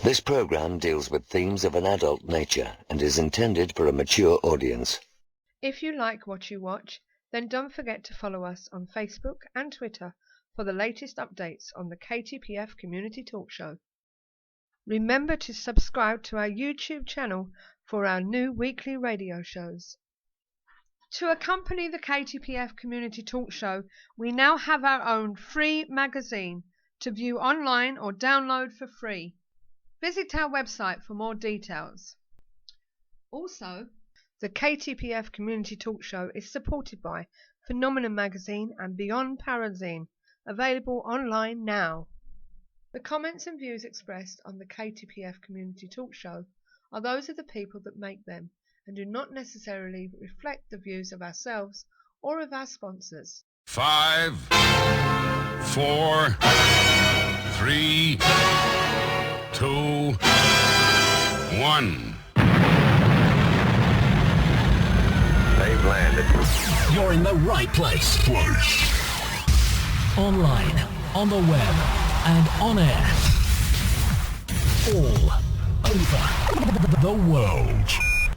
This program deals with themes of an adult nature and is intended for a mature audience. If you like what you watch, then don't forget to follow us on Facebook and Twitter for the latest updates on the KTPF Community Talk Show. Remember to subscribe to our YouTube channel for our new weekly radio shows. To accompany the KTPF Community Talk Show, we now have our own free magazine to view online or download for free. Visit our website for more details. Also, the KTPF Community Talk Show is supported by Phenomenon Magazine and Beyond Parazine, available online now. The comments and views expressed on the KTPF Community Talk Show are those of the people that make them and do not necessarily reflect the views of ourselves or of our sponsors. 5, 4, 3, 2, 1. They've landed. You're in the right place. Online, on the web, and on air. All over the world.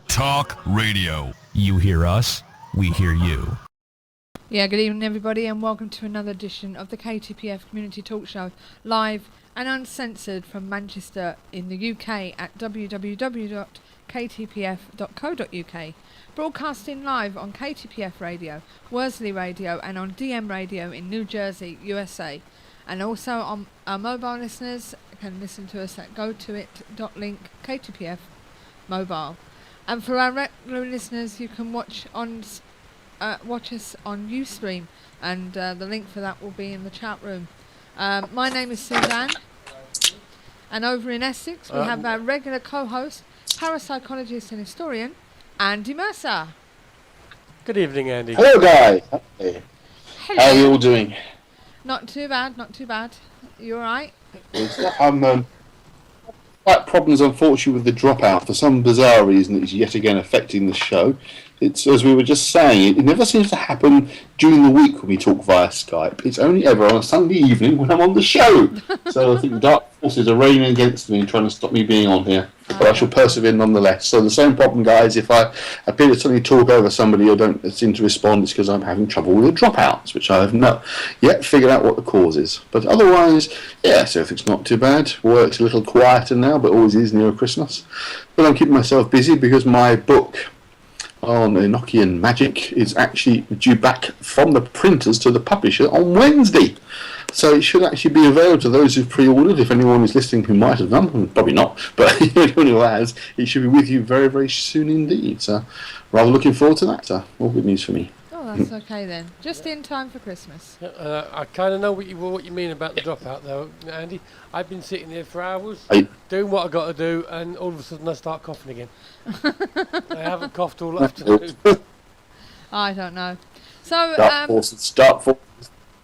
Talk Radio. You hear us, we hear you. Yeah, good evening everybody and welcome to another edition of the KTPF Community Talk Show, live and uncensored from Manchester in the UK at www.ktpf.co.uk. Broadcasting live on KTPF Radio, Worsley Radio and on DM Radio in New Jersey, USA. And also on our mobile listeners can listen to us at gotoit.link KTPF mobile. And for our regular listeners, you can watch us on Ustream, and the link for that will be in the chat room. My name is Suzanne, and over in Essex we have our regular co-host, parapsychologist and historian, Andy Mercer. Good evening, Andy. Hello, guys. Hey. Hello. How are you all doing? Not too bad, not too bad. You alright? I'm quite problems, unfortunately, with the dropout. For some bizarre reason, it's yet again affecting the show. It's, as we were just saying, it never seems to happen during the week when we talk via Skype. It's only ever on a Sunday evening when I'm on the show. So I think dark forces are raining against me and trying to stop me being on here. But I shall persevere nonetheless. So the same problem, guys, if I appear to suddenly talk over somebody or don't seem to respond, it's because I'm having trouble with the dropouts, which I have not yet figured out what the cause is. But otherwise, yeah, so everything's not too bad. Work's a little quieter now, but always is near Christmas. But I'm keeping myself busy because my book on Enochian magic is actually due back from the printers to the publisher on Wednesday. So it should actually be available to those who've pre-ordered. If anyone is listening who might have done, probably not, but anyone who has, it should be with you very, very soon indeed. So rather looking forward to that. All good news for me. Oh, that's okay then. Just in time for Christmas. I kind of know what you mean about the dropout, though, Andy. I've been sitting here for hours, doing what I got to do, and all of a sudden I start coughing again. I haven't coughed all afternoon. I don't know. So,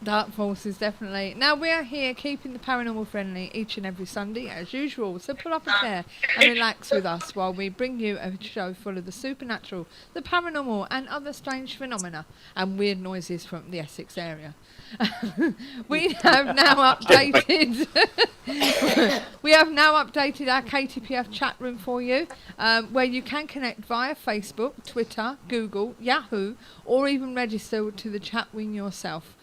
Dark forces, definitely. Now we are here keeping the paranormal friendly each and every Sunday as usual, so pull up a chair and relax with us while we bring you a show full of the supernatural, the paranormal and other strange phenomena and weird noises from the Essex area. We have now updated our KTPF chat room for you, where you can connect via Facebook, Twitter, Google, Yahoo, or even register to the chat room yourself.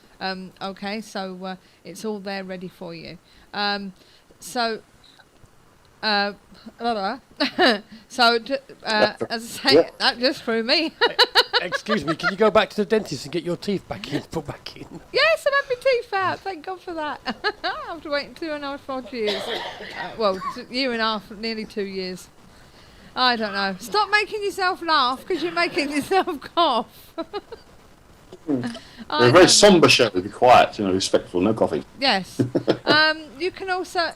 Okay, so it's all there ready for you. As I say, that just threw me. Excuse me, can you go back to the dentist and get your teeth put back in? Yes, I've had my teeth out. Thank God for that. After waiting 2.5 years. Year and a half, nearly 2 years. I don't know. Stop making yourself laugh because you're making yourself cough. We're a very sombre show. Be quiet, respectful, no coughing. Yes. You can also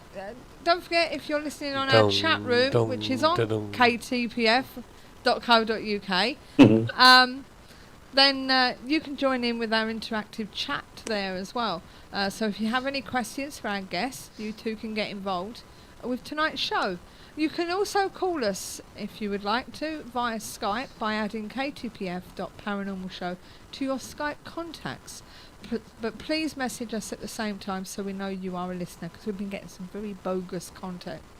don't forget, if you're listening on our chat room, which is on ktpf.co.uk, then you can join in with our interactive chat there as well. So if you have any questions for our guests, you too can get involved with tonight's show. You can also call us, if you would like to, via Skype by adding ktpf.paranormalshow to your Skype contacts. but please message us at the same time so we know you are a listener, because we've been getting some very bogus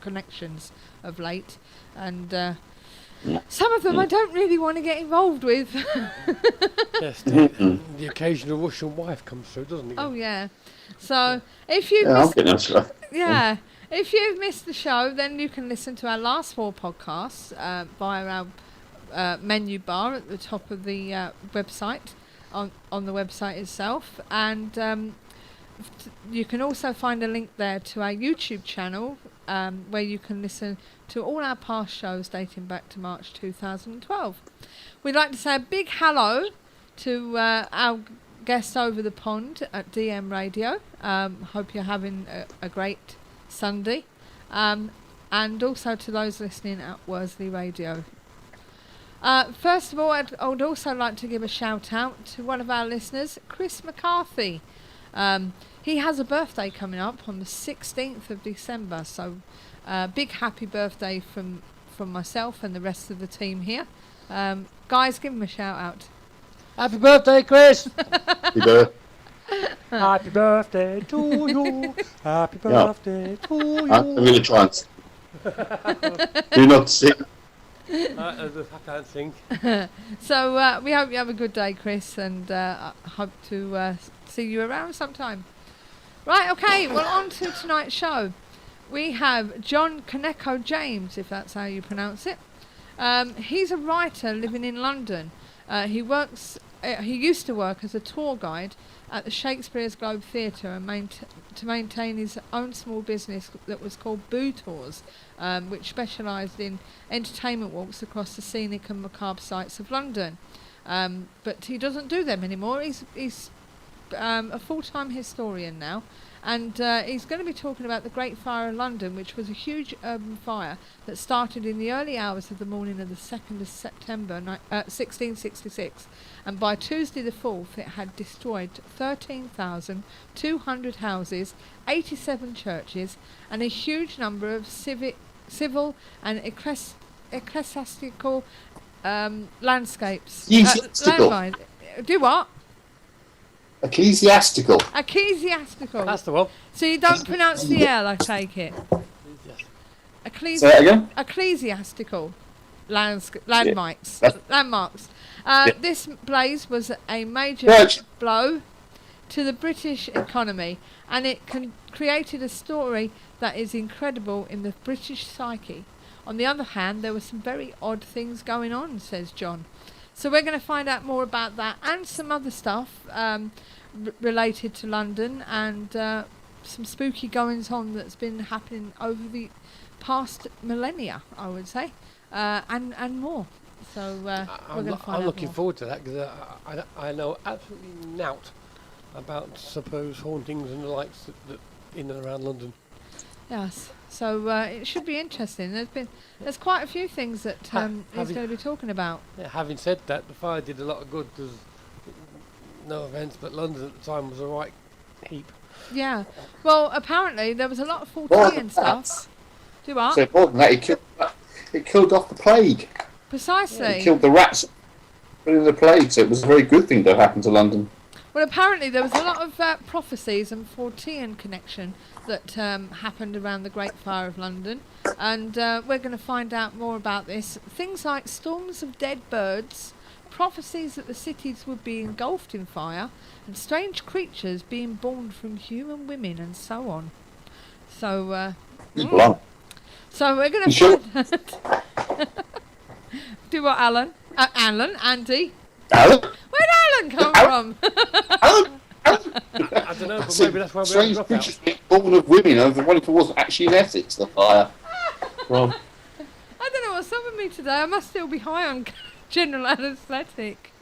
connections of late, and some of them I don't really want to get involved with. Yes, the occasional Russian wife comes through, doesn't it? Oh yeah. So if you've if you've missed the show, then you can listen to our last 4 podcasts via our menu bar at the top of the website, on the website itself, and you can also find a link there to our YouTube channel, where you can listen to all our past shows dating back to March 2012. We'd like to say a big hello to our guests over the pond at DM Radio. Hope you're having a great Sunday, and also to those listening at Worsley Radio. First of all, I would also like to give a shout out to one of our listeners, Chris McCarthy. He has a birthday coming up on the 16th of December, so big happy birthday from myself and the rest of the team here. Guys, give him a shout out. Happy birthday, Chris! Happy birthday. Happy birthday to you. Happy birthday to you. I'm going to try and do not sing. I can't sing. So we hope you have a good day, Chris, and I hope to see you around sometime. Right, okay, well, on to tonight's show. We have John Kaneko-James, if that's how you pronounce it. He's a writer living in London. He used to work as a tour guide at the Shakespeare's Globe Theatre and to maintain his own small business that was called Boo Tours, which specialised in entertainment walks across the scenic and macabre sites of London. But he doesn't do them anymore. He's a full-time historian now, and he's going to be talking about the Great Fire of London, which was a huge urban fire that started in the early hours of the morning of the 2nd of September 1666, and by Tuesday the 4th it had destroyed 13,200 houses, 87 churches, and a huge number of civil and ecclesiastical landscapes. Landmines. Do what? Ecclesiastical. Ecclesiastical. That's the one. So you don't pronounce the L, I take it. Say that again? Ecclesiastical landmarks. This blaze was a major blow to the British economy, and it created a story that is incredible in the British psyche. On the other hand, there were some very odd things going on, says John. So we're going to find out more about that and some other stuff related to London, and some spooky goings on that's been happening over the past millennia, I would say, and more. So we're going to find out. I'm looking more. forward to that, because I know absolutely nout about supposed hauntings and the likes that in and around London. Yes. So it should be interesting. There's quite a few things that he's going to be talking about. Yeah, having said that, the fire did a lot of good, because no offence, but London at the time was a right heap. Yeah. Well, apparently there was a lot of fortean stuff. Do what? So more than that, it killed off the plague. Precisely. It killed the rats in the plague, so it was a very good thing to happen to London. Well, apparently there was a lot of prophecies and fortean connection that happened around the Great Fire of London, and we're going to find out more about this. Things like storms of dead birds, prophecies that the cities would be engulfed in fire, and strange creatures being born from human women, and so on. So, so we're going to find do what, Alan? Andy? Alan? Where'd Alan come from? Alan? I don't know, but maybe that's why we're strange creatures being born of women. I wonder if it wasn't actually in Essex, the fire. Well, I don't know what's up with me today. I must still be high on general anaesthetic.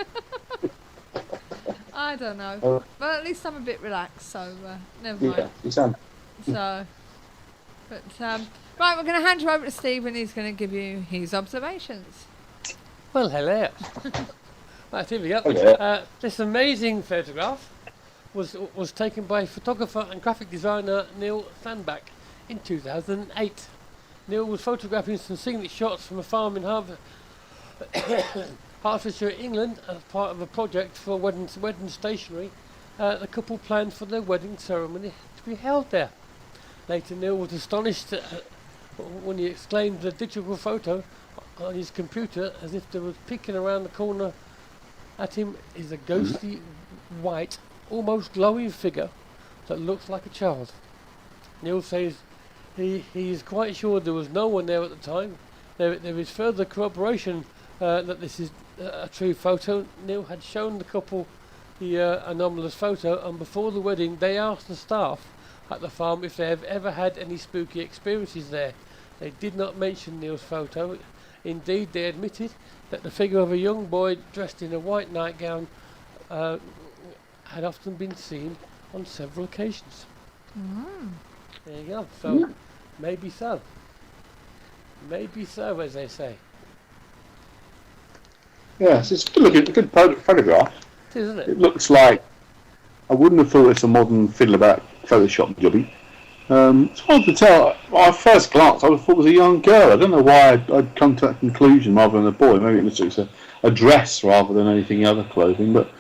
I don't know. But at least I'm a bit relaxed, so never mind. Yeah, you sound. So, but right, we're going to hand you over to Steve, and he's going to give you his observations. Well, hello. Right, here we go. Okay. This amazing photograph was taken by photographer and graphic designer Neil Sandbach in 2008. Neil was photographing some scenic shots from a farm in Hertfordshire, England, as part of a project for Wedding Stationery, the couple planned for their wedding ceremony to be held there. Later, Neil was astonished when he exclaimed the digital photo on his computer as if there was peeking around the corner at him is a ghostly, white, almost glowing figure that looks like a child. Neil says he is quite sure there was no one there at the time. There is further corroboration that this is a true photo. Neil had shown the couple the anomalous photo, and before the wedding they asked the staff at the farm if they have ever had any spooky experiences there. They did not mention Neil's photo. Indeed, they admitted that the figure of a young boy dressed in a white nightgown had often been seen on several occasions. There you go. So, maybe so. Maybe so, as they say. Yes, it's a good photograph. It is, isn't it? It looks like, I wouldn't have thought it's a modern fiddle-about Photoshop jobby. It's hard to tell. At first glance, I would have thought it was a young girl. I don't know why I'd come to that conclusion rather than a boy. Maybe it looks like a dress rather than anything other clothing. But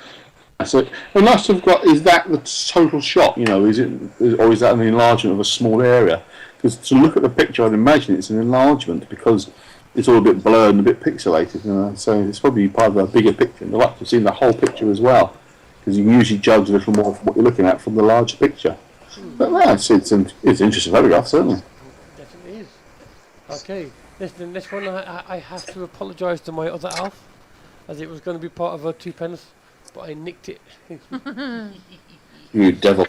so it must have got. Is that the total shot? You know, is that an enlargement of a small area? Because to look at the picture, I'd imagine it's an enlargement because it's all a bit blurred and a bit pixelated. You know? So it's probably part of a bigger picture. And I'd like to have seen the whole picture as well, because you can usually judge a little more from what you're looking at from the larger picture. But no, it's an interesting photograph, certainly. Definitely is. Okay, this one I have to apologise to my other half, as it was going to be part of a Tupenneth, but I nicked it. You devil.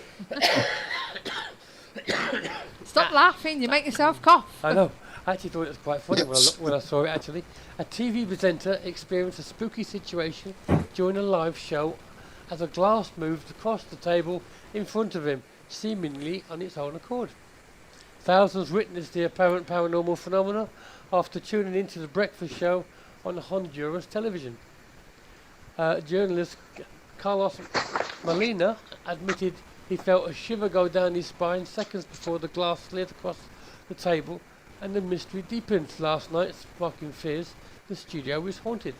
Stop laughing, you make yourself cough. I know. I actually thought it was quite funny when I saw it, actually. A TV presenter experienced a spooky situation during a live show as a glass moved across the table in front of him, seemingly on its own accord. Thousands witnessed the apparent paranormal phenomena after tuning into the breakfast show on Honduras television. Journalist Carlos Molina admitted he felt a shiver go down his spine seconds before the glass slid across the table, and the mystery deepened last night, sparking fears the studio was haunted.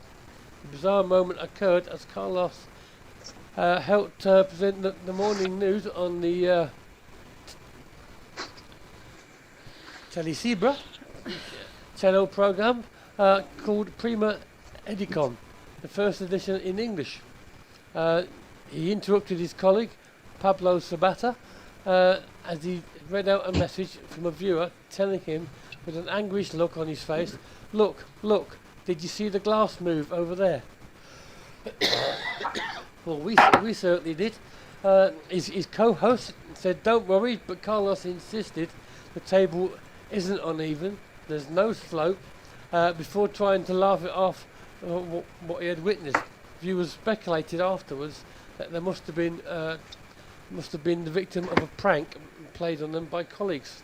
The bizarre moment occurred as Carlos helped present the morning news on the Telesibra channel program called Prima Edicom, the first edition in English. He interrupted his colleague Pablo Sabata as he read out a message from a viewer telling him with an anguished look on his face, look, did you see the glass move over there? Well, we certainly did. His co-host said, don't worry, but Carlos insisted the table isn't uneven, there's no slope, before trying to laugh it off what he had witnessed. Viewers speculated afterwards that there must have been the victim of a prank played on them by colleagues.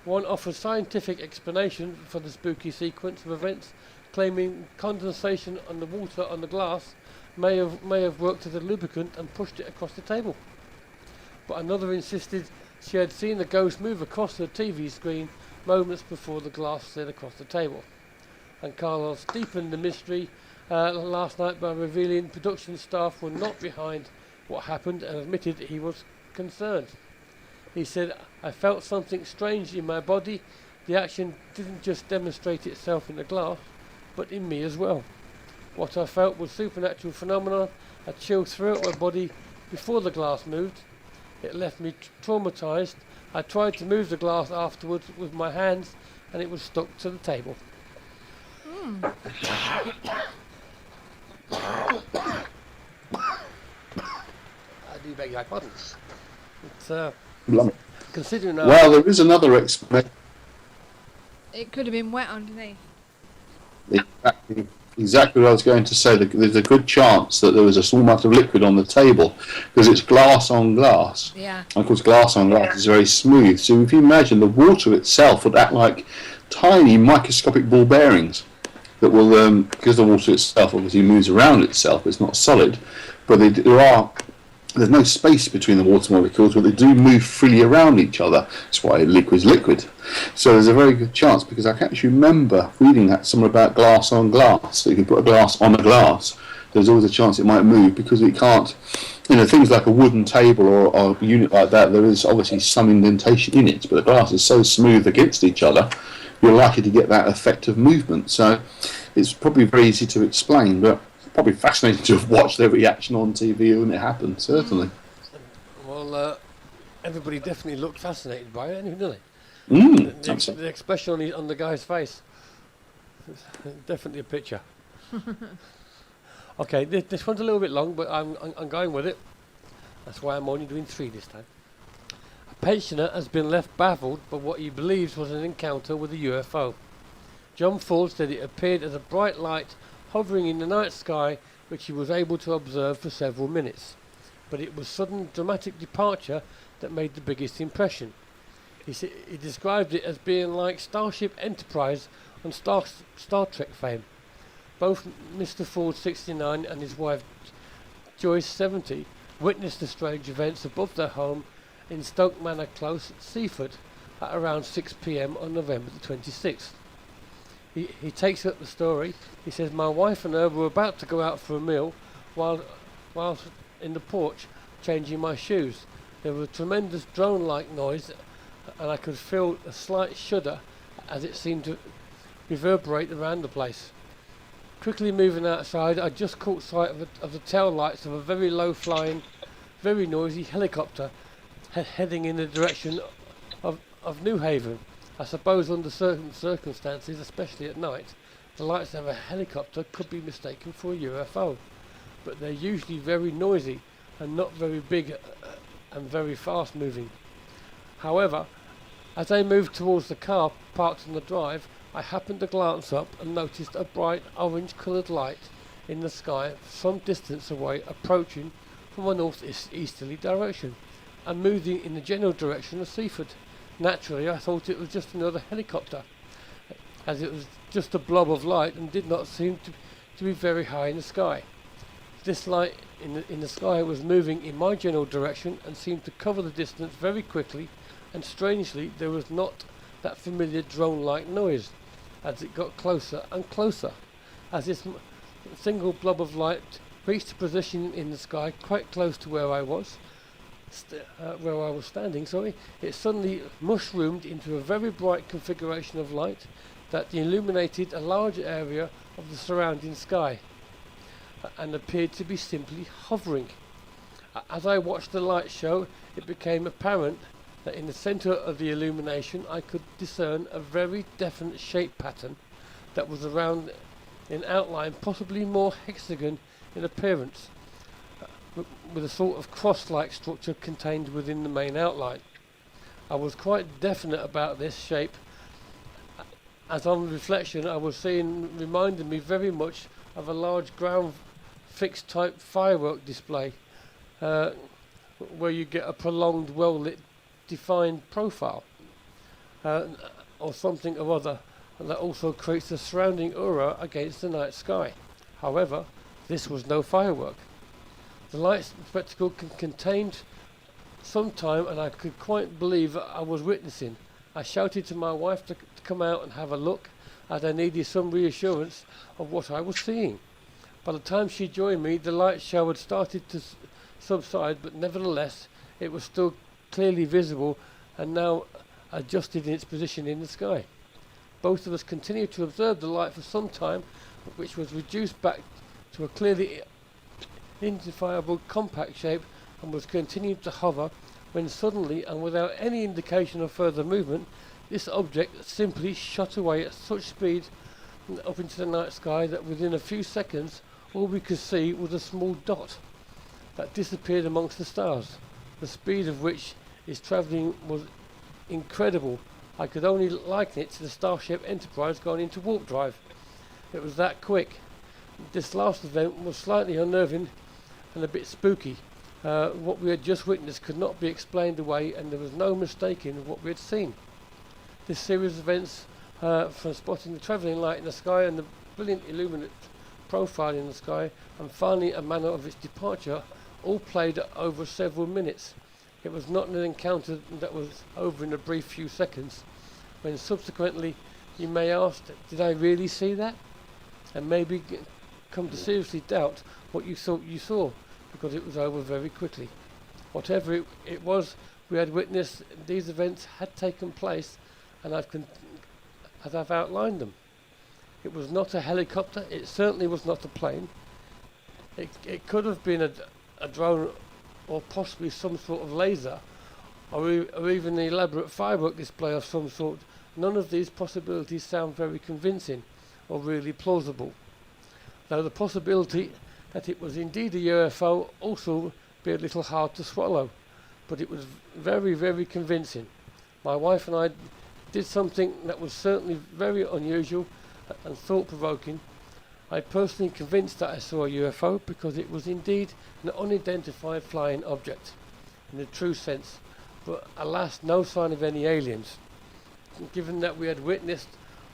One offers scientific explanation for the spooky sequence of events, claiming condensation on the water on the glass may have worked as a lubricant and pushed it across the table. But another insisted she had seen the ghost move across the TV screen moments before the glass slid across the table. And Carlos deepened the mystery last night by revealing production staff were not behind what happened and admitted he was concerned. He said, I felt something strange in my body. The action didn't just demonstrate itself in the glass, but in me as well. What I felt was supernatural phenomena. A chill throughout my body before the glass moved. It left me traumatized. I tried to move the glass afterwards with my hands and it was stuck to the table. I do beg your pardon. It's considering well, there is another explanation. It could have been wet underneath. Exactly what I was going to say. There's a good chance that there was a small amount of liquid on the table because it's glass on glass. Yeah. And of course, glass on glass is very smooth. So if you imagine the water itself would act like tiny microscopic ball bearings that will, because the water itself obviously moves around itself, it's not solid, but there's no space between the water molecules, but they do move freely around each other. That's why liquid's liquid. So there's a very good chance, because I can actually remember reading that somewhere about glass on glass. So you can put a glass on a glass. There's always a chance it might move because it can't. things like a wooden table or a unit like that, there is obviously some indentation in it, but the glass is so smooth against each other, you're likely to get that effect of movement. So it's probably very easy to explain, but probably fascinating to have watched their reaction on TV when it happened, certainly. Well, everybody definitely looked fascinated by it, didn't they? The expression on the guy's face. Definitely a picture. Okay, this one's a little bit long, but I'm going with it. That's why I'm only doing 3 this time. A pensioner has been left baffled by what he believes was an encounter with a UFO. John Ford said it appeared as a bright light hovering in the night sky, which he was able to observe for several minutes. But it was sudden dramatic departure that made the biggest impression. He described it as being like Starship Enterprise on Star Trek fame. Both Mr. Ford 69 and his wife Joyce 70 witnessed the strange events above their home in Stoke Manor Close, Seaford, at around 6 p.m. on November the 26th. He takes up the story. He says, "My wife and I were about to go out for a meal while in the porch changing my shoes. There was a tremendous drone-like noise, and I could feel a slight shudder as it seemed to reverberate around the place. Quickly moving outside, I just caught sight of the tail lights of a very low-flying, very noisy helicopter heading in the direction of New Haven. I suppose under certain circumstances, especially at night, the lights of a helicopter could be mistaken for a UFO, but they're usually very noisy and not very big and very fast moving. However, as I moved towards the car parked on the drive, I happened to glance up and noticed a bright orange-coloured light in the sky some distance away, approaching from a northeasterly direction and moving in the general direction of Seaford. Naturally, I thought it was just another helicopter, as it was just a blob of light and did not seem to be very high in the sky. This light in the sky was moving in my general direction and seemed to cover the distance very quickly, and strangely there was not that familiar drone-like noise as it got closer and closer. As this single blob of light reached a position in the sky quite close to where I was standing, it suddenly mushroomed into a very bright configuration of light that illuminated a large area of the surrounding sky and appeared to be simply hovering. As I watched the light show, it became apparent that in the centre of the illumination I could discern a very definite shape pattern that was around in outline, possibly more hexagon in appearance, with a sort of cross-like structure contained within the main outline. I was quite definite about this shape, as on reflection I was seeing reminded me very much of a large ground fixed type firework display, where you get a prolonged well-lit defined profile, or something or other, that also creates a surrounding aura against the night sky. However, this was no firework. The light spectacle contained some time, and I could quite believe I was witnessing. I shouted to my wife to come out and have a look, as I needed some reassurance of what I was seeing. By the time she joined me, the light show had started to subside, but nevertheless it was still clearly visible and now adjusted in its position in the sky. Both of us continued to observe the light for some time, which was reduced back to a clearly identifiable compact shape and was continued to hover, when suddenly, and without any indication of further movement, this object simply shot away at such speed up into the night sky that within a few seconds all we could see was a small dot that disappeared amongst the stars. The speed of which its travelling was incredible. I could only liken it to the Starship Enterprise going into warp drive. It was that quick. This last event was slightly unnerving and a bit spooky. What we had just witnessed could not be explained away, and there was no mistaking what we had seen. This series of events, from spotting the travelling light in the sky and the brilliant illuminate profile in the sky, and finally a manner of its departure, all played over several minutes. It was not an encounter that was over in a brief few seconds, when subsequently you may ask, did I really see that? And maybe come to seriously doubt what you thought you saw. because it was over very quickly. Whatever it was we had witnessed, these events had taken place, and as I've outlined them. It was not a helicopter, it certainly was not a plane. It could have been a drone, or possibly some sort of laser, or even an elaborate firework display of some sort. None of these possibilities sound very convincing or really plausible, though the possibility that it was indeed a UFO also be a little hard to swallow, but it was very, very convincing. My wife and I did something that was certainly very unusual and thought-provoking. I personally convinced that I saw a UFO because it was indeed an unidentified flying object in the true sense, but alas, no sign of any aliens. Given that we had witnessed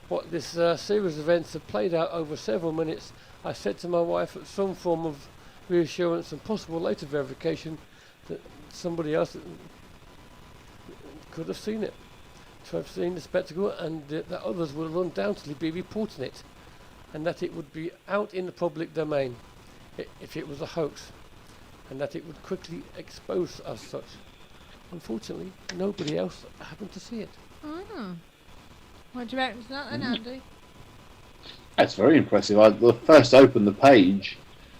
what this series of events had played out over several minutes, I said to my wife that some form of reassurance and possible later verification that somebody else could have seen it, to have seen the spectacle, and that others would undoubtedly be reporting it, and that it would be out in the public domain if it was a hoax, and that it would quickly expose as such. Unfortunately, nobody else happened to see it. What do you reckon to that then, Andy? That's very impressive. I first opened the page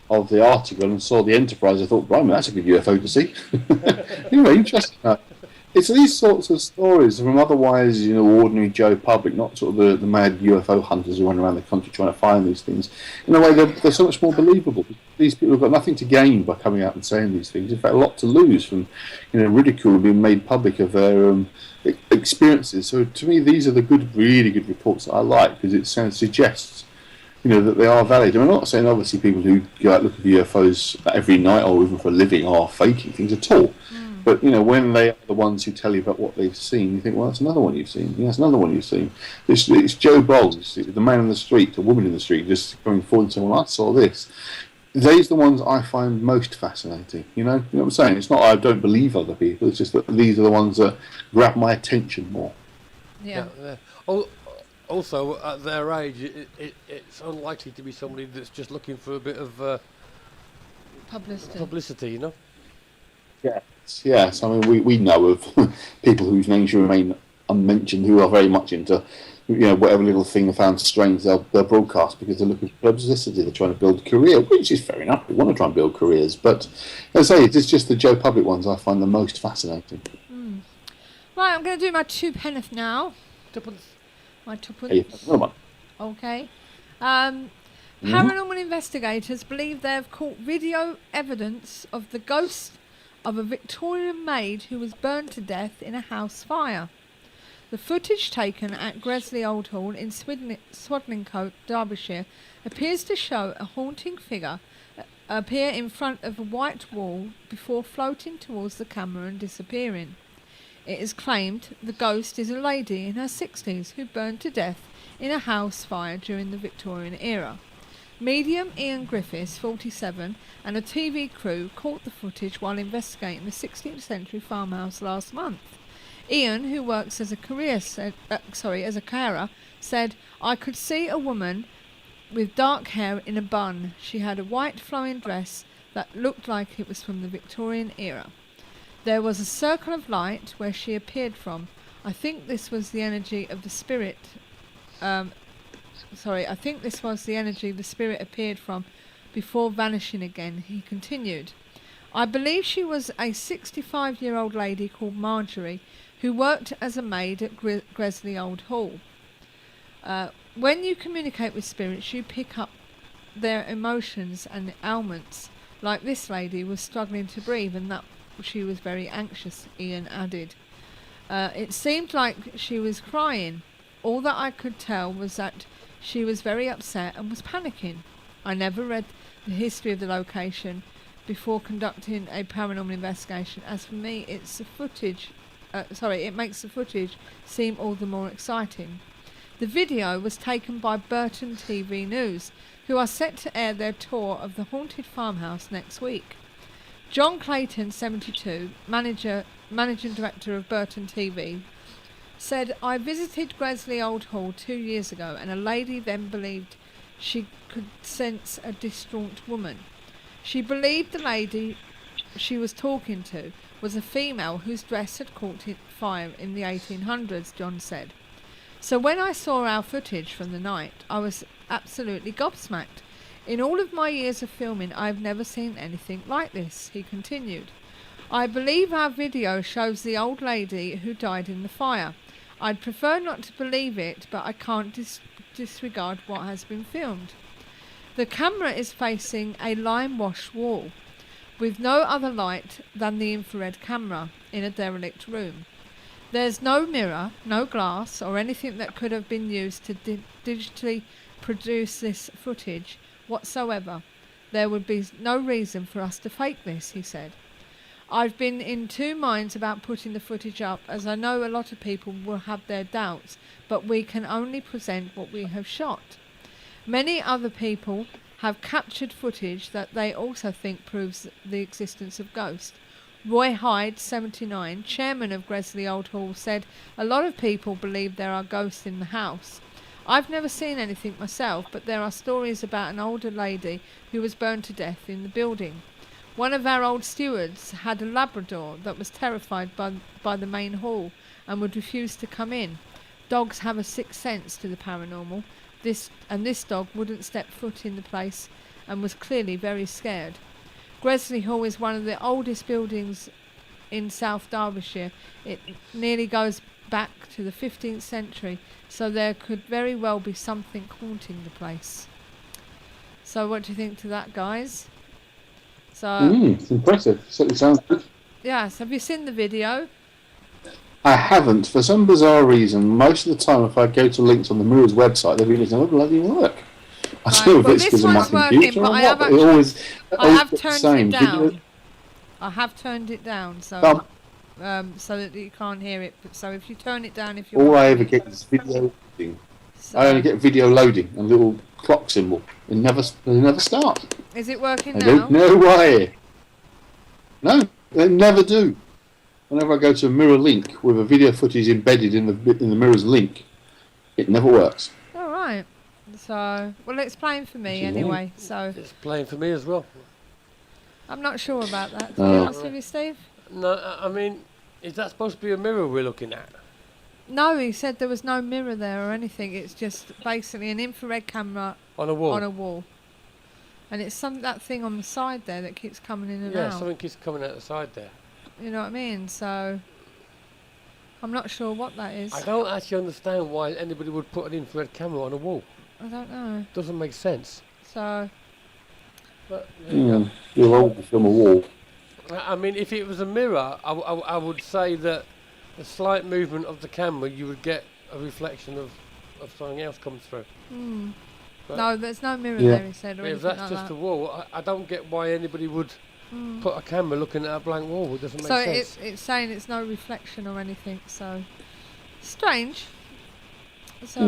of the article and saw the Enterprise. I thought, blimey, that's a good UFO to see. Anyway, interesting. It's these sorts of stories from otherwise, ordinary Joe public, not sort of the mad UFO hunters who run around the country trying to find these things. In a way, they're so much more believable. These people have got nothing to gain by coming out and saying these things. In fact, a lot to lose from, ridicule being made public of their experiences. So to me, these are the really good reports that I like, because it suggests, that they are valid. I'm not saying obviously people who go out and look at UFOs every night or even for a living are faking things at all. But, when they are the ones who tell you about what they've seen, you think, well, that's another one you've seen. Yeah, that's another one you've seen. It's Joe Boggs, the man in the street, the woman in the street, just coming forward and saying, well, I saw this. These are the ones I find most fascinating. You know what I'm saying? It's not I don't believe other people. It's just that these are the ones that grab my attention more. Yeah. Also, at their age, it's unlikely to be somebody that's just looking for a bit of publicity, Yes. I mean, we know of people whose names remain unmentioned who are very much into, whatever little thing they found strange, they'll broadcast because they're looking for publicity. They're trying to build a career, which is fair enough. We want to try and build careers. But, as I say, it's just the Joe Public ones I find the most fascinating. Right, I'm going to do my Tupenneth now. My Tupenneth. Hey, Okay. Paranormal investigators believe they have caught video evidence of the ghost of a Victorian maid who was burned to death in a house fire. The footage taken at Gresley Old Hall in Swadlincote, Derbyshire, appears to show a haunting figure appear in front of a white wall before floating towards the camera and disappearing. It is claimed the ghost is a lady in her 60s who burned to death in a house fire during the Victorian era. Medium Ian Griffiths, 47, and a TV crew caught the footage while investigating the 16th century farmhouse last month. Ian, who works as a carer, said, "I could see a woman with dark hair in a bun. She had a white flowing dress that looked like it was from the Victorian era. There was a circle of light where she appeared from. I think this was the energy of the spirit. I think this was the energy the spirit appeared from before vanishing again," he continued. "I believe she was a 65-year-old lady called Marjorie who worked as a maid at Gresley Old Hall. When you communicate with spirits, you pick up their emotions and ailments. Like this lady was struggling to breathe and that she was very anxious," Ian added. "It seemed like she was crying. All that I could tell was that she was very upset and was panicking. I never read the history of the location before conducting a paranormal investigation. As for me, it makes the footage seem all the more exciting." The video was taken by Burton TV News, who are set to air their tour of the haunted farmhouse next week. John Clayton, 72, managing director of Burton TV, said, "I visited Gresley Old Hall 2 years ago, and a lady then believed she could sense a distraught woman. She believed the lady she was talking to was a female whose dress had caught fire in the 1800s, John said. So when I saw our footage from the night, I was absolutely gobsmacked. In all of my years of filming, I've never seen anything like this, he continued. I believe our video shows the old lady who died in the fire. I'd prefer not to believe it, but I can't disregard what has been filmed. The camera is facing a lime-washed wall, with no other light than the infrared camera in a derelict room. There's no mirror, no glass, or anything that could have been used to digitally produce this footage whatsoever. There would be no reason for us to fake this, he said. I've been in two minds about putting the footage up, as I know a lot of people will have their doubts, but we can only present what we have shot. Many other people have captured footage that they also think proves the existence of ghosts. Roy Hyde, 79, chairman of Gresley Old Hall, said a lot of people believe there are ghosts in the house. I've never seen anything myself, but there are stories about an older lady who was burned to death in the building. One of our old stewards had a Labrador that was terrified by the main hall and would refuse to come in. Dogs have a sixth sense to the paranormal. This dog wouldn't step foot in the place and was clearly very scared. Gresley Hall is one of the oldest buildings in South Derbyshire. It nearly goes back to the 15th century, so there could very well be something haunting the place. So what do you think to that, guys? So It's impressive. Certainly sounds good. yes, have you seen the video? I haven't. For some bizarre reason, most of the time if I go to links on the Mirror's website, the videos never bloody work. I don't know if Well, it's this because of my one's working, computer but or I what, have but it actually- always, I have the turned same. it down. Video- I have turned it down, so so that you can't hear it. But so if you turn it down, if you all I ever get is video loading. so I only get video loading, a little clock symbol. They never start. is it working I now? don't know why. No, they never do. Whenever I go to a Mirror link with a video footage embedded in the Mirror's link, it never works. All right. So well, it's playing for me anyway. So It's playing for me as well. I'm not sure about that. To be Oh. honest with you, Steve. No, I mean, is that supposed to be a mirror we're looking at? No, he said there was no mirror there or anything. It's just basically an infrared camera On a wall? on a wall. And it's that thing on the side there that keeps coming in and Yeah, out. something keeps coming out the side there. You know what I mean? So I'm not sure what that is. I don't actually understand why anybody would put an infrared camera on a wall. I don't know. Doesn't make sense. So But there you go. You'll hold from a wall. I mean, if it was a mirror, I would say that the slight movement of the camera, you would get a reflection of something else come through. But no, there's no mirror Yeah. there. He said, or if anything that's like just that. a wall, I don't get why anybody would put a camera looking at a blank wall. It doesn't make So sense. it's saying it's no reflection or anything. So strange. So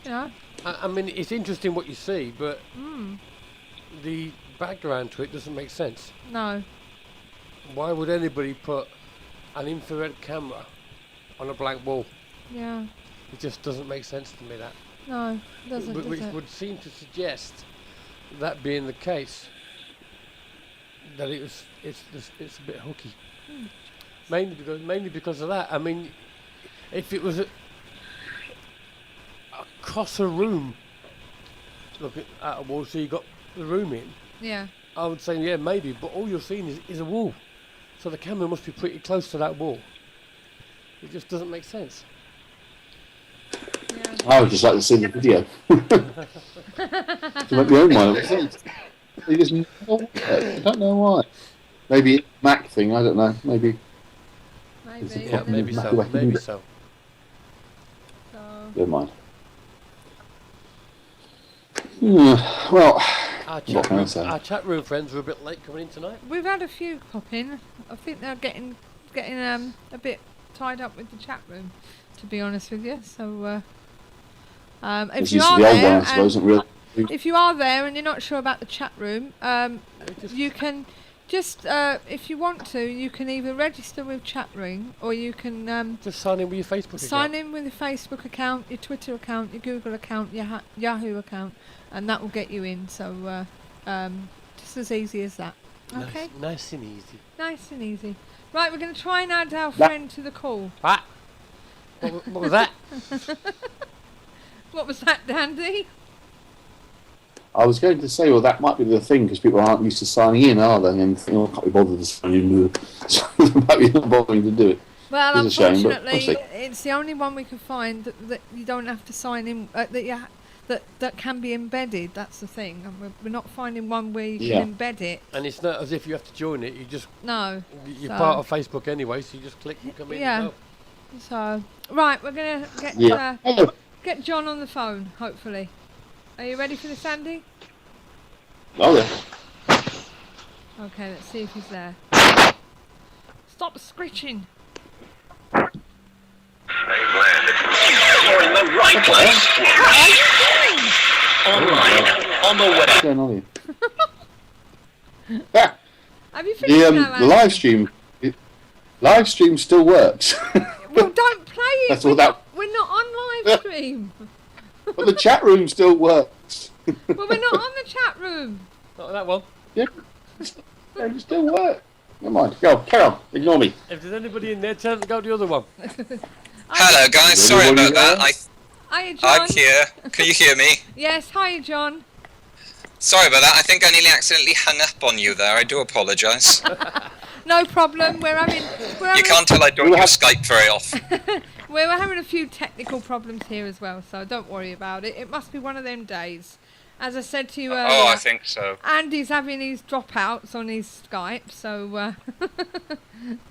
you know, I mean, it's interesting what you see, but the background to it doesn't make sense. no. Why would anybody put an infrared camera on a blank wall? Yeah. It just doesn't make sense to me, that. No. Doesn't. Which Does it? would seem to suggest, that being the case, that it's a bit hooky. Mainly because of that. I mean, if it was across a room, looking at a wall, so you got the room in, Yeah. I would say yeah, maybe. But all you're seeing is a wall, so the camera must be pretty close to that wall. It just doesn't make sense. Yeah. I would just like to see the video. To make my own mind up. They just never work. I don't know why. Maybe it's a Mac thing, I don't know. Maybe. Maybe. Yeah, maybe Mac so. away. Maybe so. So, Never mind. Well, Our What can I say? our chat room friends were a bit late coming in tonight. we've had a few pop in. I think they're getting a bit tied up with the chat room, to be honest with you. So if this you is are the old one, there, I suppose, isn't real. if you are there and you're not sure about the chat room, Just- you can just if you want to, you can either register with Chatroom or you can Just sign in with your Facebook sign account. in with your Facebook account, your Twitter account, your Google account, your Yahoo account, and that will get you in. So Just as easy as that. Okay. Nice and easy. Nice and easy. Right, we're going to try and add our friend to the call. Ah. What was that? What was that, Dandy? I was going to say, well, that might be the thing, because people aren't used to signing in, are they? And think, oh, I can't be bothered to sign in. So they might be not bothering to do it. Well, It's a shame, but unfortunately, we'll see. it's the only one we can find that you don't have to sign in, that can be embedded. That's the thing. And we're not finding one where you can embed it. And it's not as if you have to join it. You just you're so- part of Facebook anyway, so you just click and come in. Yeah. And go. So, right, we're going to get John on the phone, hopefully. Are you ready for this, Andy? Oh, yeah. Okay, let's see if he's there. Stop screeching. They've landed. You're in the right place. What are you doing? Online. On the way. What's going on here? Yeah. Have you finished now, The Andy? live stream still works. Well, don't play it. That's all that. We're not on live stream. But the chat room still works. Well, we're not on the chat room. Not that one. Yeah, it still works. Never mind. Go, carry on. Ignore me. If there's anybody in there, tell them to go to the other one. Hello guys, sorry about that. Hiya, John. I'm here. Can you hear me? Yes, hiya, John. Sorry about that. I think I nearly accidentally hung up on you there. I do apologise. No problem. You can't tell I don't use Skype very often. We're having a few technical problems here as well, so don't worry about it. It must be one of them days. As I said to you earlier, Oh, I think so. Andy's having his dropouts on his Skype, so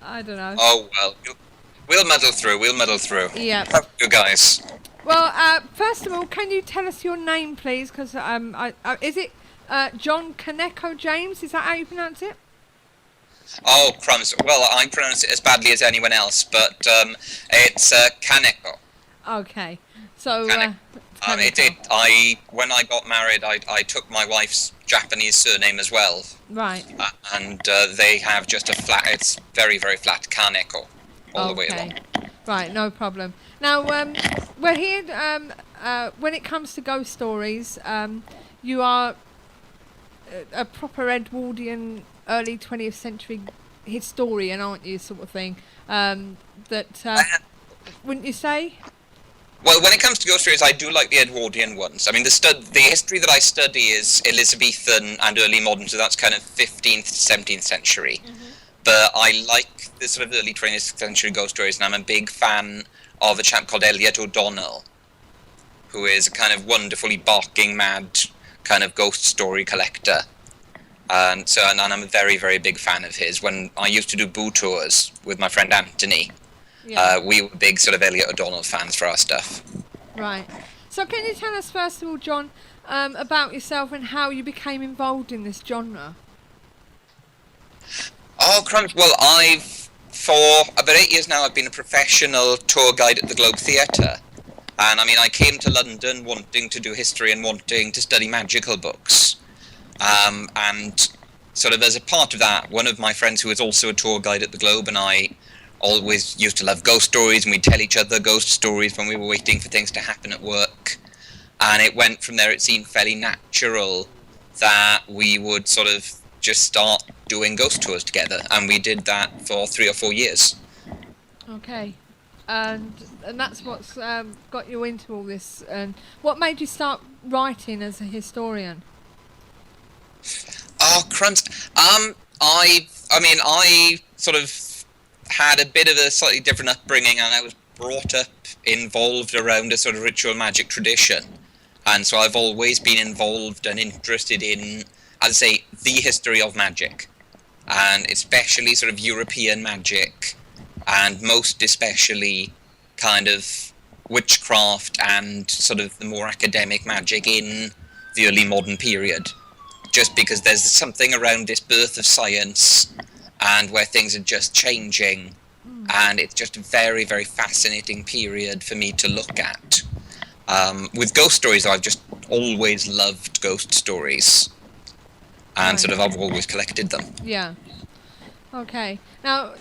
I don't know. Oh well, we'll muddle through. We'll muddle through. Yeah. You guys. Well, first of all, can you tell us your name, please? Because is it John Kaneko-James? Is that how you pronounce it? Oh crumbs. Well, I pronounce it as badly as anyone else, but it's Kaneko. Okay. So. When I got married, I took my wife's Japanese surname as well. Right. And they have just a flat. It's very, very flat Kaneko all the way along. Right, no problem. Now, we're here. When it comes to ghost stories, you are a proper Edwardian, early 20th century historian, aren't you? Sort of thing. Wouldn't you say? Well, when it comes to ghost stories, I do like the Edwardian ones. I mean, the history that I study is Elizabethan and early modern, so that's kind of 15th, 17th century. Mm-hmm. But I like the sort of early 20th century ghost stories, and I'm a big fan of a chap called Elliot O'Donnell, who is a kind of wonderfully barking mad kind of ghost story collector. And I'm a very, very big fan of his. When I used to do boo tours with my friend Anthony, we were big sort of Elliot O'Donnell fans for our stuff. Right. So can you tell us, first of all, John, about yourself and how you became involved in this genre? Oh, crumbs. Well, for about 8 years now, I've been a professional tour guide at the Globe Theatre. And, I mean, I came to London wanting to do history and wanting to study magical books. And sort of as a part of that, one of my friends who was also a tour guide at the Globe and I always used to love ghost stories, and we'd tell each other ghost stories when we were waiting for things to happen at work. And it went from there. It seemed fairly natural that we would sort of just start doing ghost tours together, and we did that for 3 or 4 years. Okay. And that's what's got you into all this. And what made you start writing as a historian? Oh, crumbs. I sort of had a bit of a slightly different upbringing, and I was brought up involved around a sort of ritual magic tradition. And so I've always been involved and interested in, I'd say, the history of magic. And especially sort of European magic, and most especially kind of witchcraft and sort of the more academic magic in the early modern period. Just because there's something around this birth of science and where things are just changing, and it's just a very, very fascinating period for me to look at. With ghost stories, I've just always loved ghost stories, and sort of I've always collected them. Yeah. Okay. Now,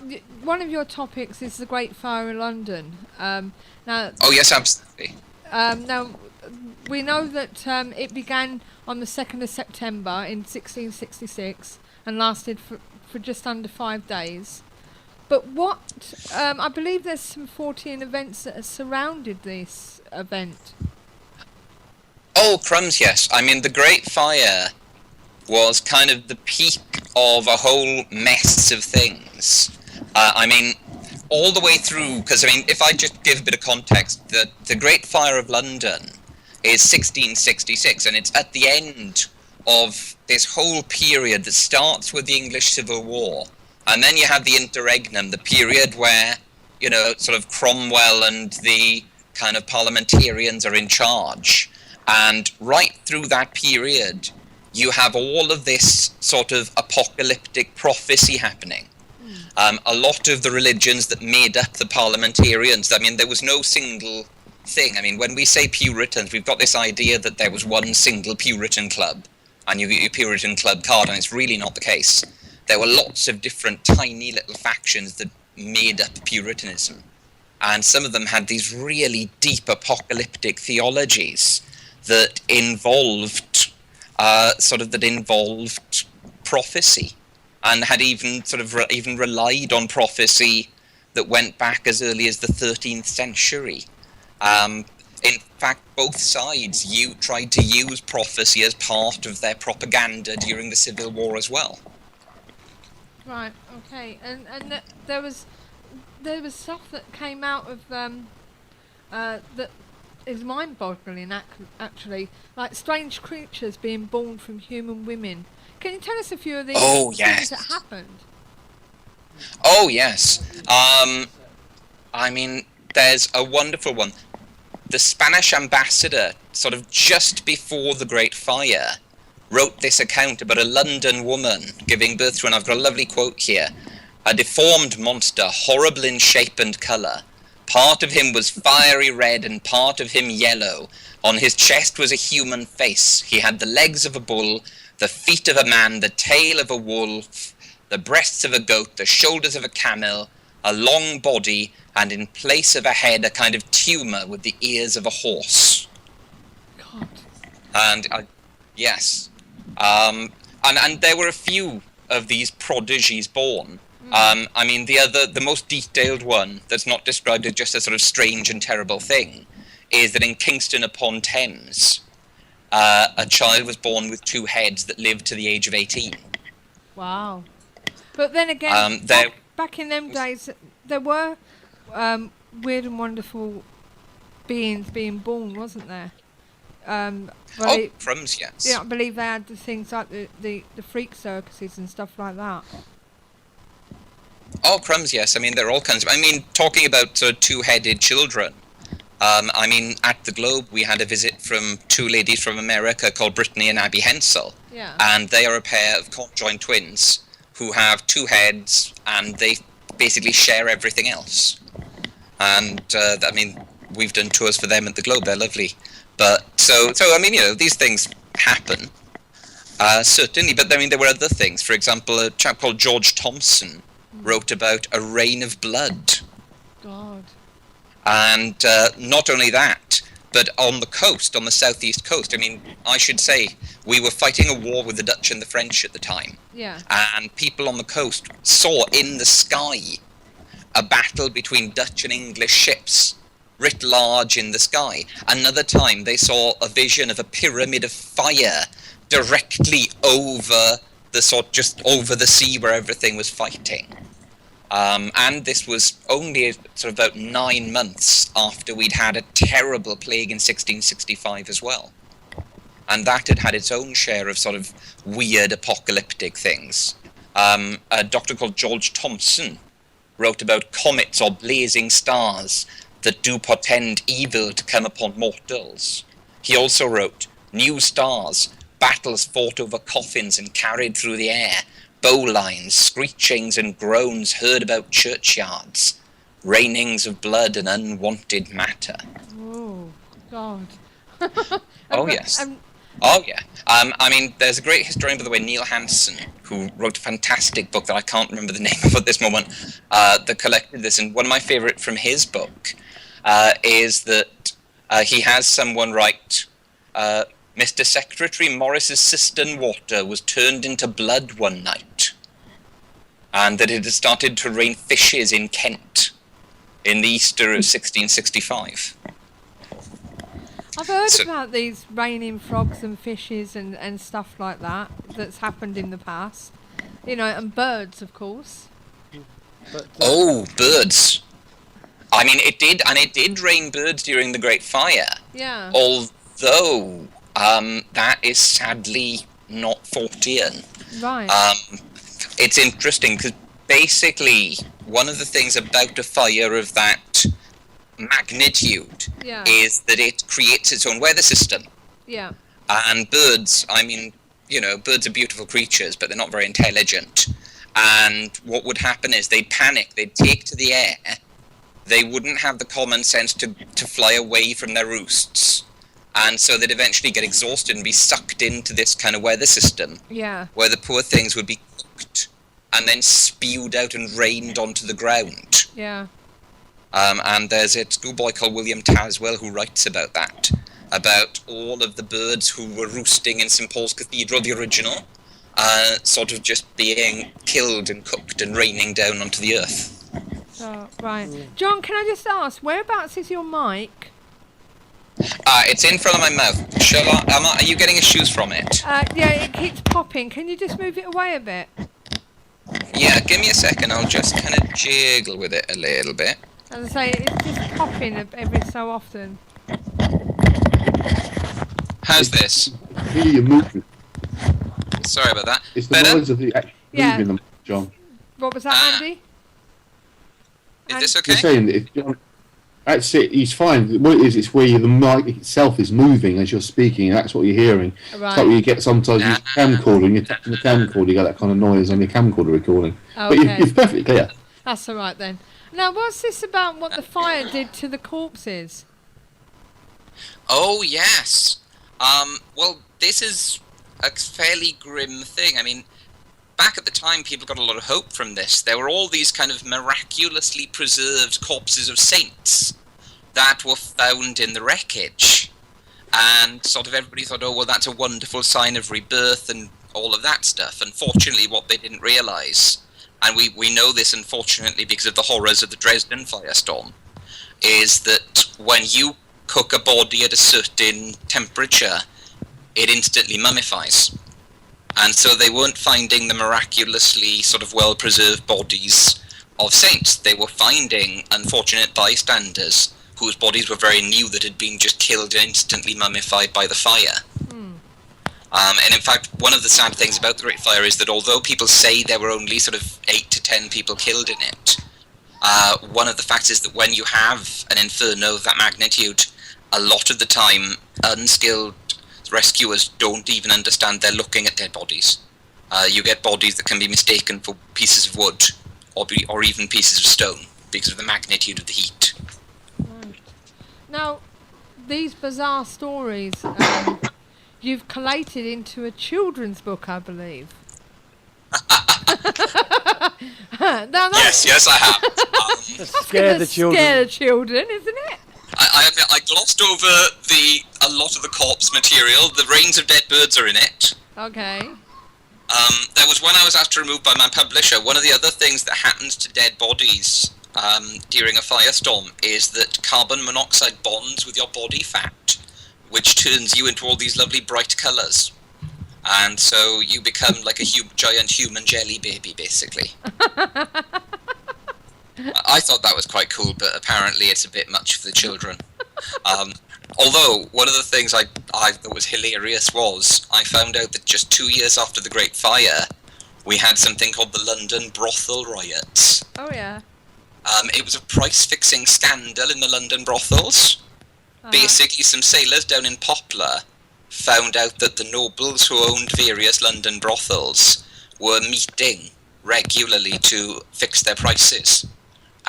one of your topics is the Great Fire of London. Oh yes, absolutely. Now, we know that it began on the 2nd of September in 1666 and lasted for just under 5 days. But I believe there's some fortean events that have surrounded this event. Oh, crumbs, yes. I mean, the Great Fire was kind of the peak of a whole mess of things. I mean, all the way through, because, I mean, if I just give a bit of context, the Great Fire of London is 1666, and it's at the end of this whole period that starts with the English Civil War. And then you have the interregnum, the period where, you know, sort of Cromwell and the kind of parliamentarians are in charge. And right through that period, you have all of this sort of apocalyptic prophecy happening. A lot of the religions that made up the parliamentarians, I mean, there was no single thing. I mean, when we say Puritans, we've got this idea that there was one single Puritan club, and you get your Puritan club card, and it's really not the case. There were lots of different tiny little factions that made up Puritanism. And some of them had these really deep apocalyptic theologies that involved prophecy, and had even sort of even relied on prophecy that went back as early as the 13th century. In fact, both sides tried to use prophecy as part of their propaganda during the Civil War as well. Right. Okay. And there was stuff that came out of that is mind-boggling. Actually, like strange creatures being born from human women. Can you tell us a few of these things that happened? Oh yes. I mean, there's a wonderful one. The Spanish ambassador, sort of just before the Great Fire, wrote this account about a London woman giving birth to, and I've got a lovely quote here, a deformed monster, horrible in shape and colour. Part of him was fiery red and part of him yellow. On his chest was a human face. He had the legs of a bull, the feet of a man, the tail of a wolf, the breasts of a goat, the shoulders of a camel, a long body, and in place of a head, a kind of tumour with the ears of a horse. God. And, yes. And there were a few of these prodigies born. I mean, the most detailed one that's not described as just a sort of strange and terrible thing is that in Kingston upon Thames, a child was born with 2 heads that lived to the age of 18. Wow. But then again, back in them days, there were weird and wonderful beings being born, wasn't there? Crumbs, yes. Yeah, I believe they had the things like the freak circuses and stuff like that. Oh, crumbs, yes. I mean, there are all kinds of... I mean, talking about 2-headed children, I mean, at the Globe, we had a visit from 2 ladies from America called Brittany and Abby Hensel. Yeah. And they are a pair of conjoined twins who have 2 heads, and they basically share everything else. And, I mean, we've done tours for them at the Globe. They're lovely. But, so I mean, you know, these things happen. Certainly. But, I mean, there were other things. For example, a chap called George Thompson wrote about a rain of blood. God. And not only that, but on the coast, on the southeast coast, I mean, I should say, we were fighting a war with the Dutch and the French at the time. Yeah. And people on the coast saw in the sky a battle between Dutch and English ships, writ large in the sky. Another time they saw a vision of a pyramid of fire directly over just over the sea where everything was fighting. And this was only sort of about 9 months after we'd had a terrible plague in 1665 as well. And that had its own share of sort of weird apocalyptic things. A doctor called George Thompson wrote about comets or blazing stars that do portend evil to come upon mortals. He also wrote, new stars, battles fought over coffins and carried through the air, bowlines, screechings and groans heard about churchyards, rainings of blood and unwanted matter. Oh, God. Oh, yes. Oh, yeah. I mean, there's a great historian, by the way, Neil Hansen, who wrote a fantastic book that I can't remember the name of at this moment, that collected this. And one of my favourite from his book is that He has someone write, Mr. Secretary Morris's cistern water was turned into blood one night, and that it had started to rain fishes in Kent in the Easter of 1665. I've heard about these raining frogs and fishes and stuff like that that's happened in the past. You know, and birds, of course. Oh, birds. I mean, it did rain birds during the Great Fire. Yeah. Although, that is sadly not fortean. Right. It's interesting because basically one of the things about a fire of that magnitude is that it creates its own weather system. Yeah. And birds, I mean, you know, birds are beautiful creatures, but they're not very intelligent. And what would happen is they'd panic, they'd take to the air. They wouldn't have the common sense to fly away from their roosts. And so they'd eventually get exhausted and be sucked into this kind of weather system. Yeah. Where the poor things would be cooked and then spewed out and rained onto the ground. Yeah. And there's a schoolboy called William Taswell who writes about that. About all of the birds who were roosting in St. Paul's Cathedral, the original, sort of just being killed and cooked and raining down onto the earth. Oh, right. John, can I just ask, whereabouts is your mic? It's in front of my mouth. Are you getting issues from it? Yeah, it keeps popping. Can you just move it away a bit? Yeah, give me a second. I'll just kind of jiggle with it a little bit. As I say, it's just popping every so often. How's this? Hear you moving. Sorry about that. It's the Better? noise of the moving them, John. What was that, Andy? Is this okay? You're saying that if John, that's it. He's fine. What it is, it's where the mic itself is moving as you're speaking. And that's what you're hearing. Right. It's like you get sometimes you camcorder and you're tapping the camcorder. You get that kind of noise on your camcorder recording. Okay. But it's perfectly clear. That's all right then. Now, what's this about what the fire did to the corpses? Oh, yes. Well, this is a fairly grim thing. I mean, back at the time, people got a lot of hope from this. There were all these kind of miraculously preserved corpses of saints that were found in the wreckage. And sort of everybody thought, oh, well, that's a wonderful sign of rebirth and all of that stuff. Unfortunately, what they didn't realise, and we know this, unfortunately, because of the horrors of the Dresden firestorm, is that when you cook a body at a certain temperature, it instantly mummifies. And so they weren't finding the miraculously sort of well-preserved bodies of saints. They were finding unfortunate bystanders whose bodies were very new that had been just killed and instantly mummified by the fire. And in fact, one of the sad things about the Great Fire is that although people say there were only sort of 8 to 10 people killed in it, one of the facts is that when you have an inferno of that magnitude, a lot of the time, unskilled rescuers don't even understand they're looking at dead bodies. You get bodies that can be mistaken for pieces of wood or even pieces of stone because of the magnitude of the heat. Right. Now, these bizarre stories you've collated into a children's book, I believe. Yes, I have. Scare the children. Scare the children, isn't it? I glossed over a lot of the corpse material. The Reigns of Dead Birds are in it. Okay. There was one I was asked to remove by my publisher. One of the other things that happens to dead bodies during a firestorm is that carbon monoxide bonds with your body fat, which turns you into all these lovely bright colours. And so you become like a giant human jelly baby, basically. I thought that was quite cool, but apparently it's a bit much for the children. Although, one of the things I thought was hilarious was, I found out that just 2 years after the Great Fire, we had something called the London brothel riots. Oh, yeah. It was a price-fixing scandal in the London brothels. Basically, some sailors down in Poplar found out that the nobles who owned various London brothels were meeting regularly to fix their prices.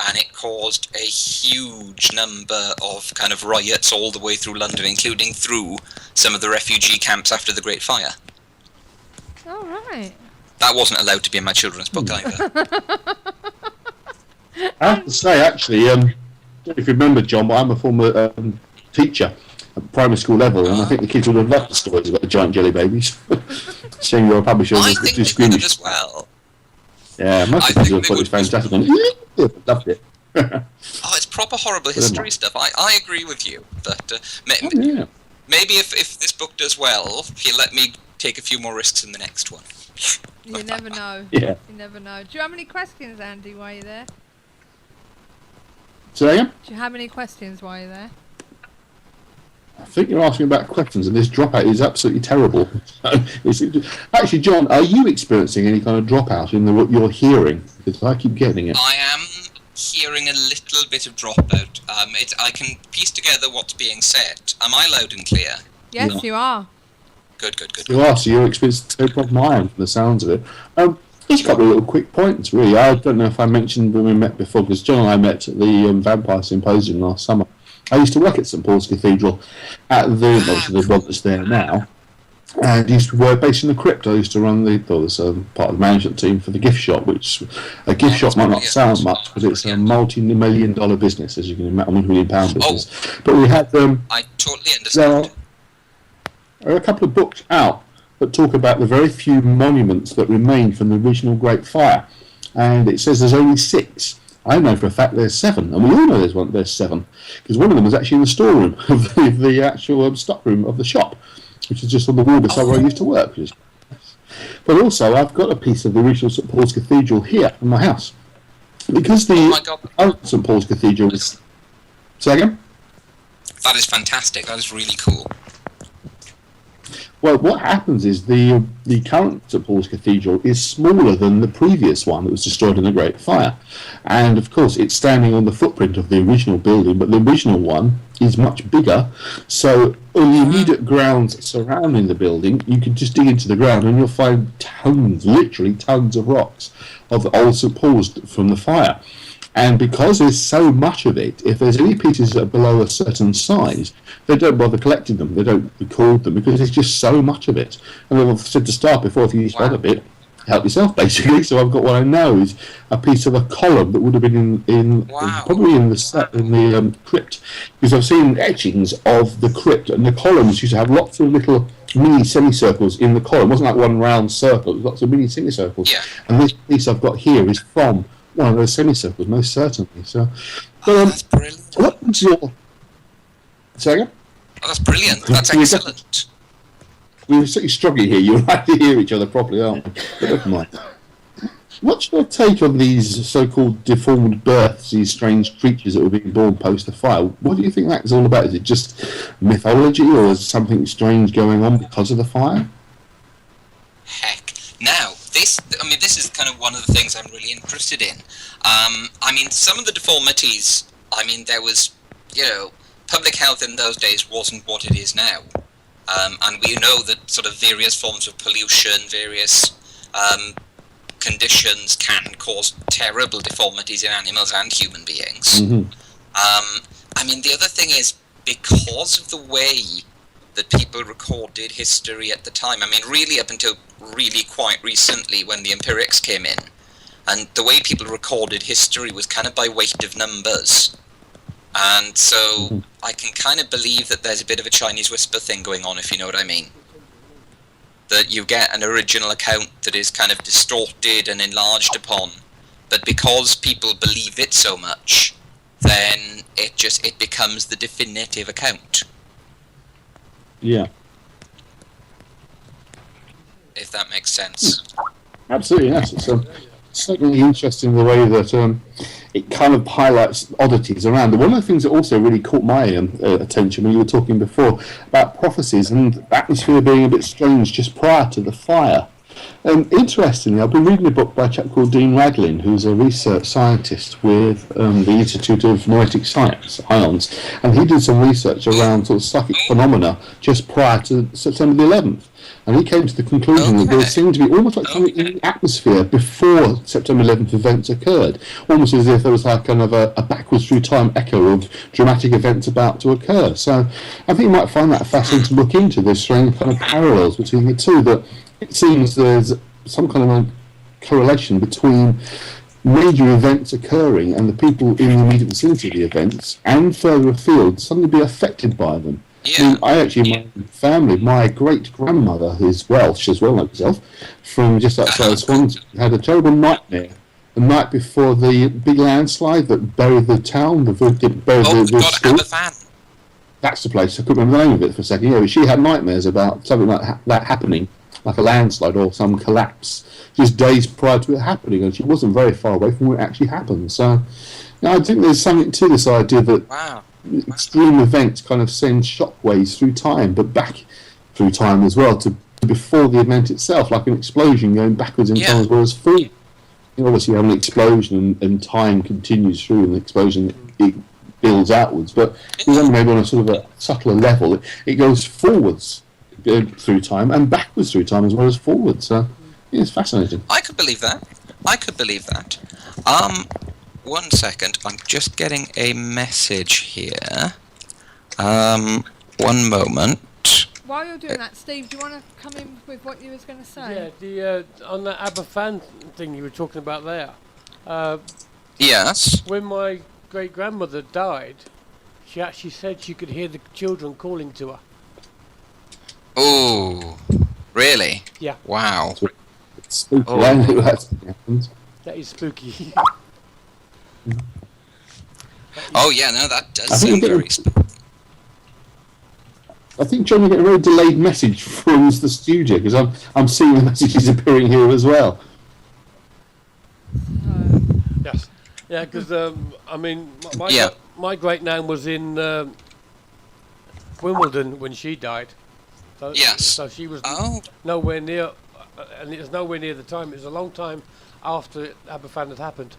And it caused a huge number of kind of riots all the way through London, including through some of the refugee camps after the Great Fire. Oh, right. That wasn't allowed to be in my children's book either. I have to say, actually, if you remember, John, but I'm a former teacher at primary school level, and I think the kids would have loved the stories about the giant jelly babies. Seeing you're a publisher, I think too they could have squeamish. as well. Yeah, most of the kids would have thought it was fantastic. And, loved it. Oh, it's proper horrible history stuff. I agree with you. But maybe if this book does well, he'll let me take a few more risks in the next one. You never know. Yeah. You never know. Do you have any questions, Andy, while you're there? Say again? Do you have any questions while you're there? I think you're asking about questions, and this dropout is absolutely terrible. Actually, John, are you experiencing any kind of dropout in what you're hearing? Because I keep getting it. I am hearing a little bit of dropout. I can piece together what's being said. Am I loud and clear? Yes, you are. Good. You are, so you're experiencing no problem I am from the sounds of it. Just a couple of little quick points, really. I don't know if I mentioned when we met before, because John and I met at the Vampire Symposium last summer. I used to work at St Paul's Cathedral at the one that's there now, and used to work based in the crypt. I used to run part of the management team for the gift shop, which a gift shop might not sound much, but it's a multi-million-dollar business, as you can imagine, multi-million-pound business. But we had I totally understand. There are a couple of books out that talk about the very few monuments that remain from the original Great Fire, and it says there's only 6. I know for a fact there's 7, and we all know there's 7, because one of them was actually in the storeroom of the actual stockroom of the shop, which is just on the wall beside where I used to work. But also, I've got a piece of the original St Paul's Cathedral here in my house, because the old St Paul's Cathedral is. Say again? That is fantastic. That is really cool. Well, what happens is the current St Paul's Cathedral is smaller than the previous one that was destroyed in the Great Fire. And, of course, it's standing on the footprint of the original building, but the original one is much bigger. So on the immediate grounds surrounding the building, you can just dig into the ground and you'll find literally tons of rocks of the old St Paul's from the fire. And because there's so much of it, if there's any pieces that are below a certain size, they don't bother collecting them. They don't record them because there's just so much of it. And I've said to start before, if you use that a bit, help yourself basically. So I've got what I know is a piece of a column that would have been probably in the crypt, because I've seen etchings of the crypt, and the columns used to have lots of little mini semicircles in the column. It wasn't like one round circle. It was lots of mini semicircles. Yeah. And this piece I've got here is from one of those semicircles, most certainly. So, that's brilliant. What's your... Say again? Oh, that's brilliant. That's excellent. We're sort of struggling here. You'll have to hear each other properly, aren't we? But never mind. What's your take on these so-called deformed births, these strange creatures that were being born post the fire? What do you think that's all about? Is it just mythology, or is something strange going on because of the fire? Heck. Now, this is kind of one of the things I'm really interested in. Some of the deformities, there was, public health in those days wasn't what it is now. And we know that sort of various forms of pollution, various conditions can cause terrible deformities in animals and human beings. Mm-hmm. The other thing is, because of the way that people recorded history at the time, really up until really quite recently when the empirics came in, and the way people recorded history was kind of by weight of numbers. And so I can kind of believe that there's a bit of a Chinese whisper thing going on, if you know what I mean. That you get an original account that is kind of distorted and enlarged upon, but because people believe it so much, then it becomes the definitive account. Yeah. If that makes sense. Absolutely, yes. It's certainly interesting the way that it kind of highlights oddities around. One of the things that also really caught my attention when you were talking before about prophecies and the atmosphere being a bit strange just prior to the fire. Interestingly, I've been reading a book by a chap called Dean Radlin, who's a research scientist with the Institute of Noetic Science, IONS, and he did some research around sort of psychic phenomena just prior to September the 11th. And he came to the conclusion that there seemed to be almost like something in the atmosphere before September 11th events occurred, almost as if there was like kind of a backwards through time echo of dramatic events about to occur. So I think you might find that fascinating to look into. There's strange kind of parallels between the two, that it seems there's some kind of a correlation between major events occurring and the people in the immediate vicinity of the events and further afield suddenly be affected by them. Yeah. My family, my great-grandmother, who's Welsh as well, like myself, from just outside Swansea, had a terrible nightmare the night before the big landslide that buried the town, the school. That's the place. I couldn't remember the name of it for a second. Yeah, but she had nightmares about something like that happening, like a landslide or some collapse, just days prior to it happening, and she wasn't very far away from where it actually happened. So, I think there's something to this idea that extreme events kind of send shockwaves through time, but back through time as well to before the event itself, like an explosion going backwards in time as well as forward. Obviously, you have an explosion and time continues through, and the explosion it builds outwards, but maybe on a sort of a subtler level, it goes forwards through time and backwards through time as well as forwards. So it's fascinating. I could believe that. 1 second, I'm just getting a message here. 1 moment. While you're doing that, Steve, do you want to come in with what you was going to say? Yeah, on the Aberfan thing you were talking about there. Yes. When my great-grandmother died, she actually said she could hear the children calling to her. Oh, really? Yeah. Wow. It's spooky. That is spooky. Oh yeah, no, that does sound very spooky. I think, John, you're getting a very delayed message from the studio, because I'm seeing the messages appearing here as well. Yes. Yeah, because, my great-nan was in Wimbledon when she died. So, yes. So she was nowhere near, and it was nowhere near the time. It was a long time after Aberfan had happened.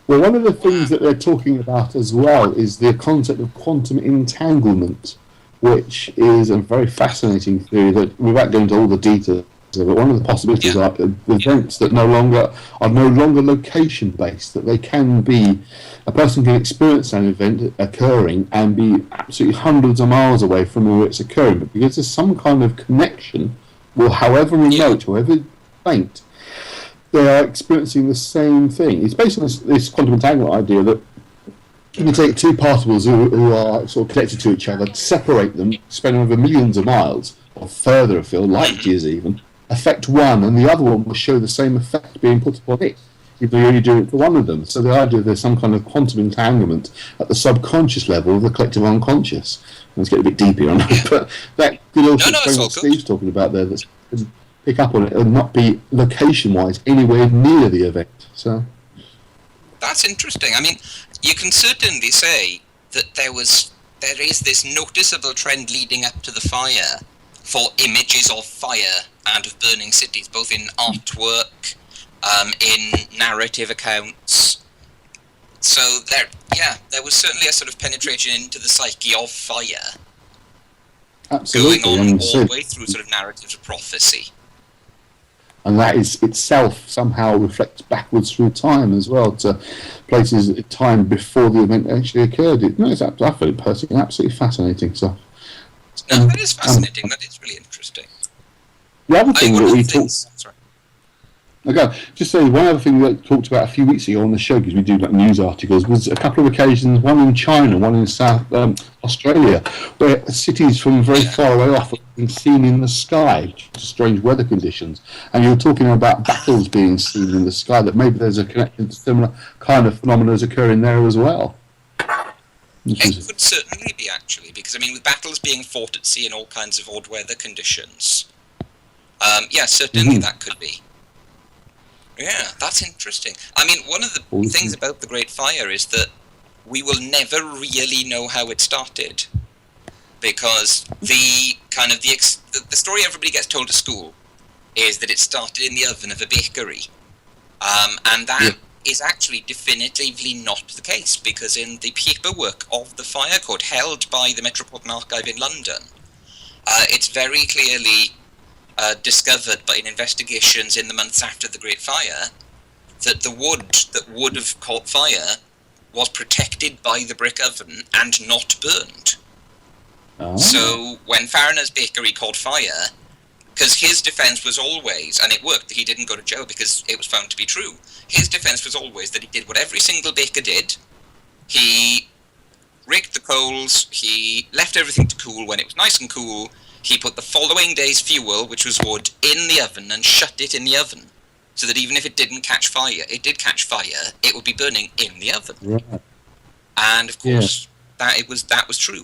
Well, one of the things that they're talking about as well is the concept of quantum entanglement, which is a very fascinating theory that, without going into all the details of it, one of the possibilities are events that are no longer location based, that they can be, a person can experience an event occurring and be absolutely hundreds of miles away from where it's occurring, but because there's some kind of connection, well, however remote, however faint, they are experiencing the same thing. It's based on this quantum entanglement idea that you can take two particles who are sort of connected to each other, separate them, spread them over millions of miles, or further afield, light years even, affect one, and the other one will show the same effect being put upon it, if they only do it for one of them. So the idea there's some kind of quantum entanglement at the subconscious level of the collective unconscious. Let's get a bit deeper on that, but that could also explain what Steve's talking about there, that pick up on it and not be location-wise anywhere near the event. So that's interesting. I mean, you can certainly say that there is this noticeable trend leading up to the fire for images of fire and of burning cities, both in artwork, in narrative accounts. So there was certainly a sort of penetration into the psyche of fire. Absolutely. Going on all the way through sort of narratives of prophecy. And that is itself somehow reflects backwards through time as well to places at time before the event actually occurred. I find it personally absolutely fascinating. So, that is fascinating. That is really interesting. The other thing that we talked. Okay, just say one other thing we talked about a few weeks ago on the show, because we do like news articles, was a couple of occasions, one in China, one in South Australia, where cities from very far away off have been seen in the sky, strange weather conditions. And you were talking about battles being seen in the sky, that maybe there's a connection to similar kind of phenomena occurring there as well. It could certainly be, actually, because, I mean, with battles being fought at sea in all kinds of odd weather conditions, certainly that could be. Yeah, that's interesting. I mean, one of the things about the Great Fire is that we will never really know how it started, because the story everybody gets told at school is that it started in the oven of a bakery, and that is actually definitively not the case, because in the paperwork of the fire code held by the Metropolitan Archive in London, it's very clearly discovered in investigations in the months after the Great Fire that the wood that would have caught fire was protected by the brick oven and not burned. So when Farriner's bakery caught fire, Because his defense was always, and it worked, he didn't go to jail because it was found to be true. His defense was always that he did what every single baker did. He raked the coals, he left everything to cool. When it was nice and cool, he put the following day's fuel, which was wood, in the oven and shut it in the oven. So that even if it didn't catch fire, it did catch fire, it would be burning in the oven. Right. And of course, that was true.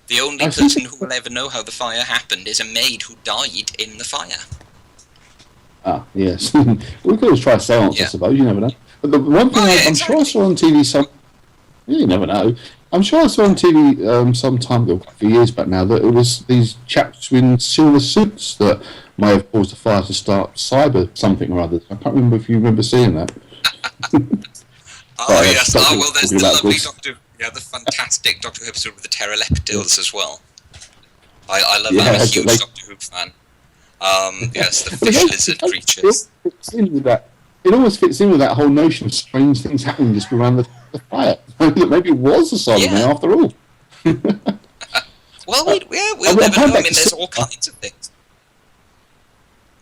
The only person who will ever know how the fire happened is a maid who died in the fire. Ah, yes. We could always try seance, I suppose. You never know. But the one thing I'm sure I saw on TV you never know. I'm sure I saw on TV some time ago, a few years back now, that it was these chaps in silver suits that may have caused the fire to start. Cyber something or other. I can't remember if you remember seeing that. Oh, yes. Oh, well, there's the lovely the fantastic Doctor Who episode with the pterodactyls as well. I love that. I'm a huge Doctor Who fan. Yes, the fish lizard creatures. It almost fits in with that whole notion of strange things happening just around the fire. Maybe it was a Cyberman after all. Well, we'll never know. I mean, there's all kinds of things.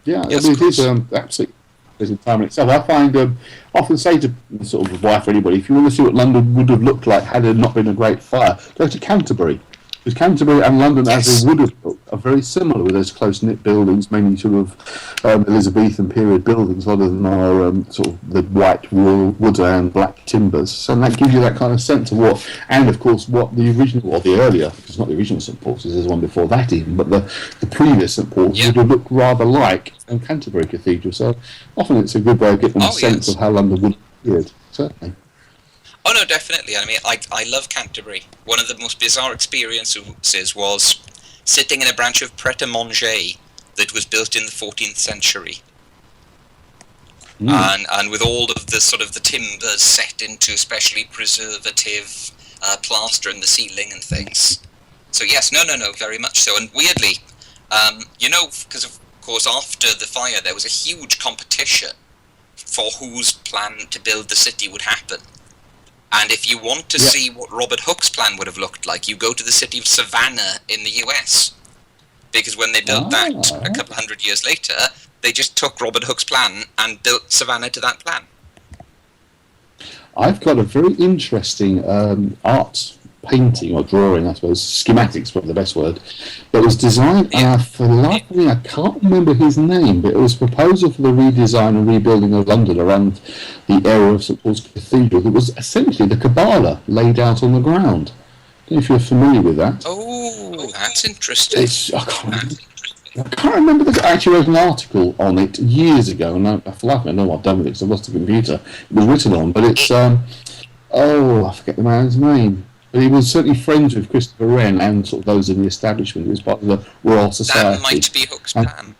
Yeah, it is absolutely in time in itself. I find often say to sort of wife or anybody, if you want to see what London would have looked like had it not been a great fire, go to Canterbury. Because Canterbury and London, as they would have looked, are very similar with those close-knit buildings, mainly sort of Elizabethan period buildings, a lot of them are sort of the white wood and black timbers. So that gives you that kind of sense of what, and of course what the original, or the earlier, because it's not the original St Paul's, there's one before that even, but the previous St Paul's would have looked rather like Canterbury Cathedral. So often it's a good way of getting a sense of how London would have appeared, certainly. Oh no, definitely. I mean, I love Canterbury. One of the most bizarre experiences was sitting in a branch of Pret-a-Manger that was built in the 14th century, and with all of the sort of the timbers set into specially preservative plaster in the ceiling and things. So yes, no, very much so. And weirdly, because of course after the fire there was a huge competition for whose plan to build the city would happen. And if you want to see what Robert Hooke's plan would have looked like, you go to the city of Savannah in the US. Because when they built that a couple hundred years later, they just took Robert Hooke's plan and built Savannah to that plan. I've got a very interesting art painting or drawing, I suppose, schematics probably the best word, that was designed for the life of me, I can't remember his name, but it was a proposal for the redesign and rebuilding of London around the era of St Paul's Cathedral. It was essentially the Kabbalah laid out on the ground. I don't know if you're familiar with that. Oh, that's interesting. I can't remember. I actually wrote an article on it years ago, and I feel like I know what I've done with it because I lost the computer. It was written on, but it's I forget the man's name. But he was certainly friends with Christopher Wren and sort of those in the establishment. He was part of the Royal Society. That might be Hooke's plan.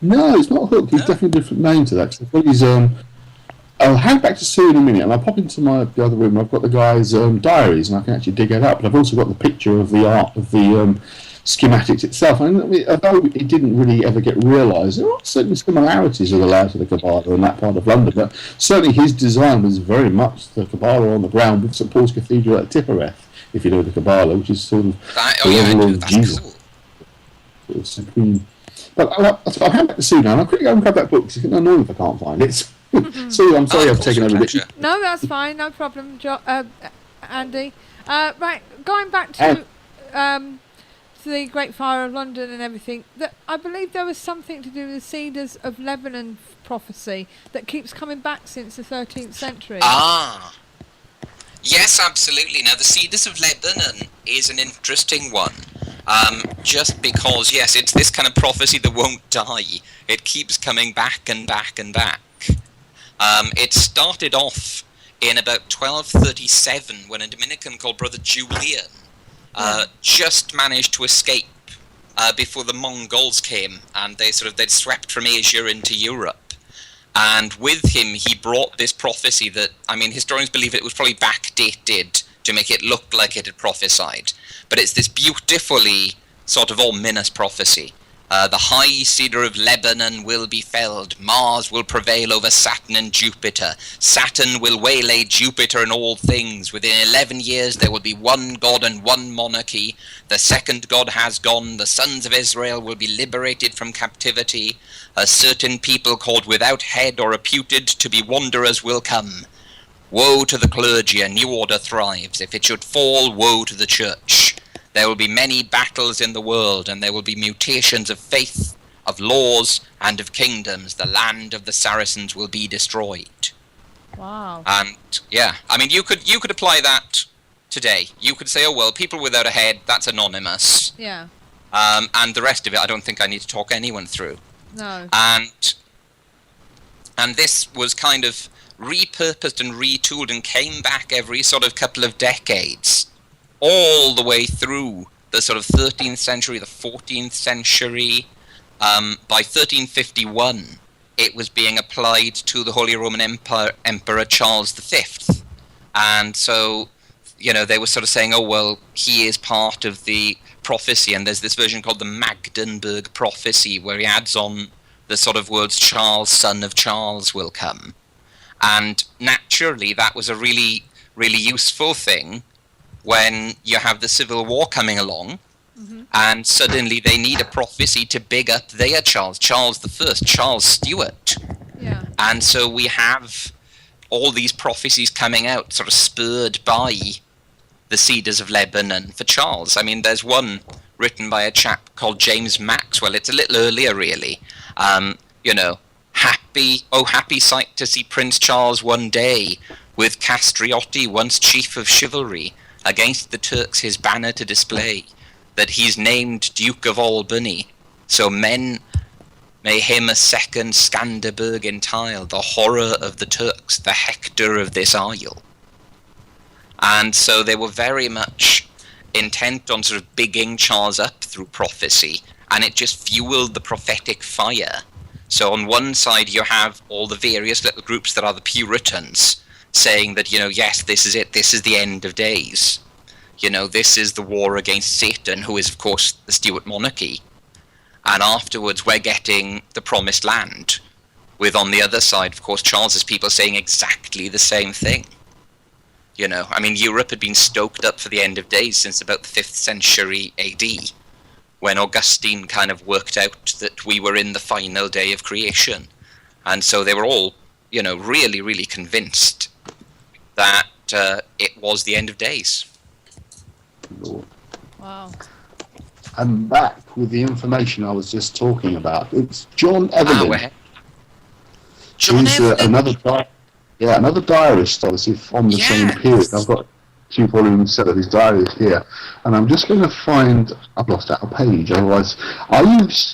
No, it's not Hooke. He's definitely a different name to that. So he's, I'll hand back to Sue in a minute, and I'll pop into the other room. I've got the guy's diaries, and I can actually dig it up. But I've also got the picture of the art of the schematics itself. And although it didn't really ever get realised, there are certain similarities with the layout of the Kabbalah in that part of London. But certainly his design was very much the Kabbalah on the ground with St Paul's Cathedral at Tupenneth, if you know the Kabbalah, which is sort of the level of Jesus. Cool. Sort of supreme. But I'll hand back to Sue now, and I'll quickly go and grab that book, because it's annoying if I can't find it. Sue, I'm sorry I've taken over a bit. No, that's fine, no problem, Andy. Right, going back to the Great Fire of London and everything, that I believe there was something to do with the Cedars of Lebanon prophecy that keeps coming back since the 13th century. Ah, yes, absolutely. Now, the Cedars of Lebanon is an interesting one, just because, yes, it's this kind of prophecy that won't die. It keeps coming back and back and back. It started off in about 1237 when a Dominican called Brother Julian just managed to escape before the Mongols came, and they'd swept from Asia into Europe. And with him, he brought this prophecy that, I mean, historians believe it was probably backdated to make it look like it had prophesied. But it's this beautifully sort of ominous prophecy The high cedar of Lebanon will be felled. Mars will prevail over Saturn and Jupiter. Saturn will waylay Jupiter in all things. Within 11 years there will be one god and one monarchy. The second god has gone. The sons of Israel will be liberated from captivity. A certain people called without head or reputed to be wanderers will come. Woe to the clergy, a new order thrives. If it should fall, woe to the church. There will be many battles in the world, and there will be mutations of faith, of laws, and of kingdoms. The land of the Saracens will be destroyed. Wow. And yeah, I mean, you could apply that today. You could say, oh well, people without a head, that's anonymous. Yeah. And the rest of it, I don't think I need to talk anyone through. No. And this was kind of repurposed and retooled and came back every sort of couple of decades, all the way through the sort of 13th century, the 14th century. By 1351, it was being applied to the Holy Roman Emperor Charles V. And so, you know, they were sort of saying, oh, well, he is part of the prophecy, and there's this version called the Magdeburg prophecy, where he adds on the sort of words, Charles, son of Charles, will come. And naturally, that was a really, really useful thing when you have the Civil War coming along, and suddenly they need a prophecy to big up their Charles I, Charles Stuart. Yeah. And so we have all these prophecies coming out, sort of spurred by the Cedars of Lebanon for Charles. I mean, there's one written by a chap called James Maxwell. It's a little earlier, really. You know, happy sight to see Prince Charles one day, with Castriotti, once chief of chivalry, against the Turks his banner to display, that he's named Duke of Albany, so men may him a second Skanderberg entile, the horror of the Turks, the Hector of this isle. And so they were very much intent on sort of bigging Charles up through prophecy, and it just fueled the prophetic fire. So on one side you have all the various little groups that are the Puritans, saying that, you know, yes, this is it, this is the end of days. You know, this is the war against Satan, who is, of course, the Stuart monarchy. And afterwards we're getting the promised land, with on the other side, of course, Charles's people saying exactly the same thing. You know, I mean, Europe had been stoked up for the end of days since about the 5th century AD, when Augustine kind of worked out that we were in the final day of creation. And so they were all, you know, really, really convinced that it was the end of days. Lord. Wow. I'm back with the information I was just talking about. It's John Evelyn. John He's Evelyn? another diarist, obviously, from the same period. I've got 2-volume set of his diaries here, and I'm just going to find. I've lost our page. Otherwise,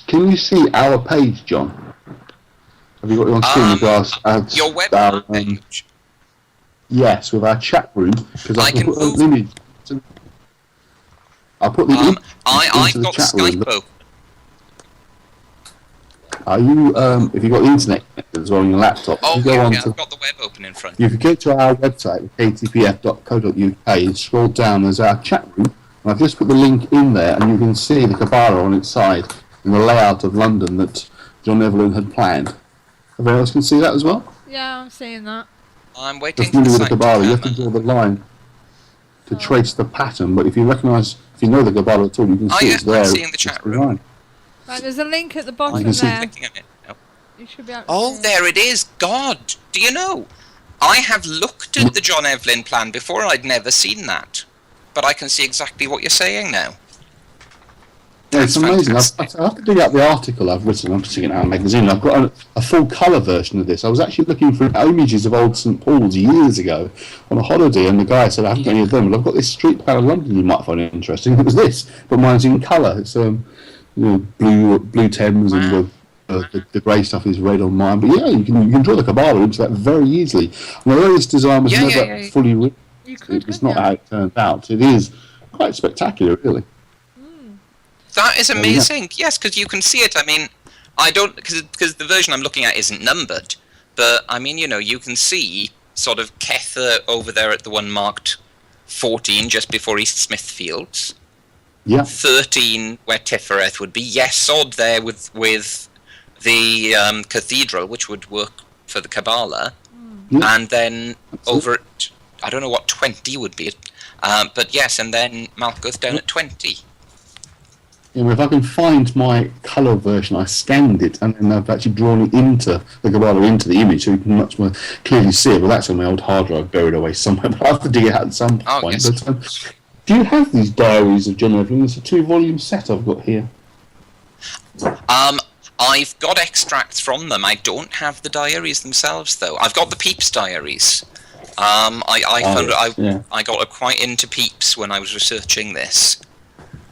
can you see our page, John? Have you got it on screen? Your web page. Yes, with our chat room, because I can put an image. I'll put the image I've into the got chat Skype room. open. Are you? If you've got the internet connected as well on your laptop, Oh, you go yeah, on I've to. got the web open in front. If you go to our website, ktpf.co.uk, and scroll down, there's our chat room, and I've just put the link in there, and you can see the Kabbalah on its side in the layout of London that John Evelyn had planned. Everyone else can see that as well? Yeah, I'm seeing that. I'm waiting If for you the do the site to Kabbalah, you have come to in. draw the line to trace the pattern, but if you know the Kabbalah at all, you can see it's there. I'm seeing the chat room. Right, there's a link at the bottom can see. there. Clicking on it. No. You should be able to Oh, see it. there it is. God, do you know? I have looked at the John Evelyn plan before, and I'd never seen that. But I can see exactly what you're saying now. Yeah, it's That's amazing. I fantastic. have to dig out the article I've written. I'm sticking it out in a magazine. I've got a full colour version of this. I was actually looking for images of old St Paul's years ago on a holiday, and the guy said, I haven't got any of them, but I've got this street plan of London you might find interesting. It was this, but mine's in colour. It's blue Thames, and the grey stuff is red on mine. But yeah, you can draw the Kabbalah into that very easily. And although this design was never fully written, it's not how it turned out. It is quite spectacular, really. That is amazing. Yes, because you can see it. I mean, I don't, because the version I'm looking at isn't numbered, but I mean, you know, you can see sort of Kether over there at the one marked 14 just before East Smithfields. Yeah. 13 where Tupenneth would be. Yes, odd there with the cathedral, which would work for the Kabbalah. Yeah. And then over at, I don't know what 20 would be. But yes, and then Malkuth down at 20. Yeah, if I can find my colour version, I scanned it and then I've actually drawn it into the Kabbalah, into the image, so you can much more clearly see it. Well, that's on my old hard drive buried away somewhere, but I'll have to dig it out at some point. Yes. But, do you have these diaries of John Evelyn? It's a 2-volume set I've got here. I've got extracts from them. I don't have the diaries themselves, though. I've got the Pepys diaries. I got quite into Pepys when I was researching this.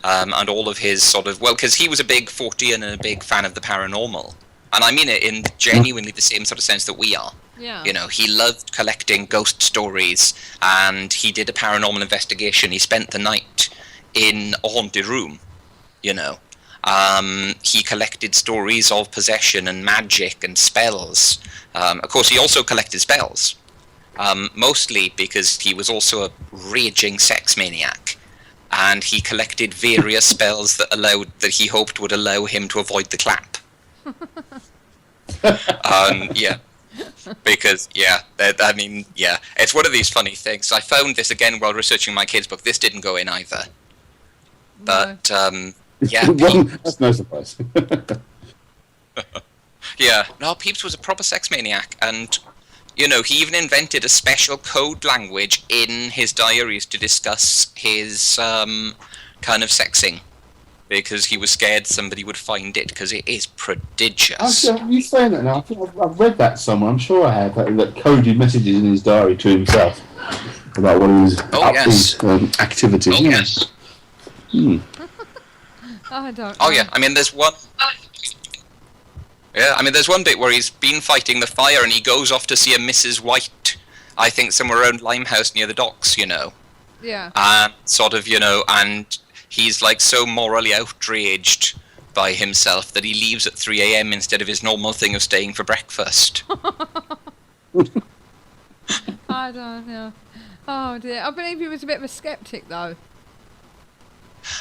And all of his sort of... Well, because he was a big fortean and a big fan of the paranormal. And I mean it in genuinely the same sort of sense that we are. Yeah. You know, he loved collecting ghost stories, and he did a paranormal investigation. He spent the night in a haunted room, you know. He collected stories of possession and magic and spells. Of course, he also collected spells, mostly because he was also a raging sex maniac. And he collected various spells that he hoped would allow him to avoid the clap. Yeah. Because, it's one of these funny things. I found this again while researching my kids' book. This didn't go in either. But, yeah. That's no surprise. Yeah. No, Pepys was a proper sex maniac, and... You know, he even invented a special code language in his diaries to discuss his kind of sexing, because he was scared somebody would find it, because it is prodigious. You saying that now? I think I've read that somewhere. I'm sure I have. That coded messages in his diary to himself about what he was his activities. Oh, yes. I don't know. Oh, yeah. I mean, there's one... Yeah, I mean, there's one bit where he's been fighting the fire and he goes off to see a Mrs. White, I think somewhere around Limehouse near the docks, you know. Yeah. Sort of, you know, and he's like so morally outraged by himself that he leaves at 3 a.m. instead of his normal thing of staying for breakfast. I don't know. Oh dear. I believe he was a bit of a skeptic, though.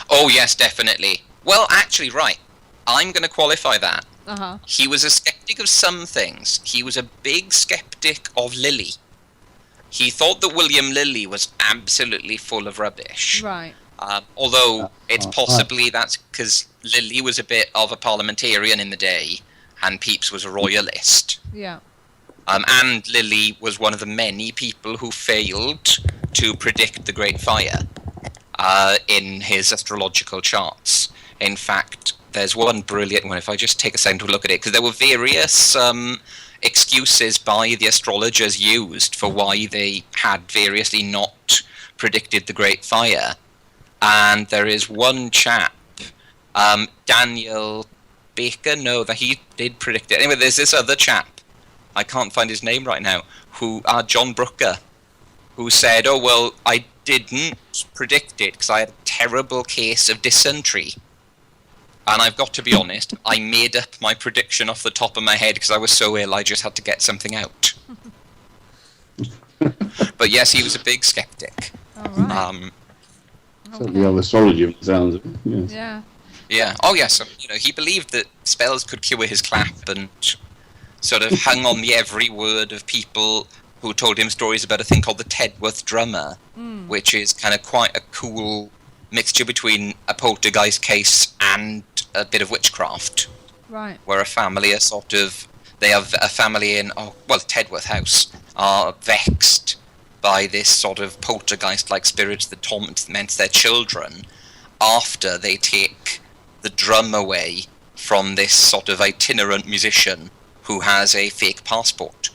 Oh, yes, definitely. Well, actually, right. I'm going to qualify that. Uh-huh. He was a skeptic of some things. He was a big skeptic of Lily. He thought that William Lilly was absolutely full of rubbish. Right. Although it's possibly that's because Lilly was a bit of a parliamentarian in the day, and Pepys was a royalist. Yeah. And Lilly was one of the many people who failed to predict the Great Fire in his astrological charts. In fact, there's one brilliant one, if I just take a second to look at it, because there were various excuses by the astrologers used for why they had variously not predicted the Great Fire. And there is one chap, Daniel Baker, no, that he did predict it. Anyway, there's this other chap, I can't find his name right now, John Brooker, who said, oh, well, I didn't predict it because I had a terrible case of dysentery. And I've got to be honest, I made up my prediction off the top of my head because I was so ill I just had to get something out. But yes, he was a big skeptic. All right. Certainly of astrology sounds of it, yes. Yeah. Yeah. Oh yes, you know, he believed that spells could cure his clap and sort of hung on the every word of people who told him stories about a thing called the Tedworth drummer, which is kind of quite a cool mixture between a poltergeist case and a bit of witchcraft. Right. Where a family are they have a family in, Tedworth House, are vexed by this sort of poltergeist-like spirits that torment their children after they take the drum away from this sort of itinerant musician who has a fake passport.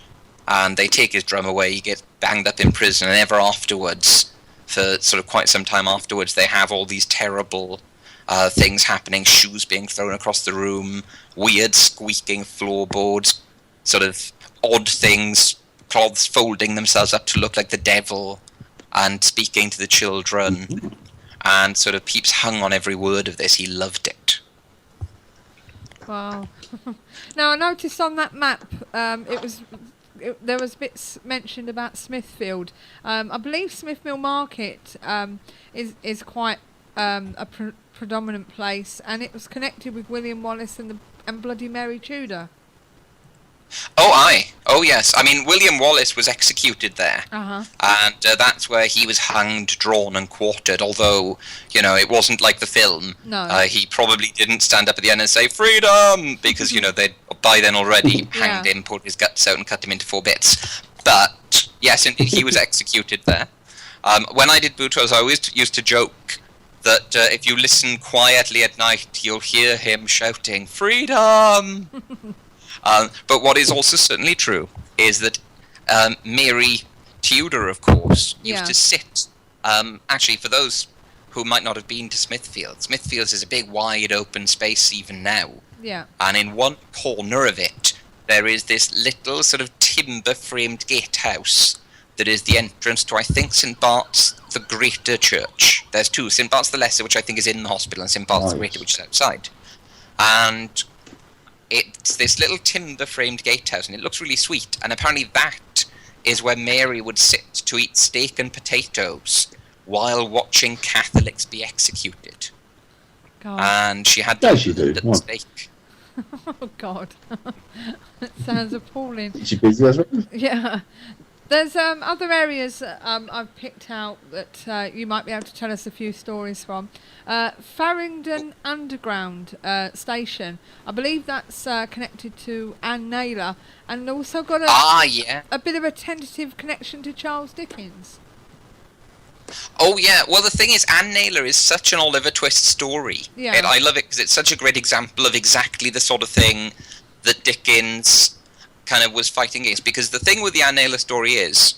And they take his drum away, he gets banged up in prison, and ever afterwards, for sort of quite some time afterwards, they have all these terrible things happening, shoes being thrown across the room, weird squeaking floorboards, sort of odd things, cloths folding themselves up to look like the devil, and speaking to the children, and sort of Pepys hung on every word of this. He loved it. Wow. Now, I noticed on that map, there was bits mentioned about Smithfield. I believe Smithfield Market is quite predominant place, and it was connected with William Wallace and Bloody Mary Tudor. Oh, aye. Oh, yes. I mean, William Wallace was executed there. Uh-huh. And that's where he was hanged, drawn, and quartered, although, you know, it wasn't like the film. No. He probably didn't stand up at the end and say, "Freedom!" because, you know, they'd by then already hanged him, pulled his guts out, and cut him into 4 bits. But, yes, indeed, he was executed there. When I did Boutros, I always used to joke that if you listen quietly at night, you'll hear him shouting, "Freedom!" But what is also certainly true is that Mary Tudor, of course, used to sit. Actually, for those who might not have been to Smithfield, Smithfields is a big, wide, open space even now. Yeah. And in one corner of it, there is this little sort of timber-framed gatehouse that is the entrance to, I think, St. Bart's the Greater Church. There's 2, St. Bart's the Lesser, which I think is in the hospital, and St. Bart's the Greater, which is outside. And it's this little timber-framed gatehouse, and it looks really sweet. And apparently that is where Mary would sit to eat steak and potatoes while watching Catholics be executed. God. And she had As you do. the steak. Oh, God. That sounds appalling. Is she busy as well? Yeah. There's other areas I've picked out that you might be able to tell us a few stories from. Farringdon Underground Station. I believe that's connected to Anne Naylor, and also got a bit of a tentative connection to Charles Dickens. Oh, yeah. Well, the thing is, Anne Naylor is such an Oliver Twist story. Yeah. And I love it because it's such a great example of exactly the sort of thing that Dickens kind of was fighting against. Because the thing with the Anne Naylor story is,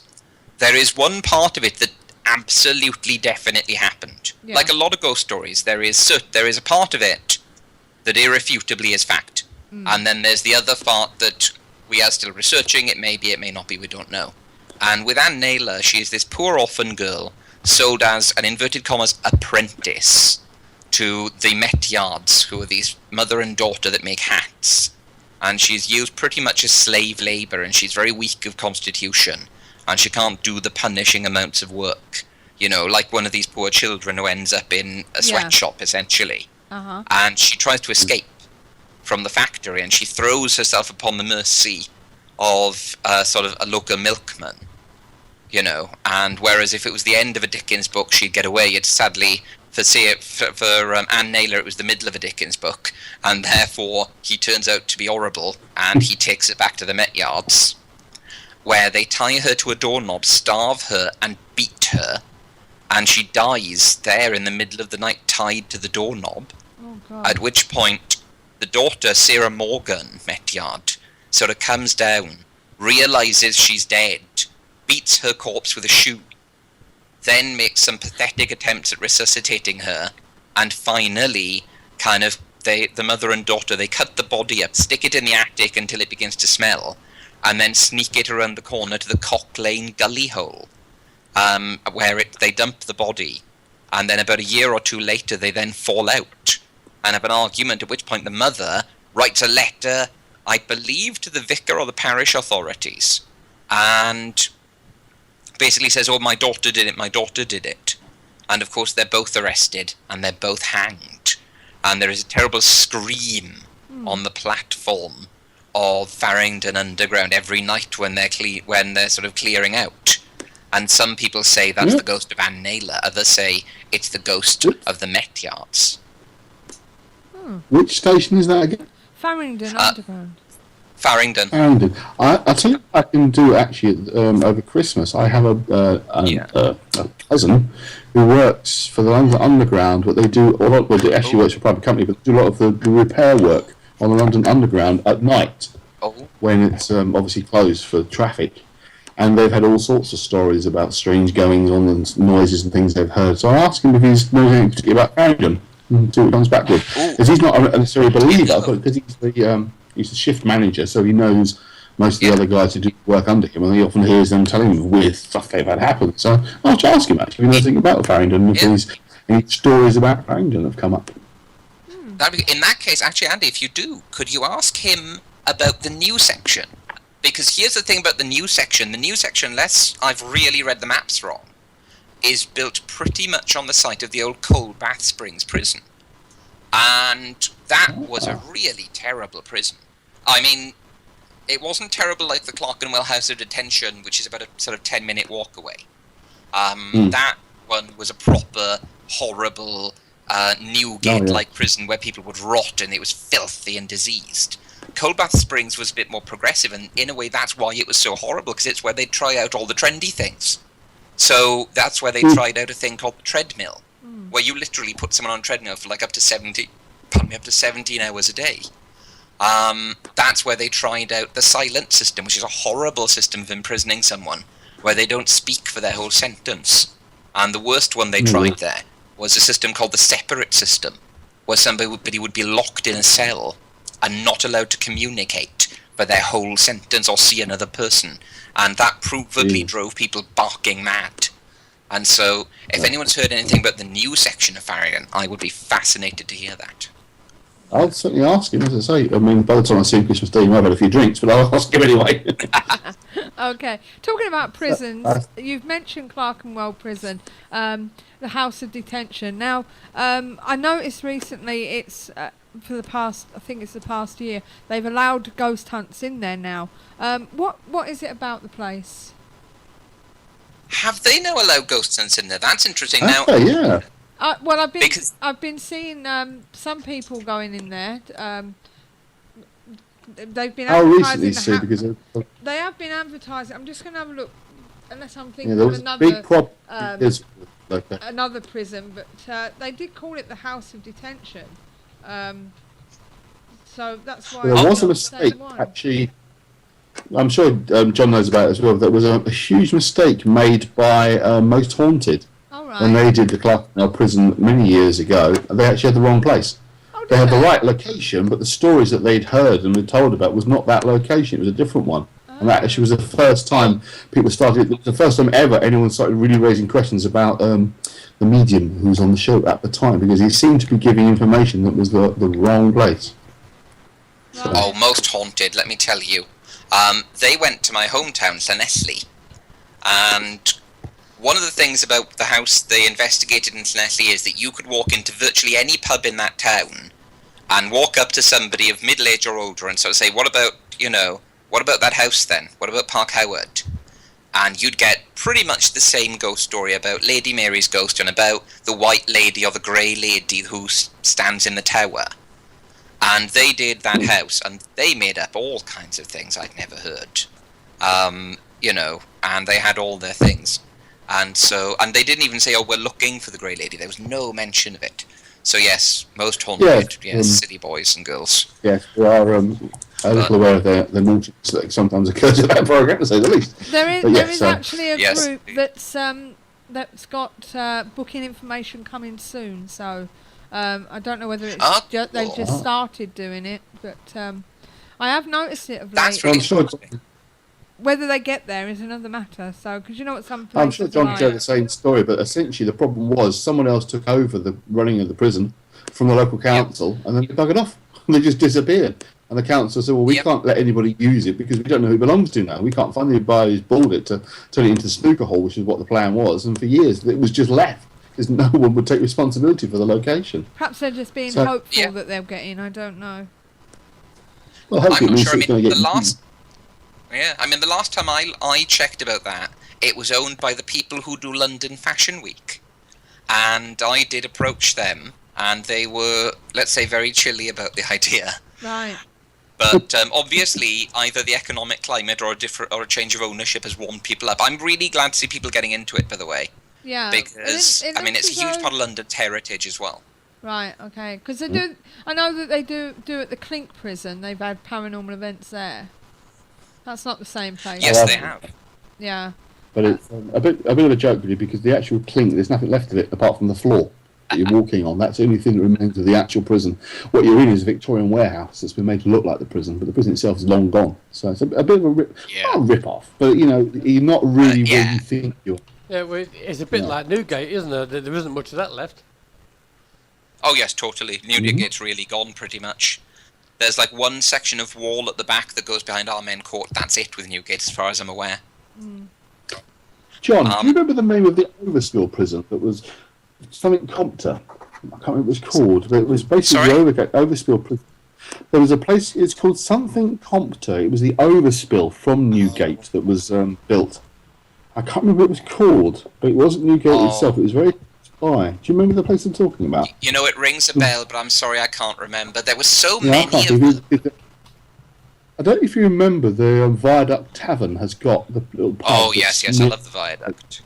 there is one part of it that absolutely definitely happened. Yeah. Like a lot of ghost stories, there is a part of it that irrefutably is fact. And then there's the other part that we are still researching. It may be, it may not be, we don't know. And with Anne Naylor, she is this poor orphan girl sold as an inverted commas apprentice to the Met Yards, who are these mother and daughter that make hats. And she's used pretty much as slave labour, and she's very weak of constitution, and she can't do the punishing amounts of work. You know, like one of these poor children who ends up in a sweatshop, essentially. Uh-huh. And she tries to escape from the factory, and she throws herself upon the mercy of sort of a local milkman. You know, and whereas if it was the end of a Dickens book, she'd get away. It's sadly, for Anne Naylor, it was the middle of a Dickens book, and therefore he turns out to be horrible, and he takes it back to the Met Yards, where they tie her to a doorknob, starve her, and beat her, and she dies there in the middle of the night, tied to the doorknob. Oh, God. At which point, the daughter, Sarah Morgan, Met Yard, sort of comes down, realises she's dead, beats her corpse with a shoe, then makes some pathetic attempts at resuscitating her, and finally, kind of, the mother and daughter, they cut the body up, stick it in the attic until it begins to smell, and then sneak it around the corner to the Cock Lane gully hole, where they dump the body, and then about a year or 2 later, they then fall out, and have an argument, at which point the mother writes a letter, I believe, to the vicar or the parish authorities, and basically says, oh, my daughter did it. And of course they're both arrested and they're both hanged, and there is a terrible scream on the platform of Farringdon Underground every night when they're sort of clearing out. And some people say that's the ghost of Anne Naylor, others say it's the ghost of the Met Yards. Which station is that again? Farringdon Underground. Farringdon. Farringdon. I'll tell you what I can do actually over Christmas. I have a cousin who works for the London Underground, but they do a lot. Well, actually works for a private company, but they do a lot of the repair work on the London Underground at night when it's obviously closed for traffic. And they've had all sorts of stories about strange goings on and noises and things they've heard. So I asked him if he knows anything particular about Farringdon and see what he comes back with. Because he's not necessarily a believer, but because he's the shift manager, so he knows most of the other guys who do work under him, and he often hears them telling him weird stuff they've had happen. So I'll have to ask him actually if he knows anything about Farringdon, if there's any stories about Farringdon have come up. In that case, actually, Andy, if you do, could you ask him about the new section? Because here's the thing about the new section, unless I've really read the maps wrong, is built pretty much on the site of the old Cold Bath Springs prison. And that was a really terrible prison. I mean, it wasn't terrible like the Clerkenwell House of Detention, which is about a sort of 10-minute walk away. That one was a proper, horrible, Newgate-like prison where people would rot and it was filthy and diseased. Cold Bath Springs was a bit more progressive, and in a way that's why it was so horrible, because it's where they try out all the trendy things. So that's where they tried out a thing called the treadmill, where you literally put someone on a treadmill for like up to 17 hours a day. That's where they tried out the silent system, which is a horrible system of imprisoning someone, where they don't speak for their whole sentence. And the worst one they tried there was a system called the separate system, where somebody would be locked in a cell and not allowed to communicate for their whole sentence or see another person. And that provably drove people barking mad. And so, if anyone's heard anything about the new section of Farragon, I would be fascinated to hear that. I'll certainly ask him, as I say. I mean, by the time I see him Christmas Day, I've had a few drinks, but I'll ask him anyway. Okay. Talking about prisons, you've mentioned Clerkenwell Prison, the House of Detention. Now, I noticed recently it's, for the past, I think it's the past year, they've allowed ghost hunts in there now. What is it about the place? Have they now allowed ghost hunts in there? That's interesting. Okay, yeah. Well, I've been seeing some people going in there. They've been advertising recently, because they have been advertising. I'm just going to have a look, unless I'm thinking there of was another a big problem. Another prison, but they did call it the House of Detention. So that's why there was a mistake, actually. I'm sure John knows about it as well. There was a huge mistake made by Most Haunted. When they did the Clerkenwell prison many years ago, they actually had the wrong place. They had the right location, but the stories that they'd heard and were told about was not that location. It was a different one. And that actually was the first time the first time ever anyone started really raising questions about the medium who was on the show at the time, because he seemed to be giving information that was the wrong place. Right. Oh, Most Haunted, let me tell you. They went to my hometown, Llanelli, and one of the things about the house they investigated in Llanelli is that you could walk into virtually any pub in that town and walk up to somebody of middle age or older and sort of say, what about that house then? What about Park Howard? And you'd get pretty much the same ghost story about Lady Mary's ghost and about the white lady or the grey lady who stands in the tower. And they did that house, and they made up all kinds of things I'd never heard. And they had all their things. And they didn't even say, oh, we're looking for the Grey Lady. There was no mention of it. So yes, Most Haunted, silly boys and girls. Yes, we are a little aware of the nonsense that sometimes occurs in that programme, to say the least. There is actually a group that's got booking information coming soon, so I don't know whether it's they've just started doing it, but I have noticed it of late. That's really interesting. Whether they get there is another matter. So, because you know what some places I'm sure John shared the same story, but essentially the problem was someone else took over the running of the prison from the local council, and then they buggered off. They just disappeared. And the council said, well, we can't let anybody use it because we don't know who it belongs to now. We can't find the guy who's bought it to turn it into the snooker hole, which is what the plan was. And for years, it was just left because no one would take responsibility for the location. Perhaps they're just being hopeful that they'll get in. I don't know. Well, hopefully I'm not sure. The last time I checked about that, it was owned by the people who do London Fashion Week. And I did approach them, and they were, let's say, very chilly about the idea. Right. But obviously, either the economic climate or a change of ownership has warmed people up. I'm really glad to see people getting into it, by the way. Yeah. Because, it's a huge part of London's heritage as well. Right, okay. Because they do, I know that they do at the Clink prison, they've had paranormal events there. That's not the same place. Yes, they have. Yeah. But it's a bit of a joke, really, because the actual Clink, there's nothing left of it apart from the floor that you're walking on. That's the only thing that remains of the actual prison. What you're in is a Victorian warehouse that's been made to look like the prison, but the prison itself is long gone. So it's a bit of a rip-off. But, you're not really where you think you're. Yeah, well, it's a bit like Newgate, isn't there? There isn't much of that left. Oh, yes, totally. Newgate's really gone, pretty much. There's like one section of wall at the back that goes behind our main court. That's it with Newgate, as far as I'm aware. John, do you remember the name of the Overspill prison that was something Compter? I can't remember what it was called, but it was basically the Overspill prison. There was a place, it's called something Compter. It was the Overspill from Newgate that was built. I can't remember what it was called, but it wasn't Newgate itself. It was very high. Do you remember the place I'm talking about? You know, it rings a bell, but I'm sorry I can't remember. There were so many of them. I don't know if you remember, the Viaduct Tavern has got the little pub. Oh, yes, I love the Viaduct.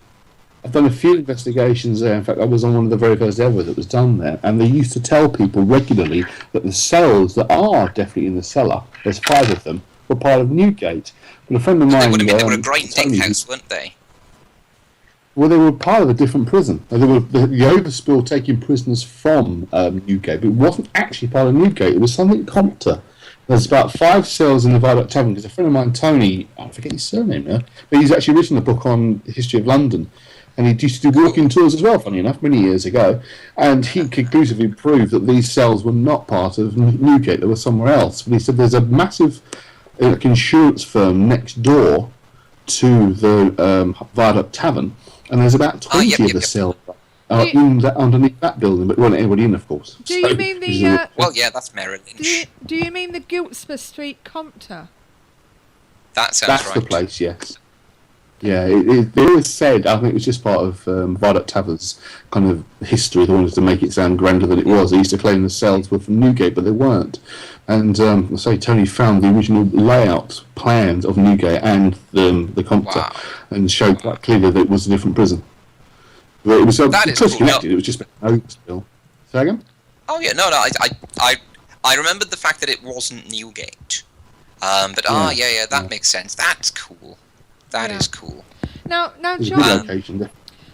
I've done a few investigations there. In fact, I was on one of the very first ever that was done there, and they used to tell people regularly that the cells that are definitely in the cellar, there's 5 of them, were part of Newgate. But a friend of mine... They were a grinding house, weren't they? Well, they were part of a different prison. They were the Overspill taking prisoners from Newgate, but it wasn't actually part of Newgate. It was something Compter. There's about 5 cells in the Viaduct Tavern, because a friend of mine, Tony, I forget his surname now, but he's actually written a book on the history of London. And he used to do walking tours as well, funny enough, many years ago. And he conclusively proved that these cells were not part of Newgate, they were somewhere else. But he said there's a massive insurance firm next door to the Viaduct Tavern, and there's about 20 of the cells underneath that building, but there wasn't anybody in, of course. Do you mean the... well, yeah, that's Merrill Lynch. Do you mean the Giltspur Street Compter? That sounds That's right. the place, yes. Yeah, they always said, I think it was just part of Viaduct Tavern's kind of history. They wanted to make it sound grander than it was. They used to claim the cells were from Newgate, but they weren't. And I say Tony found the original layout plans of Newgate and the Compter, and showed quite clearly that it was a different prison. But it was close connected. It was just an Overspill. Say again? Oh yeah, no, I remembered the fact that it wasn't Newgate. But that makes sense. That's cool. That is cool. Now, John,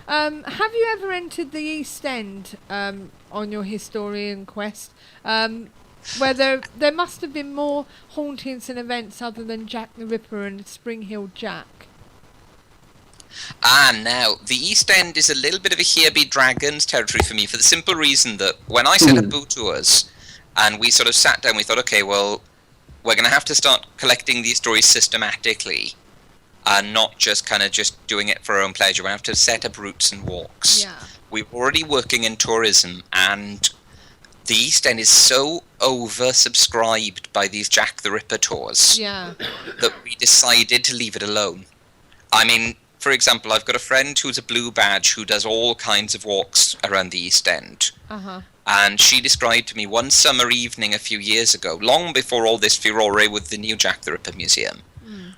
have you ever entered the East End on your historian quest? Where there must have been more hauntings and events other than Jack the Ripper and Spring Hill Jack. Now, the East End is a little bit of a Here Be Dragons territory for me, for the simple reason that when I set up Boo Tours, and we sort of sat down, we thought, okay, well, we're going to have to start collecting these stories systematically, and not just kind of just doing it for our own pleasure. We have to set up routes and walks. Yeah. We're already working in tourism, and the East End is so oversubscribed by these Jack the Ripper tours that we decided to leave it alone. I mean, for example, I've got a friend who's a blue badge who does all kinds of walks around the East End. And she described to me one summer evening a few years ago, long before all this furore with the new Jack the Ripper Museum,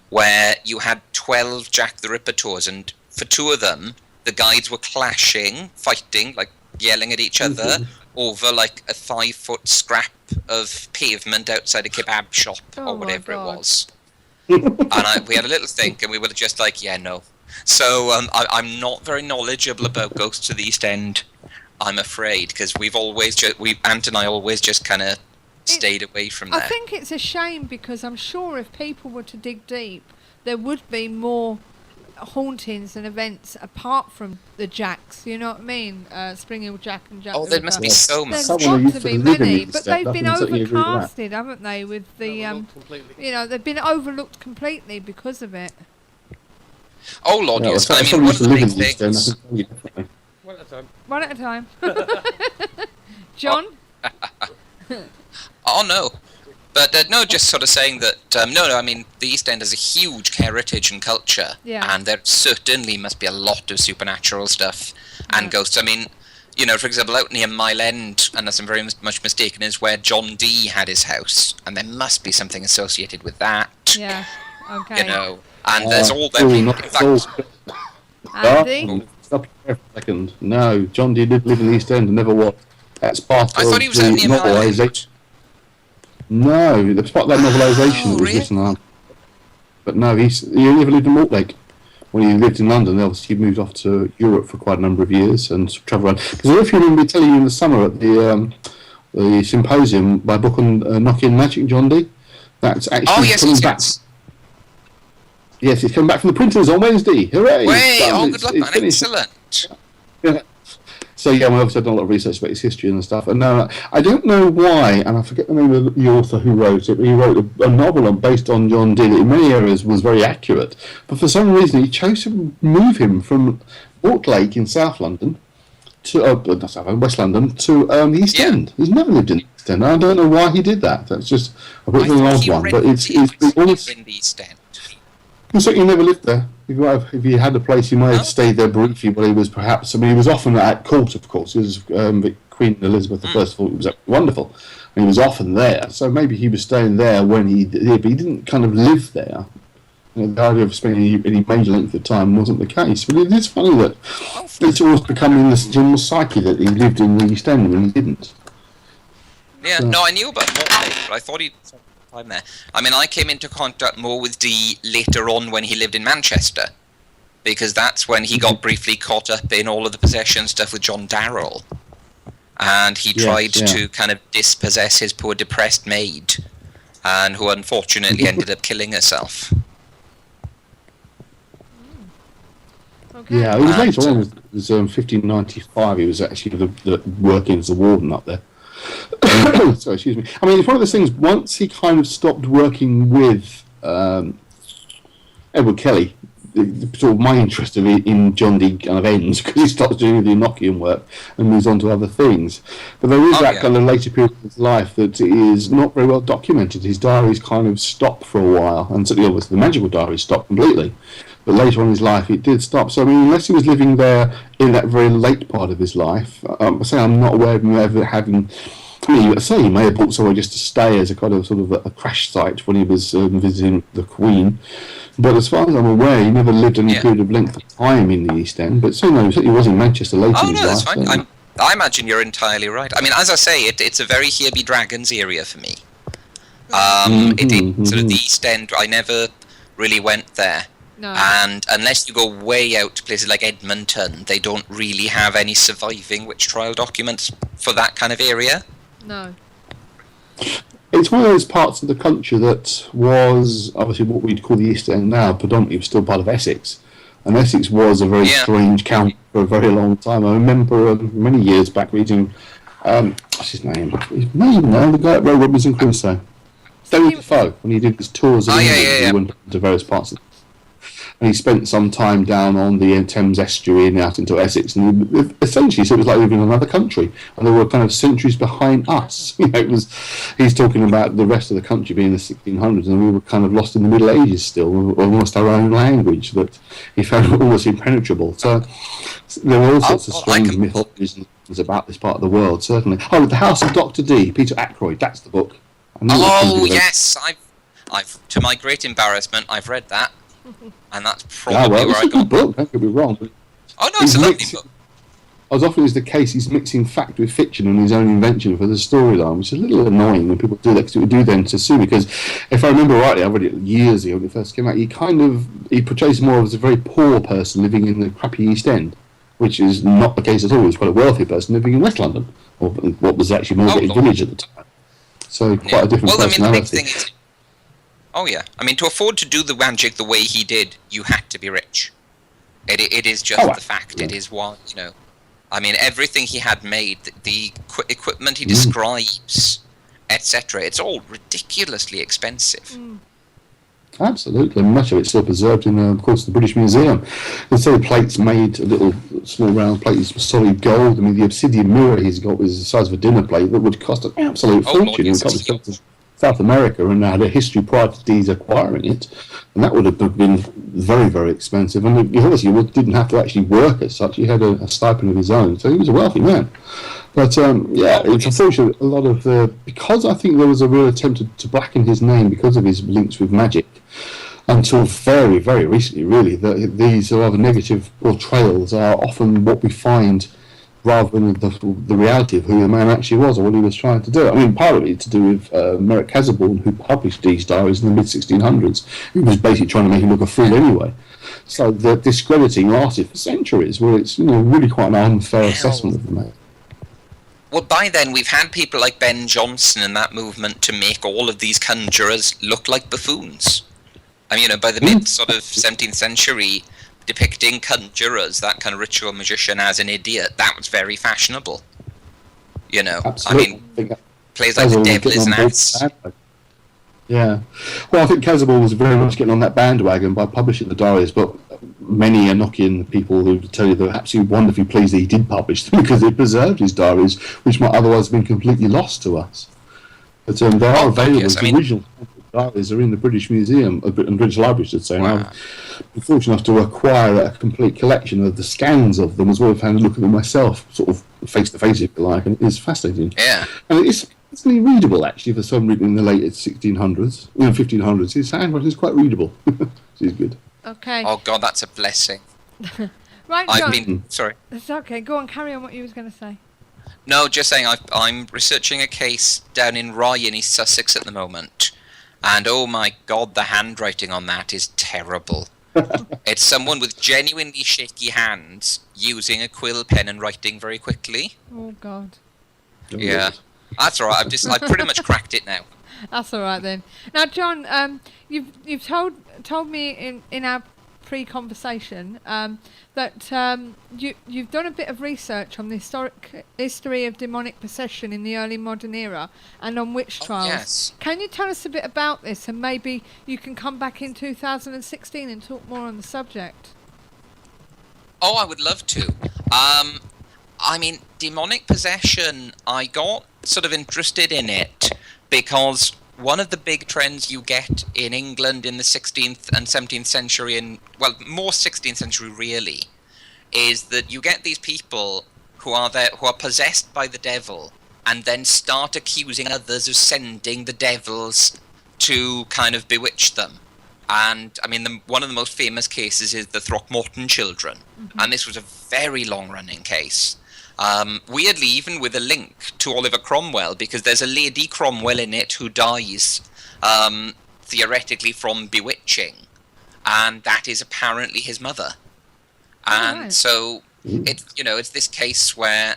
where you had 12 Jack the Ripper tours, and for 2 of them, the guides were clashing, fighting, like yelling at each other over like a 5-foot scrap of pavement outside a kebab shop or whatever it was. And we had a little think, and we were just like, yeah, no. So I'm not very knowledgeable about Ghosts of the East End, I'm afraid, because Ant and I always just kind of stayed away from there. I think it's a shame, because I'm sure if people were to dig deep, there would be more hauntings and events apart from the Jacks. You know what I mean? Spring Hill Jack and Jack. Oh, there must be so much. There's got to be many, but they've been overcasted, haven't they? With the they've been overlooked completely because of it. Oh Lord, yes. I mean, one of the big things. One at a time. John. Oh no, but no, just sort of saying that. I mean, the East End has a huge heritage and culture, and there certainly must be a lot of supernatural stuff and ghosts. I mean, you know, for example, out near Mile End, unless I'm very much mistaken, is where John Dee had his house, and there must be something associated with that. Yeah. Okay. You know, and there's all that. Andy? Stop here for a second. No, John Dee did live in the East End and never was. That's part of thought he was only the novelisation. No, that's part of that novelisation that was written on. But no, he never lived in Mortlake. When he lived in London, obviously he moved off to Europe for quite a number of years and travelled around. Because if you remember me telling you in the summer at the symposium, my book on Knockin' Magic, John Dee, that's actually coming back. Yes, it's coming back from the printers on Wednesday. Hooray! Good luck, man. Excellent. Yeah. So yeah, I've also done a lot of research about his history and stuff. And I don't know why, and I forget the name of the author who wrote it. But he wrote a novel based on John Dee that in many areas was very accurate. But for some reason, he chose to move him from Mortlake in South London to West London to the East End. He's never lived in the East End. I don't know why he did that. That's just a bit of an odd one. But it's in the East End. He certainly never lived there. If he had a place, he might have stayed there briefly. But he was perhaps. I mean, he was often at court, of course. He was Queen Elizabeth I. Thought it was wonderful, and he was often there. So maybe he was staying there when he did, but he didn't kind of live there. The idea of spending any major length of time wasn't the case. But it is funny that it's always become in the general psyche that he lived in the East End when he didn't. Yeah, no, I knew about Mortlake, but I thought he'd spent time there. I mean, I came into contact more with Dee later on when he lived in Manchester, because that's when he got briefly caught up in all of the possession stuff with John Darrell. And he tried to kind of dispossess his poor depressed maid, and who unfortunately ended up killing herself. Okay. Yeah, it was later on. It was 1595. He was actually working as a warden up there. So, excuse me. I mean, it's one of those things. Once he kind of stopped working with Edward Kelly, sort of my interest in John Dee kind of ends because he stops doing the Enochian work and moves on to other things. But there is that kind of later period of his life that is not very well documented. His diaries kind of stop for a while, and certainly obviously the magical diaries stopped completely. But later on in his life, it did stop. So, I mean, unless he was living there in that very late part of his life, I'm not aware of him ever having... I mean, I say he may have bought somewhere just to stay as a kind of sort of a crash site when he was visiting the Queen. But as far as I'm aware, he never lived any period of length of time in the East End. But certainly he was in Manchester later in his life. That's fine. I imagine you're entirely right. I mean, as I say, it's a very Here Be Dragons area for me. Sort of the East End, I never really went there. No. And unless you go way out to places like Edmonton, they don't really have any surviving witch trial documents for that kind of area. No. It's one of those parts of the country that was obviously what we'd call the East End now, predominantly was still part of Essex. And Essex was a very strange county for a very long time. I remember many years back reading, what's his name? His name now, the guy that wrote Robinson Crusoe. David Defoe, when he did his tours of England, he went to various parts of and he spent some time down on the Thames estuary and out into Essex, and essentially, so it was like living in another country, and they were kind of centuries behind us. You know, he's talking about the rest of the country being the 1600s, and we were kind of lost in the Middle Ages still, almost our own language that he found almost impenetrable. So there were all sorts of strange mythologies and things about this part of the world, certainly. Oh, The House of Dr. Dee, Peter Ackroyd, that's the book. Oh, yes, I've to my great embarrassment, I've read that. And that's probably where I got... It's a good book, don't get me wrong. But no, it's a lovely book. As often is the case, he's mixing fact with fiction and his own invention for the storyline, which is a little annoying when people do that, because it would do then to sue, because if I remember rightly, I read it years ago when it first came out, he portrays more as a very poor person living in the crappy East End, which is not the case at all. He's quite a wealthy person living in West London, or what was actually Moorgate Village at the time. So quite a different personality. I mean, the big thing is... I mean, to afford to do the magic the way he did, you had to be rich. It is just the fact. It is what, I mean, everything he had made, the equipment he describes, etc., it's all ridiculously expensive. Absolutely. Much of it's still preserved in, of course, the British Museum. Instead of plates made, a little small round plates of solid gold. I mean, the obsidian mirror he's got is the size of a dinner plate that would cost an absolute fortune. South America, and had a history prior to Dee's acquiring it, and that would have been very, very expensive. And obviously, he didn't have to actually work as such. He had a stipend of his own, so he was a wealthy man. But it's unfortunate a lot of because I think there was a real attempt to blacken his name because of his links with magic. Until very, very recently, really, these rather negative portrayals are often what we find, rather than the reality of who the man actually was or what he was trying to do. I mean, part of it to do with Merrick Casaubon, who published Dee's diaries in the mid-1600s. He was basically trying to make him look a fool anyway. So the discrediting lasted for centuries, where it's really quite an unfair assessment of the man. Well, by then we've had people like Ben Jonson and that movement to make all of these conjurers look like buffoons. I mean, by the mid sort of 17th century, depicting conjurers, that kind of ritual magician, as an idiot, that was very fashionable. You know, Absolutely. I mean, plays like the devil is an ass. Yeah. Well, I think Casabal was very much getting on that bandwagon by publishing the diaries, but many are knocking people who tell you they're absolutely wonderfully pleased that he did publish them because it preserved his diaries, which might otherwise have been completely lost to us. But they are available. Yes, the original diaries are in the British Museum, and British Library, I should say. Wow. And I've been fortunate enough to acquire a complete collection of the scans of them, as well as having a look at them myself, sort of face-to-face, if you like, and it's fascinating. Yeah. And it's really readable, actually, for some reason in the late 1600s, 1500s. His handwriting is quite readable. Which is good. Okay. Oh, God, that's a blessing. Right, John. I've been... Sorry. It's okay. Go on, carry on what you was going to say. No, just saying, I'm researching a case down in Rye in East Sussex at the moment, and oh my God, the handwriting on that is terrible. It's someone with genuinely shaky hands using a quill pen and writing very quickly. Oh God. Yeah, that's all right. I've pretty much cracked it now. That's all right then. Now, John, you've told me in our pre-conversation that you've done a bit of research on the history of demonic possession in the early modern era and on witch trials. Yes. Can you tell us a bit about this, and maybe you can come back in 2016 and talk more on the subject? Oh, I would love to. I mean, demonic possession, I got sort of interested in it because one of the big trends you get in England in the 16th and 17th century, well, more 16th century really, is that you get these people who are possessed by the devil and then start accusing others of sending the devils to kind of bewitch them. And, I mean, one of the most famous cases is the Throckmorton children, and this was a very long-running case. Weirdly, even with a link to Oliver Cromwell, because there's a Lady Cromwell in it who dies, theoretically from bewitching, and that is apparently his mother. And so it's this case where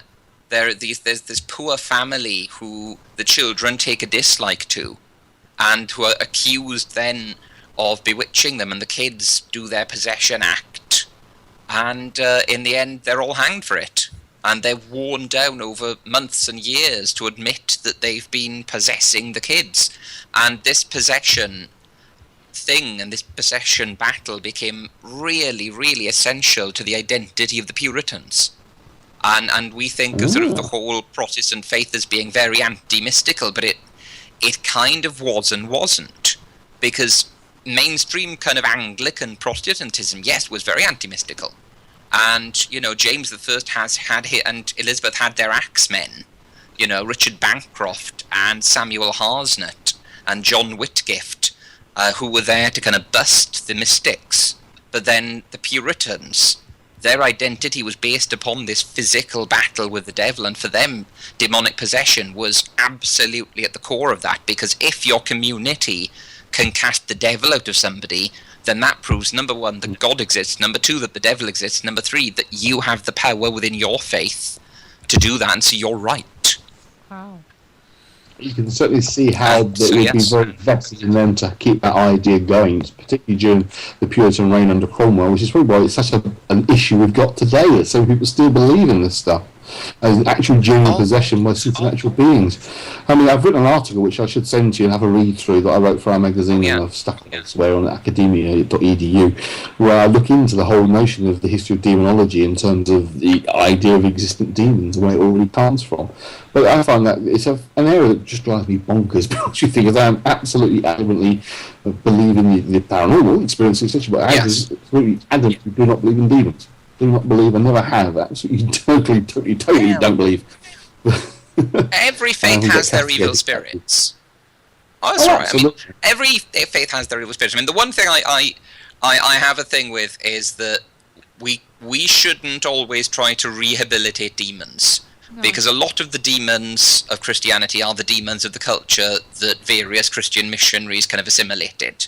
there's this poor family who the children take a dislike to, and who are accused then of bewitching them, and the kids do their possession act, and in the end they're all hanged for it. And they're worn down over months and years to admit that they've been possessing the kids. And this possession thing and this possession battle became really, really essential to the identity of the Puritans. And we think of sort of the whole Protestant faith as being very anti-mystical, but it kind of was and wasn't. Because mainstream kind of Anglican Protestantism, yes, was very anti-mystical. And, James I and Elizabeth had their axemen, Richard Bancroft and Samuel Harsnett and John Whitgift, who were there to kind of bust the mystics. But then the Puritans, their identity was based upon this physical battle with the devil, and for them, demonic possession was absolutely at the core of that, because if your community can cast the devil out of somebody, then that proves, number one, that God exists, number two, that the devil exists, number three, that you have the power within your faith to do that, and so you're right. Wow. You can certainly see how it would be very vested in them to keep that idea going, particularly during the Puritan reign under Cromwell, which is probably why it's such an issue we've got today, that some people still believe in this stuff as actual genuine possession by supernatural beings. I mean, I've written an article which I should send to you and have a read through that I wrote for our magazine, and I've stuck it elsewhere on academia.edu, where I look into the whole notion of the history of demonology in terms of the idea of existent demons and where it all really comes from. But I find that it's an area that just drives me bonkers, because I am absolutely adamantly believe in the paranormal experience, etc. But I absolutely adamantly do not believe in demons. Do not believe, and never have. Absolutely, totally don't believe. Every faith has their evil spirits. Oh, that's right. I mean, every faith has their evil spirits. I mean, the one thing I have a thing with is that we shouldn't always try to rehabilitate demons. No. Because a lot of the demons of Christianity are the demons of the culture that various Christian missionaries kind of assimilated.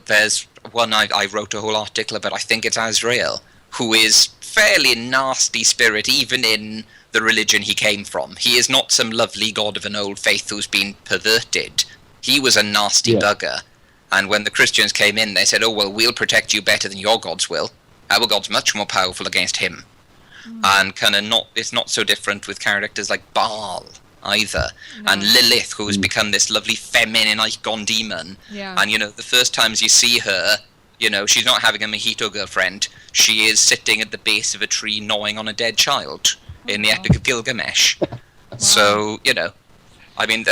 There's one I wrote a whole article about, I think it's Azrael, who is fairly nasty spirit even in the religion he came from. He is not some lovely god of an old faith who's been perverted. He was a nasty bugger. And when the Christians came in, they said, oh, well, we'll protect you better than your gods will. Our god's much more powerful against him. And kind of it's not so different with characters like Baal either. No. And Lilith, who's become this lovely feminine icon demon. Yeah. And, the first times you see her, she's not having a mojito girlfriend. She is sitting at the base of a tree gnawing on a dead child in the Epic of Gilgamesh. So, I mean,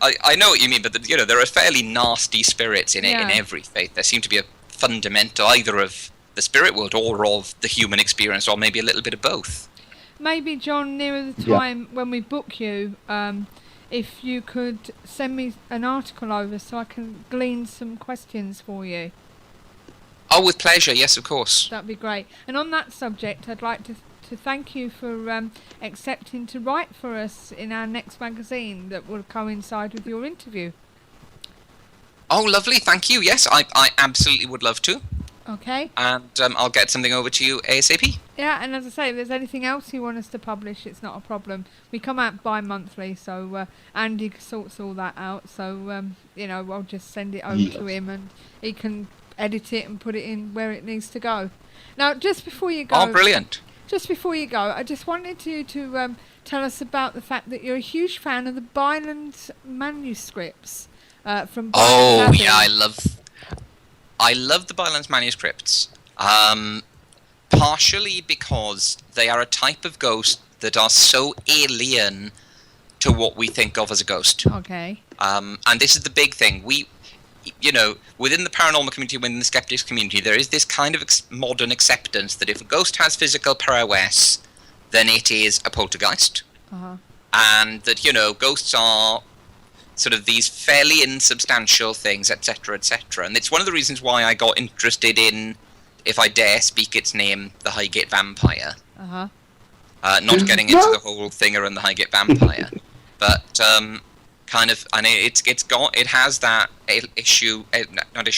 I know what you mean, but, there are fairly nasty spirits in every faith. There seem to be a fundamental either of the spirit world or of the human experience, or maybe a little bit of both. Maybe, John, nearer the time when we book you, if you could send me an article over so I can glean some questions for you. Oh, with pleasure, yes, of course. That'd be great. And on that subject, I'd like to thank you for accepting to write for us in our next magazine that will coincide with your interview. Oh, lovely, thank you. Yes, I absolutely would love to. Okay. And I'll get something over to you ASAP. Yeah, and as I say, if there's anything else you want us to publish, it's not a problem. We come out bi-monthly, so Andy sorts all that out. So, I'll just send it over to him and he can edit it and put it in where it needs to go. Now, just before you go... Oh, brilliant. Just before you go, I just wanted you to tell us about the fact that you're a huge fan of the Byland's manuscripts from Byland's Abbey. Yeah, I love the Byland's manuscripts. Partially because they are a type of ghost that are so alien to what we think of as a ghost. Okay. And this is the big thing. Within the paranormal community, within the skeptics community, there is this kind of modern acceptance that if a ghost has physical prowess, then it is a poltergeist. Uh-huh. And that, ghosts are sort of these fairly insubstantial things, etc., etc. And it's one of the reasons why I got interested in, if I dare speak its name, the Highgate Vampire. Uh-huh. Not getting into the whole thing around the Highgate Vampire, but it has that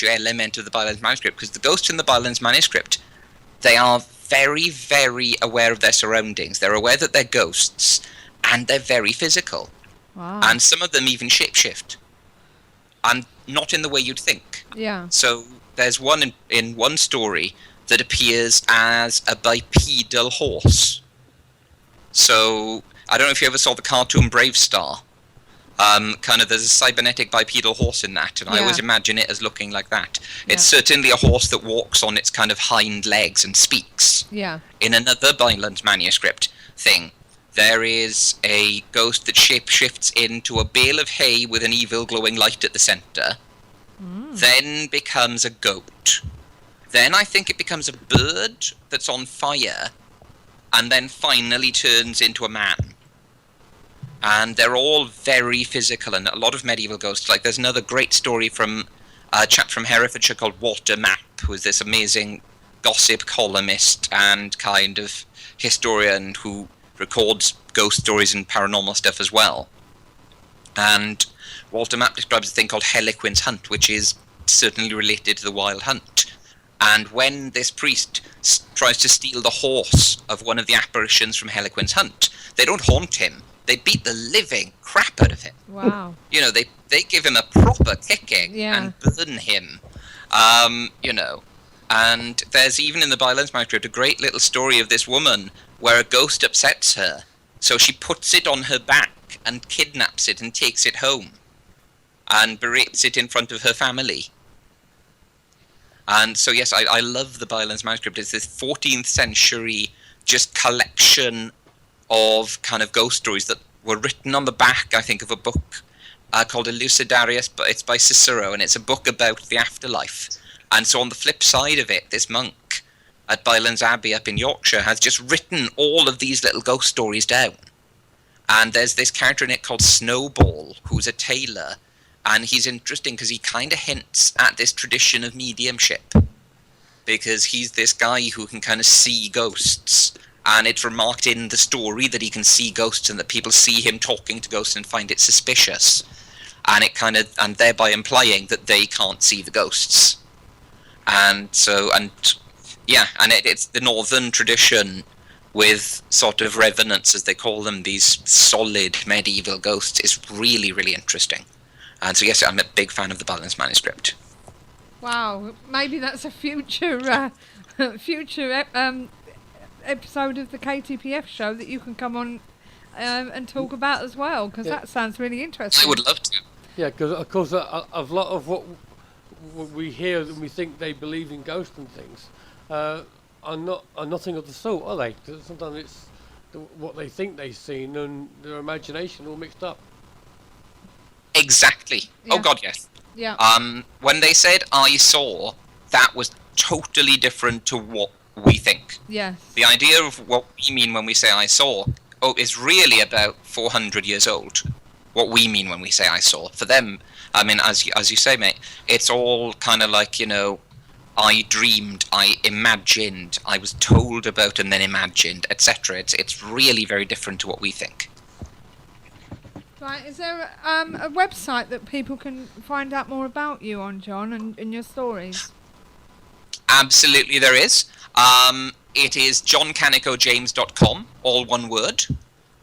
element of the Byland's manuscript, because the ghosts in the Byland's manuscript, they are very, very aware of their surroundings. They're aware that they're ghosts, and they're very physical. Wow. And some of them even shapeshift, and not in the way you'd think. Yeah. So there's one in one story that appears as a bipedal horse. So I don't know if you ever saw the cartoon Brave Star. There's a cybernetic bipedal horse in that, and I always imagine it as looking like that. It's certainly a horse that walks on its kind of hind legs and speaks. Yeah. In another Byland manuscript thing, there is a ghost that shapeshifts into a bale of hay with an evil glowing light at the centre, then becomes a goat. Then I think it becomes a bird that's on fire, and then finally turns into a man. And they're all very physical, and a lot of medieval ghosts. Like, there's another great story from a chap from Herefordshire called Walter Mapp, who is this amazing gossip columnist and kind of historian who records ghost stories and paranormal stuff as well. And Walter Mapp describes a thing called Harlequin's Hunt, which is certainly related to the Wild Hunt. And when this priest tries to steal the horse of one of the apparitions from Harlequin's Hunt, they don't haunt him. They beat the living crap out of him. Wow. They give him a proper kicking Yeah. and burn him. And there's even in the Byland's manuscript a great little story of this woman where a ghost upsets her. So she puts it on her back and kidnaps it and takes it home and berates it in front of her family. And so, yes, I love the Byland's manuscript. It's this 14th century just collection of kind of ghost stories that were written on the back, I think, of a book called Elucidarius, but it's by Cicero, and it's a book about the afterlife. And so on the flip side of it, this monk at Byland's Abbey up in Yorkshire has just written all of these little ghost stories down. And there's this character in it called Snowball, who's a tailor, and he's interesting because he kind of hints at this tradition of mediumship, because he's this guy who can kind of see ghosts, and it's remarked in the story that he can see ghosts and that people see him talking to ghosts and find it suspicious, and it kind of, and thereby implying that they can't see the ghosts. And so, it's the northern tradition with sort of revenants, as they call them, these solid medieval ghosts, is really, really interesting. And so, yes, I'm a big fan of the Byland's manuscript. Wow, maybe that's a future episode of the KTPF show that you can come on and talk about as well, because that sounds really interesting. I would love to. Yeah, because of course a lot of what we hear and we think they believe in ghosts and things are nothing of the sort, are they? 'Cause sometimes it's what they think they've seen and their imagination all mixed up. Exactly. Yeah. Oh God, yes. Yeah. When they said I saw, that was totally different to what we think. Yes. The idea of what we mean when we say I saw is really about 400 years old. What we mean when we say I saw. For them, I mean, as you say, mate, it's all kind of like, I dreamed, I imagined, I was told about and then imagined, etc. It's really very different to what we think. Right, is there a website that people can find out more about you on, John, and your stories? Absolutely there is. It is johnkaneko-james.com, all one word.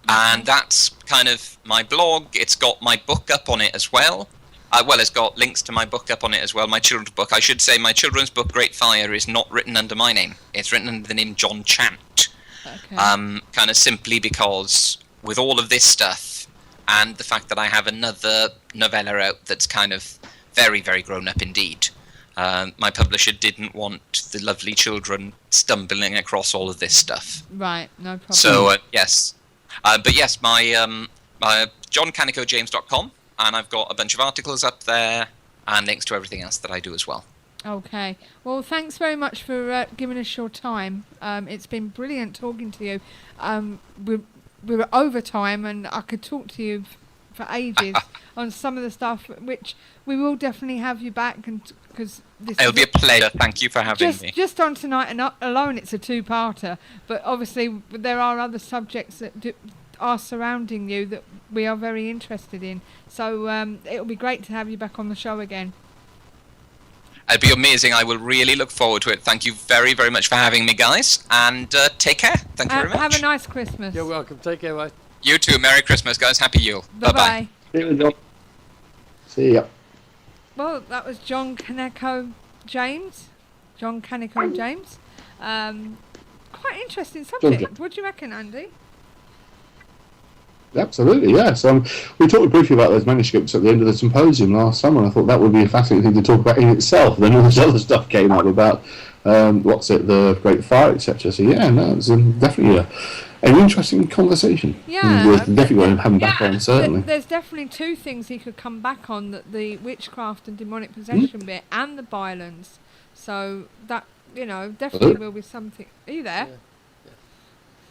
And that's kind of my blog. It's got my book up on it as well. It's got links to my book up on it as well, my children's book. I should say my children's book, Great Fire, is not written under my name. It's written under the name John Chant. Okay. Kind of simply because with all of this stuff and the fact that I have another novella out that's kind of very, very grown up indeed, my publisher didn't want the lovely children stumbling across all of this stuff. Right, no problem. So, yes. But yes, my johnkaneko-james.com, and I've got a bunch of articles up there and links to everything else that I do as well. Okay. Well, thanks very much for giving us your time. It's been brilliant talking to you. We were over time, and I could talk to you for ages on some of the stuff, which we will definitely have you back, and because it'll be a pleasure. Thank you for having me. Just on tonight and alone, it's a two-parter. But obviously, there are other subjects that are surrounding you that we are very interested in. So it'll be great to have you back on the show again. It'd be amazing. I will really look forward to it. Thank you very, very much for having me, guys. And take care. Thank you very much. Have a nice Christmas. You're welcome. Take care, mate. You too. Merry Christmas, guys. Happy Yule. Bye-bye. See ya. Well, that was John Kaneko-James. John Kaneko-James. Quite interesting subject. What do you reckon, Andy? Absolutely, yes. We talked briefly about those manuscripts at the end of the symposium last summer, and I thought that would be a fascinating thing to talk about in itself. Then all this other stuff came up about, the Great Fire, etc. So yeah, no, it's definitely an interesting conversation. Yeah. We're definitely going to have him back on, certainly. There's definitely two things he could come back on, the witchcraft and demonic possession bit, and the violence. So that, definitely will be something. Are you there? Yeah.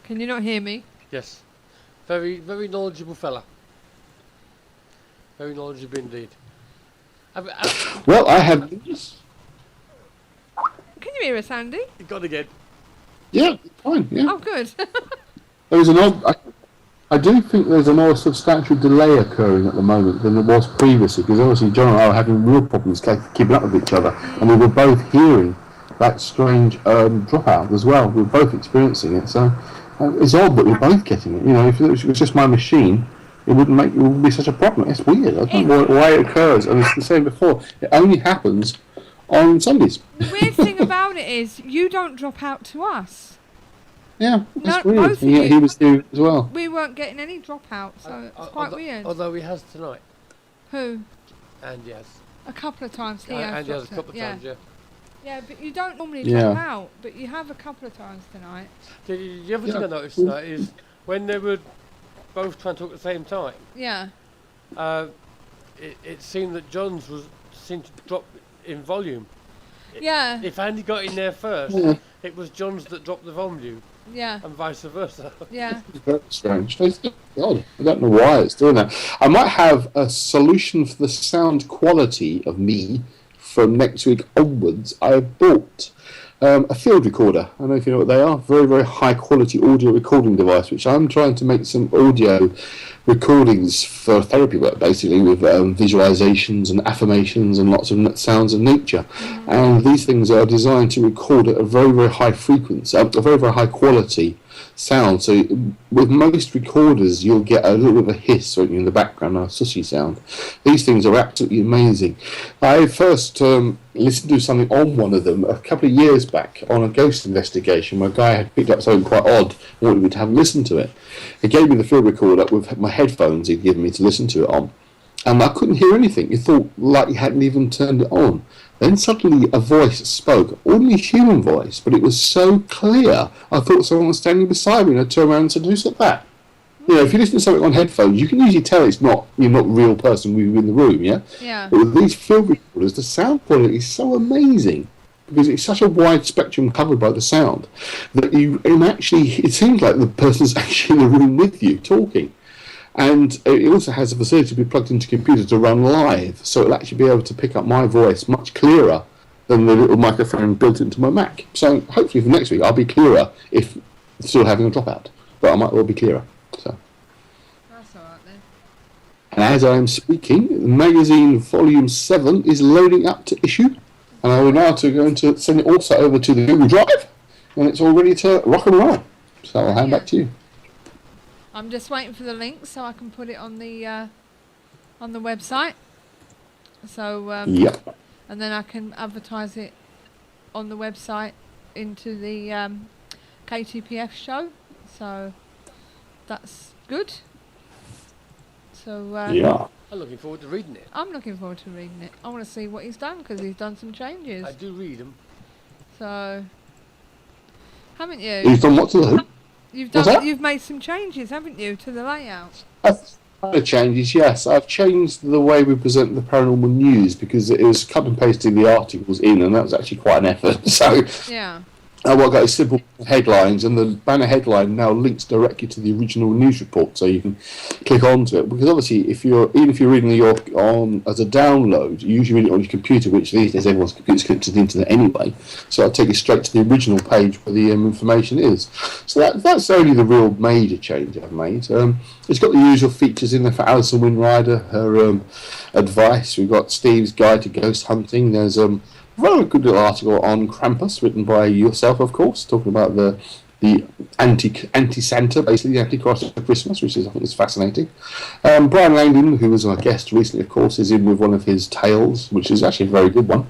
Can you not hear me? Yes. Very, very knowledgeable fella. Very knowledgeable indeed. Well, I have news. Can you hear us, Andy? You got again. Yeah, fine, yeah. Oh, good. There was I do think there's a more substantial delay occurring at the moment than there was previously, because obviously John and I are having real problems keeping up with each other, and we were both hearing that strange dropout as well. We were both experiencing it, so it's odd that we're both getting it. If it was just my machine, it wouldn't be such a problem. It's weird. I don't know why it occurs. And it's the same before. It only happens on Sundays. The weird thing about it is you don't drop out to us. Yeah, that's weird. Both of And yet you, he was here as well. we weren't getting any dropout, so it's quite weird. Although he has tonight. Who? And yes. A couple of times he has And he has a dropped couple of out. times, yeah. Yeah, but you don't normally Yeah. drop out, but you have a couple of times tonight. The other thing I noticed tonight is when they were both trying to talk at the same time, Yeah. it seemed that John's seemed to drop in volume. Yeah. If Andy got in there first, it was John's that dropped the volume, Yeah. and vice versa. Yeah. It's very strange. It's odd. I don't know why it's doing that. I might have a solution for the sound quality of me from next week onwards. I bought a field recorder. I don't know if you know what they are. Very, very high quality audio recording device, which I'm trying to make some audio recordings for therapy work, basically, with visualizations and affirmations and lots of sounds of nature. And these things are designed to record at a very, very high frequency, a very, very high quality sound. So with most recorders, you'll get a little bit of a hiss in the background, a sussy sound. These things are absolutely amazing. I first listened to something on one of them a couple of years back on a ghost investigation where a guy had picked up something quite odd and wanted me to have a listen to it. He gave me the field recorder with my headphones he'd given me to listen to it on. And I couldn't hear anything. You thought like he hadn't even turned it on. Then suddenly a voice spoke, ordinary human voice, but it was so clear. I thought someone was standing beside me, and I turned around and said, "Who's that?" You know, if you listen to something on headphones, you can usually tell you're not a real person in the room, yeah? Yeah. But with these field recorders, the sound quality is so amazing because it's such a wide spectrum covered by the sound that it seems like the person's actually in the room with you talking. And it also has a facility to be plugged into a computer to run live, so it'll actually be able to pick up my voice much clearer than the little microphone built into my Mac. So hopefully for next week I'll be clearer if still having a dropout, but I might well be clearer. So. That's all right then. And as I am speaking, the magazine volume 7 is loading up to issue, and I will now going to send it also over to the Google Drive, and it's all ready to rock and roll. So I'll hand back to you. I'm just waiting for the link so I can put it on the website. So Yep. and then I can advertise it on the website into the KTPF show. So that's good. So Yeah. I'm looking forward to reading it. I'm looking forward to reading it. I want to see what he's done because he's done some changes. I do read them. So haven't you? You've done what to who? You've made some changes, haven't you, to the layout? I've changes, yes. I've changed the way we present the paranormal news because it was cut and pasting the articles in, and that was actually quite an effort. So yeah. I've got simple headlines, and the banner headline now links directly to the original news report, so you can click onto it. Because obviously, even if you're reading the York on as a download, you usually read it on your computer, which these days everyone's computer's connected to the internet anyway. So I'll take you straight to the original page where the information is. So that's only the real major change I've made. It's got the usual features in there for Alison Winrider, her advice. We've got Steve's guide to ghost hunting. There's very good little article on Krampus, written by yourself, of course, talking about the anti-Santa, basically the anti-Christ of Christmas, which I think is fascinating. Brian Langdon, who was our guest recently, of course, is in with one of his tales, which is actually a very good one.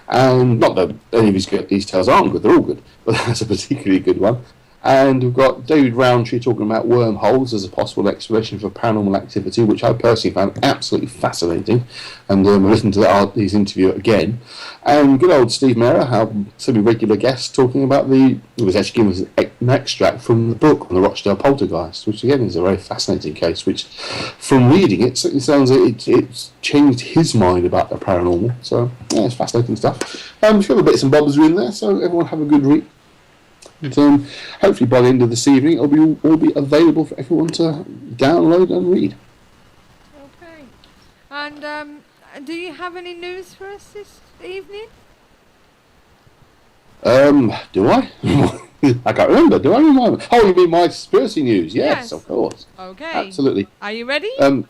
And not that any of his tales aren't good, they're all good, but that's a particularly good one. And we've got David Roundtree talking about wormholes as a possible explanation for paranormal activity, which I personally found absolutely fascinating. And we'll listen to his interview again. And good old Steve Mera, our semi-regular guest, talking about it was actually given us an extract from the book on the Rochdale Poltergeist, which again is a very fascinating case, which from reading it certainly sounds like it's changed his mind about the paranormal. So yeah, it's fascinating stuff. A few other bits and bobs are in there, so everyone have a good read. And hopefully by the end of this evening it'll be available for everyone to download and read. Okay. And do you have any news for us this evening? Do I? I can't remember. Do I remember? Oh, you mean my conspiracy news? Yes, of course. Okay. Absolutely. Are you ready? No.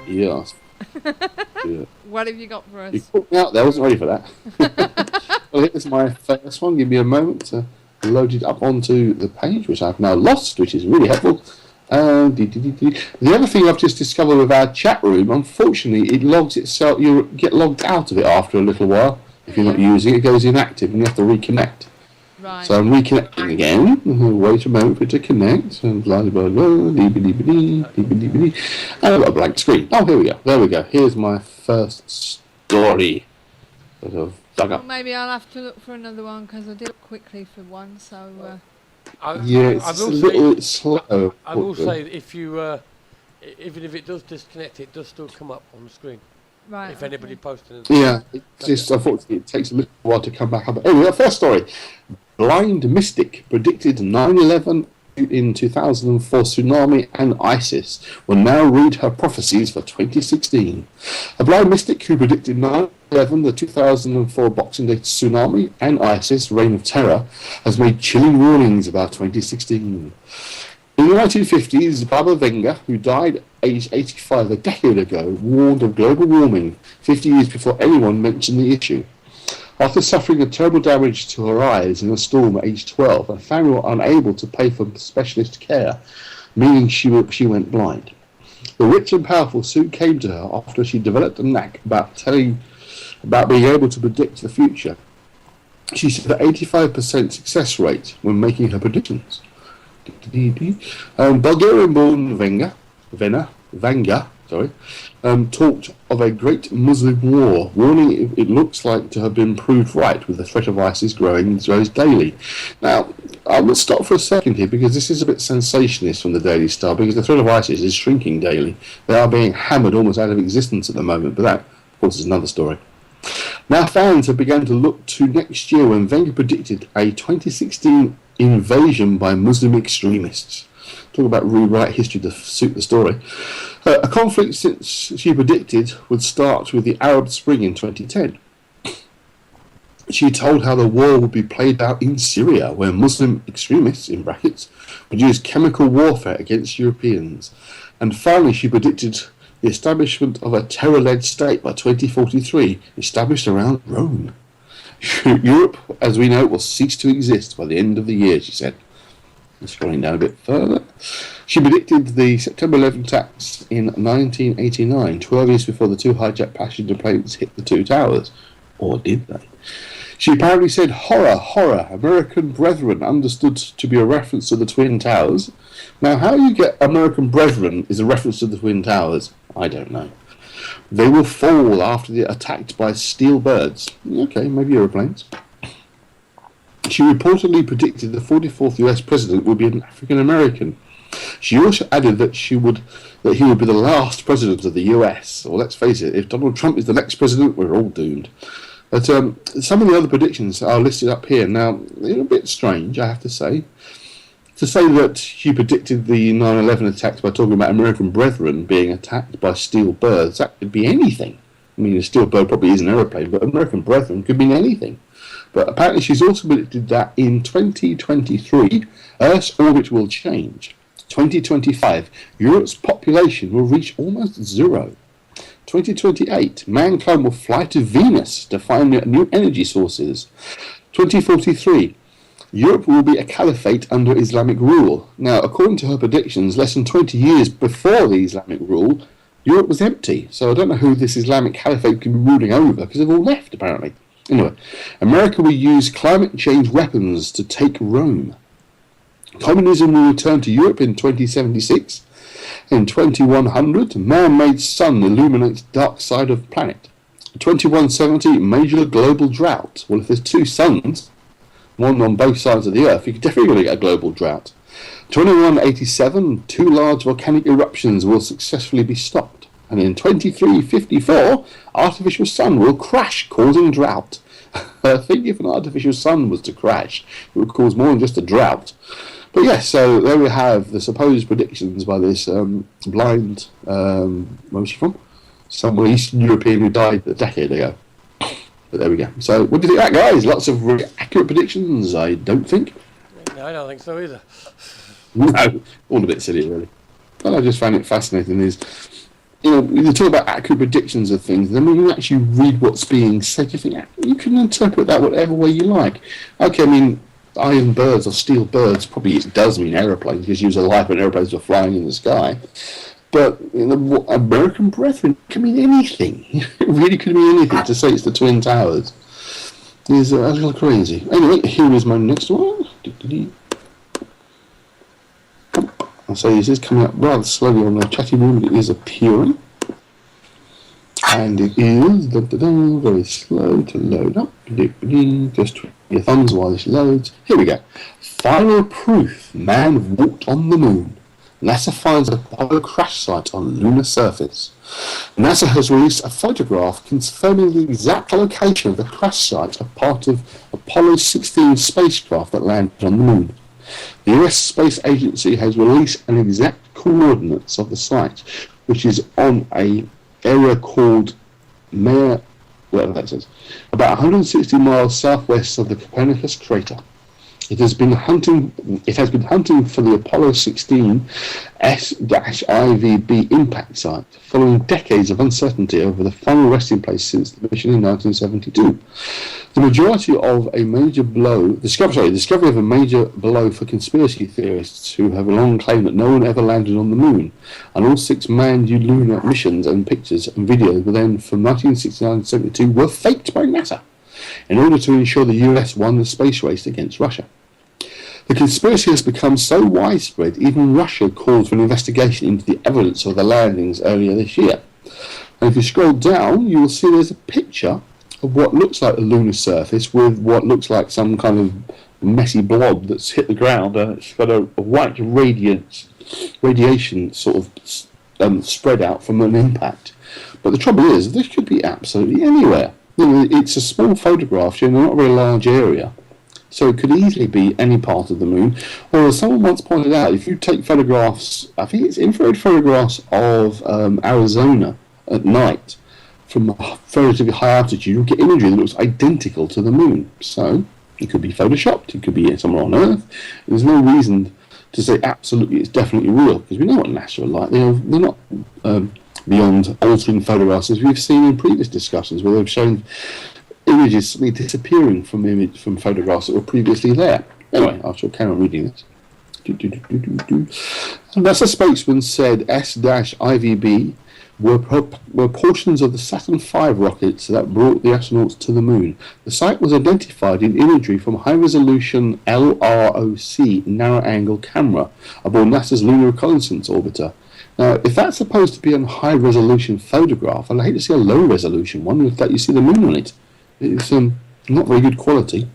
Yes. Yeah. What have you got for us? You caught me out there. I wasn't ready for that. Well, here's my first one. Give me a moment to load it up onto the page, which I've now lost, which is really helpful. The other thing I've just discovered with our chat room, unfortunately, it logs itself. You get logged out of it after a little while. If you're not using it, it goes inactive, and you have to reconnect. Right. So I'm reconnecting again. Wait a moment for it to connect. And blah blah blah. And I've got a blank screen. Oh, here we go. There we go. Here's my first story that I've dug up. Well, maybe I'll have to look for another one because I did it quickly for one. So. It's a little bit slow. I will say if you, even if it does disconnect, it does still come up on the screen. Right. If anybody posted anything. Yeah, it's just unfortunately it takes a little while to come back up. Anyway, first story. Blind mystic predicted 9/11 in 2004 tsunami and ISIS will now read her prophecies for 2016. A blind mystic who predicted 9/11, the 2004 Boxing Day tsunami and ISIS reign of terror has made chilling warnings about 2016. In the 1950s, Baba Venga, who died aged 85 a decade ago, warned of global warming 50 years before anyone mentioned the issue. After suffering a terrible damage to her eyes in a storm at age 12, her family were unable to pay for specialist care, meaning she went blind. The rich and powerful soon came to her after she developed a knack about being able to predict the future. She said an 85% success rate when making her predictions. Bulgarian-born Vanga talked of a great Muslim war, warning it looks like to have been proved right, with the threat of ISIS growing daily. Now, I will stop for a second here, because this is a bit sensationalist from the Daily Star, because the threat of ISIS is shrinking daily. They are being hammered almost out of existence at the moment, but that, of course, is another story. Now fans have begun to look to next year, when Wenger predicted a 2016 invasion by Muslim extremists. Talk about rewrite history to suit the story. A conflict since she predicted would start with the Arab Spring in 2010. She told how the war would be played out in Syria, where Muslim extremists, in brackets, produced chemical warfare against Europeans. And finally she predicted the establishment of a terror-led state by 2043, established around Rome. Europe, as we know, will cease to exist by the end of the year, she said. Scrolling down a bit further. She predicted the September 11 attacks in 1989, 12 years before the two hijacked passenger planes hit the two towers. Or did they? She apparently said, "Horror, horror, American brethren," understood to be a reference to the Twin Towers. Now, how you get American brethren is a reference to the Twin Towers, I don't know. They will fall after they're attacked by steel birds. Okay, maybe aeroplanes. She reportedly predicted the 44th US president would be an African American. She also added that he would be the last president of the US. Well, let's face it, if Donald Trump is the next president, we're all doomed. But some of the other predictions are listed up here. Now, they're a bit strange, I have to say. To say that she predicted the 9/11 attacks by talking about American brethren being attacked by steel birds, that could be anything. I mean, a steel bird probably is an aeroplane, but American brethren could mean anything. But apparently she's also predicted that in 2023, Earth's orbit will change. 2025, Europe's population will reach almost zero. 2028, mankind will fly to Venus to find new energy sources. 2043, Europe will be a caliphate under Islamic rule. Now, according to her predictions, less than 20 years before the Islamic rule, Europe was empty. So I don't know who this Islamic caliphate can be ruling over, because they've all left, apparently. Anyway, America will use climate change weapons to take Rome. Communism will return to Europe in 2076. In 2100, man-made sun illuminates dark side of planet. 2170, major global drought. Well, if there's two suns, one on both sides of the Earth, you're definitely going to get a global drought. 2187, two large volcanic eruptions will successfully be stopped. And in 2354, artificial sun will crash, causing drought. I think if an artificial sun was to crash, it would cause more than just a drought. But yes, so there we have the supposed predictions by this blind, where was she from? Some Eastern European who died a decade ago. But there we go. So what do you think of that, guys? Lots of really accurate predictions, I don't think. No, I don't think so either. No, all a bit silly, really. What I just find it fascinating is, you know, you talk about accurate predictions of things, then when you actually read what's being said, you think, you can interpret that whatever way you like. Okay, I mean, iron birds or steel birds, probably it does mean aeroplanes, because you use a light when aeroplanes are flying in the sky. But you know, American brethren can mean anything. It really could mean anything. To say it's the Twin Towers is a little crazy. Anyway, here is my next one. I'll say this is coming up rather slowly on the chatting room. It is appearing. And it is very slow to load up. Just twist your thumbs while this loads. Here we go. Final proof. Man walked on the moon. NASA finds Apollo crash site on lunar surface. NASA has released a photograph confirming the exact location of the crash site, a part of Apollo 16 spacecraft that landed on the moon. The US Space Agency has released an exact coordinates of the site, which is on an area called Mare, whatever that says, about 160 miles southwest of the Copernicus crater. It has been hunting for the Apollo 16 S-IVB impact site, following decades of uncertainty over the final resting place since the mission in 1972. The discovery of a major blow for conspiracy theorists who have long claimed that no one ever landed on the moon, and all 6 manned lunar missions and pictures and videos were then from 1969 to 72 were faked by NASA in order to ensure the US won the space race against Russia. The conspiracy has become so widespread, even Russia called for an investigation into the evidence of the landings earlier this year. And if you scroll down, you will see there's a picture of what looks like a lunar surface with what looks like some kind of messy blob that's hit the ground, and it's got a white radiation sort of spread out from an impact. But the trouble is, this could be absolutely anywhere. It's a small photograph showing not a very large area, so it could easily be any part of the moon. Or as someone once pointed out, if you take photographs, I think it's infrared photographs of Arizona at night from a relatively high altitude, you'll get imagery that looks identical to the moon. So it could be photoshopped, it could be somewhere on Earth. There's no reason to say absolutely it's definitely real, because we know what NASA are like. They're not beyond altering photographs, as we've seen in previous discussions where they've shown images suddenly disappearing from photographs that were previously there. Anyway, I shall carry on reading this. And NASA spokesman said S-IVB were portions of the Saturn V rockets that brought the astronauts to the moon. The site was identified in imagery from a high-resolution LROC narrow-angle camera aboard NASA's Lunar Reconnaissance Orbiter. Now, if that's supposed to be a high-resolution photograph, I'd hate to see a low-resolution one with that you see the moon on it. It's not very good quality.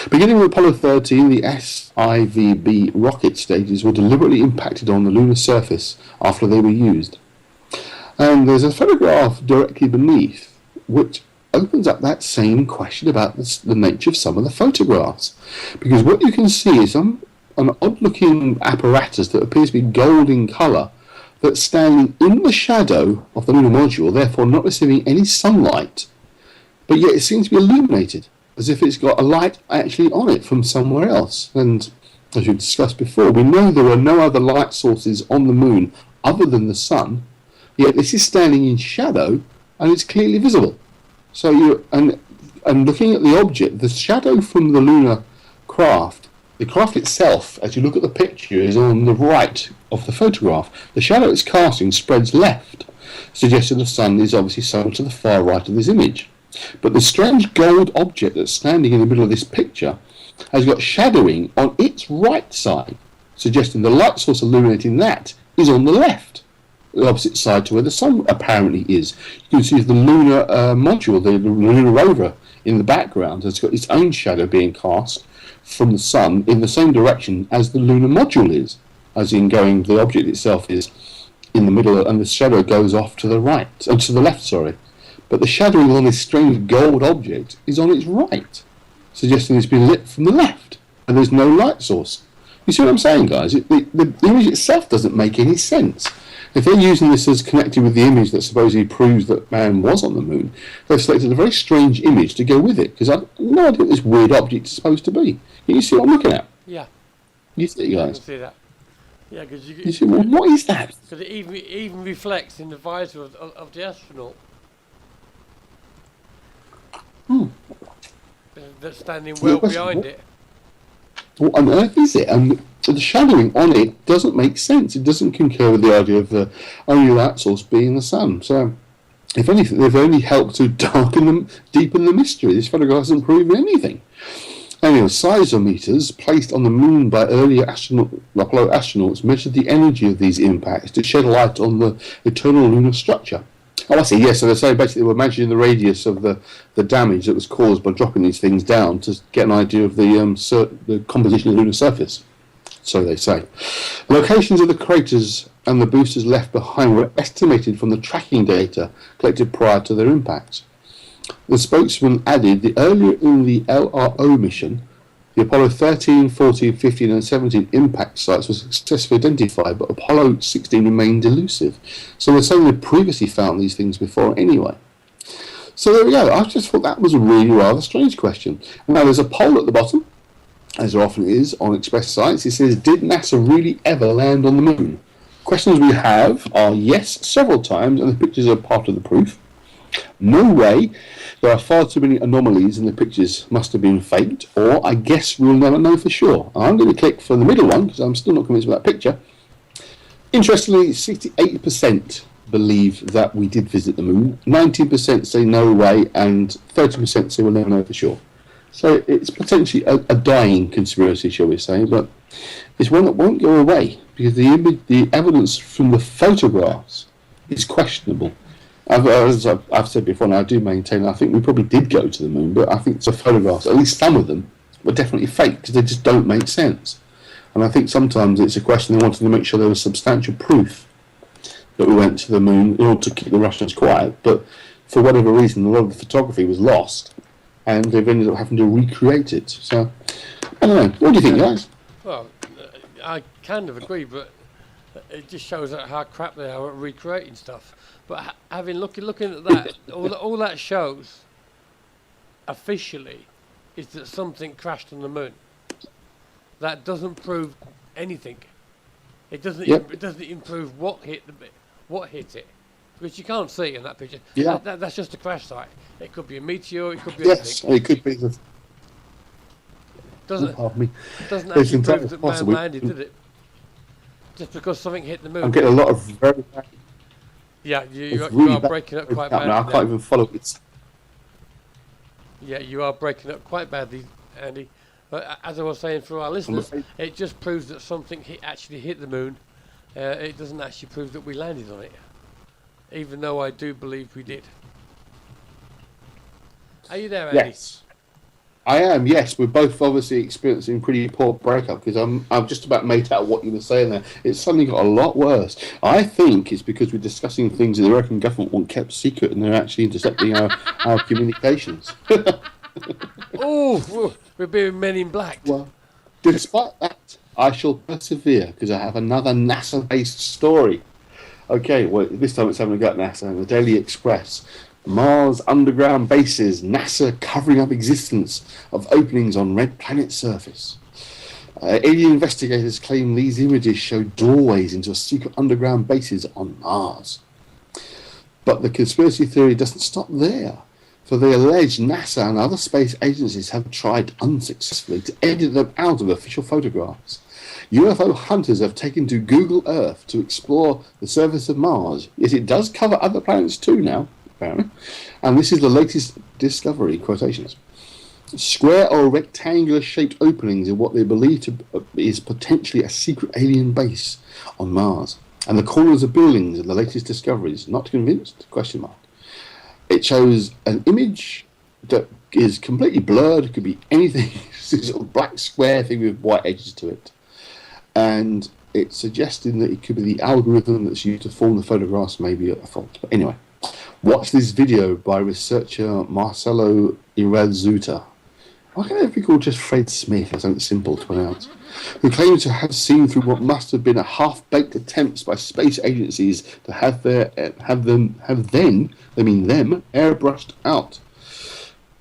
Beginning with Apollo 13, the SIVB rocket stages were deliberately impacted on the lunar surface after they were used. And there's a photograph directly beneath which opens up that same question about the nature of some of the photographs. Because what you can see is an odd-looking apparatus that appears to be gold in colour that's standing in the shadow of the lunar module, therefore not receiving any sunlight, but yet it seems to be illuminated, as if it's got a light actually on it from somewhere else. And as we've discussed before, we know there are no other light sources on the moon other than the sun, yet this is standing in shadow and it's clearly visible. So and looking at the object, the shadow from the lunar craft, the craft itself, as you look at the picture, is on the right of the photograph. The shadow it's casting spreads left, suggesting the sun is obviously somewhere to the far right of this image. But the strange gold object that's standing in the middle of this picture has got shadowing on its right side, suggesting the light source illuminating that is on the left, the opposite side to where the sun apparently is. You can see the lunar module, the lunar rover in the background, has got its own shadow being cast from the sun in the same direction as the lunar module is, as in going, the object itself is in the middle and the shadow goes off to the right, to the left, sorry. But the shadowing on this strange gold object is on its right, suggesting it's been lit from the left, and there's no light source. You see what I'm saying, guys? The image itself doesn't make any sense. If they're using this as connected with the image that supposedly proves that man was on the moon, they've selected a very strange image to go with it, because I have no idea what this weird object is supposed to be. Can you see what I'm looking at? Yeah. You see, guys? I can see that. Yeah, because you see, well, what is that? Because it even reflects in the visor of the astronaut. That's standing well behind it. What on earth is it? And the shadowing on it doesn't make sense. It doesn't concur with the idea of the only light source being the sun. So, if anything, they've only helped to deepen the mystery. This photograph hasn't proven anything. Anyway, seismometers placed on the moon by earlier Apollo astronauts measured the energy of these impacts to shed light on the eternal lunar structure. Oh, I see, yes, so they say basically we're measuring the radius of the damage that was caused by dropping these things down to get an idea of the composition of the lunar surface, so they say. The locations of the craters and the boosters left behind were estimated from the tracking data collected prior to their impacts. The spokesman added that earlier in the LRO mission, the Apollo 13, 14, 15 and 17 impact sites were successfully identified, but Apollo 16 remained elusive. So they're saying they previously found these things before anyway. So there we go. I just thought that was a really rather strange question. Now there's a poll at the bottom. as there often is on express sites. It says, did NASA really ever land on the moon? Questions we have are yes, several times, and the pictures are part of the proof. No way, there are far too many anomalies and the pictures must have been faked, or I guess we'll never know for sure. I'm going to click for the middle one because I'm still not convinced with that picture. Interestingly, 68% believe that we did visit the moon, 19% say no way, and 30% say we'll never know for sure. So it's potentially a dying conspiracy, shall we say, but it's one that won't go away because the evidence from the photographs is questionable. As I've said before, and I do maintain, I think we probably did go to the moon, but I think the photographs, at least some of them, were definitely fake because they just don't make sense. And I think sometimes it's a question they wanted to make sure there was substantial proof that we went to the moon in order to keep the Russians quiet, but for whatever reason, a lot of the photography was lost, and they've ended up having to recreate it. So, I don't know. What do you think, guys? Well, I kind of agree, but it just shows how crap they are at recreating stuff. But looking at that, all that shows officially is that something crashed on the moon. That doesn't prove anything. It doesn't. Yep. It doesn't even prove what hit it, because you can't see in that picture. Yeah. That's just a crash site. It could be a meteor. It could be Yes, anything. it could be. Doesn't me. Doesn't It's actually prove entirely that man possible. landed, did it? Just because something hit the moon. I'm getting a lot of very bad. Yeah, It's you really are bad breaking up quite now. badly. I can't even follow it. Yeah, you are breaking up quite badly, Andy. But as I was saying for our listeners, it just proves that something actually hit the moon. It doesn't actually prove that we landed on it, even though I do believe we did. Are you there, Andy? Yes, I am. Yes, we're both obviously experiencing pretty poor breakup because I'm just about made out what you were saying there. It's suddenly got a lot worse. I think it's because we're discussing things that the American government want kept secret, and they're actually intercepting our communications. Oh, we're being Men in Black. Well, despite that, I shall persevere because I have another NASA-based story. Okay, well, this time it's having a go at NASA and the Daily Express. Mars underground bases, NASA covering up existence of openings on red planet surface. Alien investigators claim these images show doorways into secret underground bases on Mars. But the conspiracy theory doesn't stop there, for they allege NASA and other space agencies have tried unsuccessfully to edit them out of official photographs. UFO hunters have taken to Google Earth to explore the surface of Mars, yet it does cover other planets too now, apparently. And this is the latest discovery, quotations. Square or rectangular shaped openings in what they believe to is potentially a secret alien base on Mars. And the corners of buildings are the latest discoveries. Not convinced? Question mark. It shows an image that is completely blurred. It could be anything. It's a sort of black square thing with white edges to it. And it's suggesting that it could be the algorithm that's used to form the photographs may be at fault. But anyway, watch this video by researcher Marcelo Irazuta. Why can't it be called just Fred Smith or something simple to pronounce? Who claims to have seen through what must have been a half-baked attempts by space agencies to have them airbrushed out,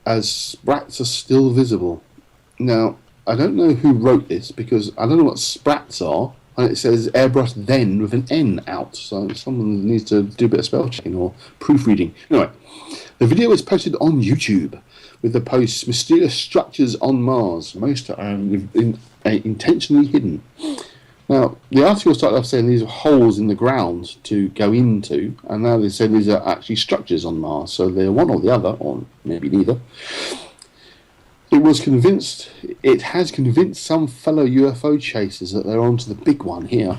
as sprats are still visible. Now, I don't know who wrote this because I don't know what sprats are, and it says airbrushed then with an N out, so someone needs to do a bit of spell checking or proofreading. Anyway, the video is posted on YouTube with the post "Mysterious Structures on Mars. Most are intentionally hidden." Now, the article started off saying these are holes in the ground to go into, and now they say these are actually structures on Mars, so they're one or the other, or maybe neither. It has convinced some fellow UFO chasers that they're onto the big one here.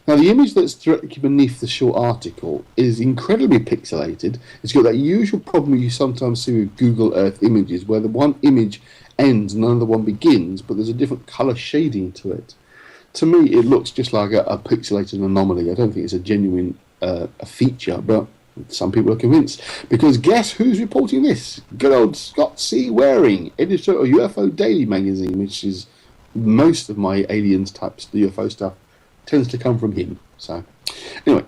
Now, the image that's directly beneath the short article is incredibly pixelated. It's got that usual problem you sometimes see with Google Earth images, where the one image ends and another one begins, but there's a different colour shading to it. To me, it looks just like a pixelated anomaly. I don't think it's a genuine a feature, but some people are convinced. Because guess who's reporting this? Good old Scott C. Waring, editor of UFO Daily magazine, which is most of my aliens types, the UFO stuff, tends to come from him. So, anyway,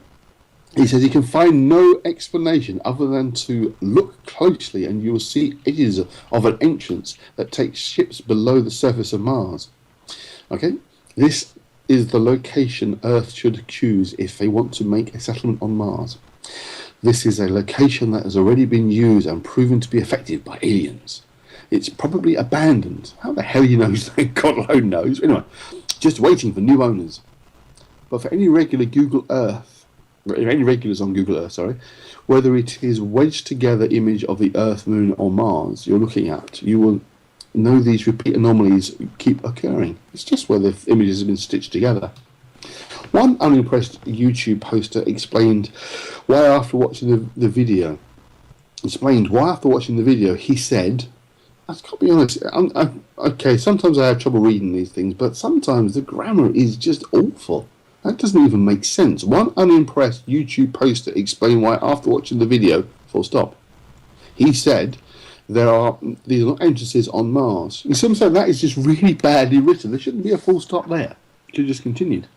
He says he can find no explanation other than to look closely and you will see edges of an entrance that takes ships below the surface of Mars. Okay, this is the location Earth should choose if they want to make a settlement on Mars. This is a location that has already been used and proven to be effective by aliens. It's probably abandoned. How the hell you know? God alone knows. Anyway, just waiting for new owners. But for any regulars on Google Earth, whether it is wedged together image of the Earth, Moon or Mars you're looking at, you will know these repeat anomalies keep occurring. It's just where the images have been stitched together. One unimpressed YouTube poster explained why after watching the video, he said, I can't be honest, okay, sometimes I have trouble reading these things, but sometimes the grammar is just awful. That doesn't even make sense. One unimpressed YouTube poster explained why after watching the video, full stop. He said, these are not entrances on Mars. And some said that is just really badly written. There shouldn't be a full stop there. It should have just continued.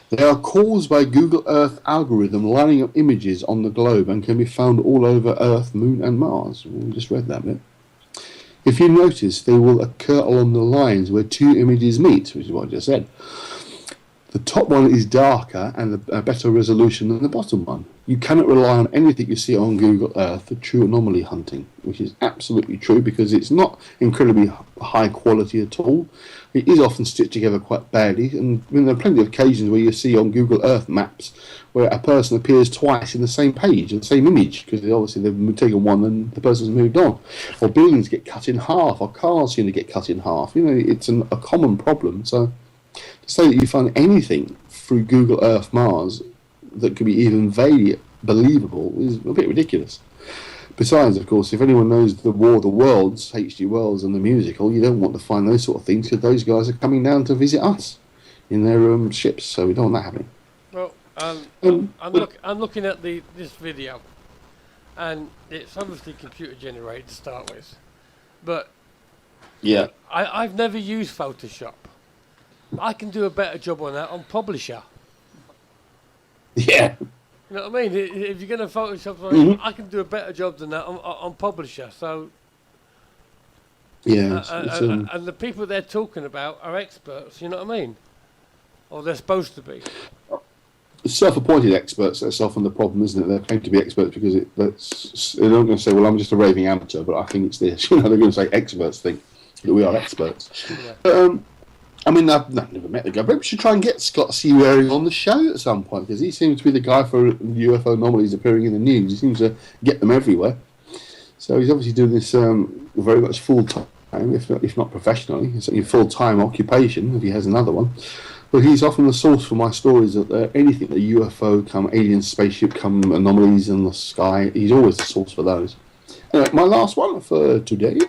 They are caused by Google Earth algorithm lining up images on the globe and can be found all over Earth, Moon and Mars. We just read that bit. If you notice, they will occur along the lines where two images meet, which is what I just said. The top one is darker and a better resolution than the bottom one. You cannot rely on anything you see on Google Earth for true anomaly hunting, which is absolutely true because it's not incredibly high quality at all. It is often stitched together quite badly, and there are plenty of occasions where you see on Google Earth maps where a person appears twice in the same page, the same image, because obviously they've taken one and the person's moved on. Or buildings get cut in half, or cars seem to get cut in half. It's a common problem, so to say that you find anything through Google Earth Mars that could be even vaguely believable is a bit ridiculous. Besides, of course, if anyone knows the War of the Worlds, H.G. Wells and the musical, you don't want to find those sort of things because those guys are coming down to visit us in their ships, so we don't want that happening. Well, I'm looking at this video, and it's obviously computer generated to start with, but yeah, I've never used Photoshop. I can do a better job on that on Publisher. Yeah. You know what I mean? If you're going to Photoshop something, I can do a better job than that on Publisher. So yeah, and the people they're talking about are experts. You know what I mean? Or they're supposed to be. Self-appointed experts. That's often the problem, isn't it? They claim to be experts because they're not going to say, "Well, I'm just a raving amateur," but I think it's this. They're going to say experts think that we are experts. Yeah. But, I've never met the guy. Maybe we should try and get Scott Seawaring on the show at some point because he seems to be the guy for UFO anomalies appearing in the news. He seems to get them everywhere. So he's obviously doing this very much full time, if not professionally. It's a full time occupation if he has another one. But he's often the source for my stories that anything that UFO come, alien spaceship come, anomalies in the sky. He's always the source for those. Anyway, my last one for today.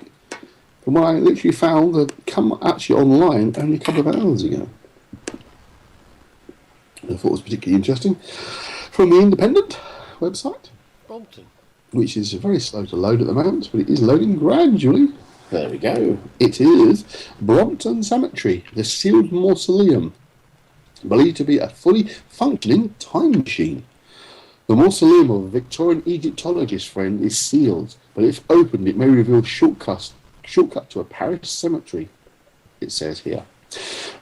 The one I literally found had come actually online only a couple of hours ago. I thought it was particularly interesting. From the Independent website. Brompton. Which is very slow to load at the moment, but it is loading gradually. There we go. It is Brompton Cemetery, the sealed mausoleum, believed to be a fully functioning time machine. The mausoleum of a Victorian Egyptologist friend is sealed, but if opened it may reveal shortcut to a parish cemetery, it says here.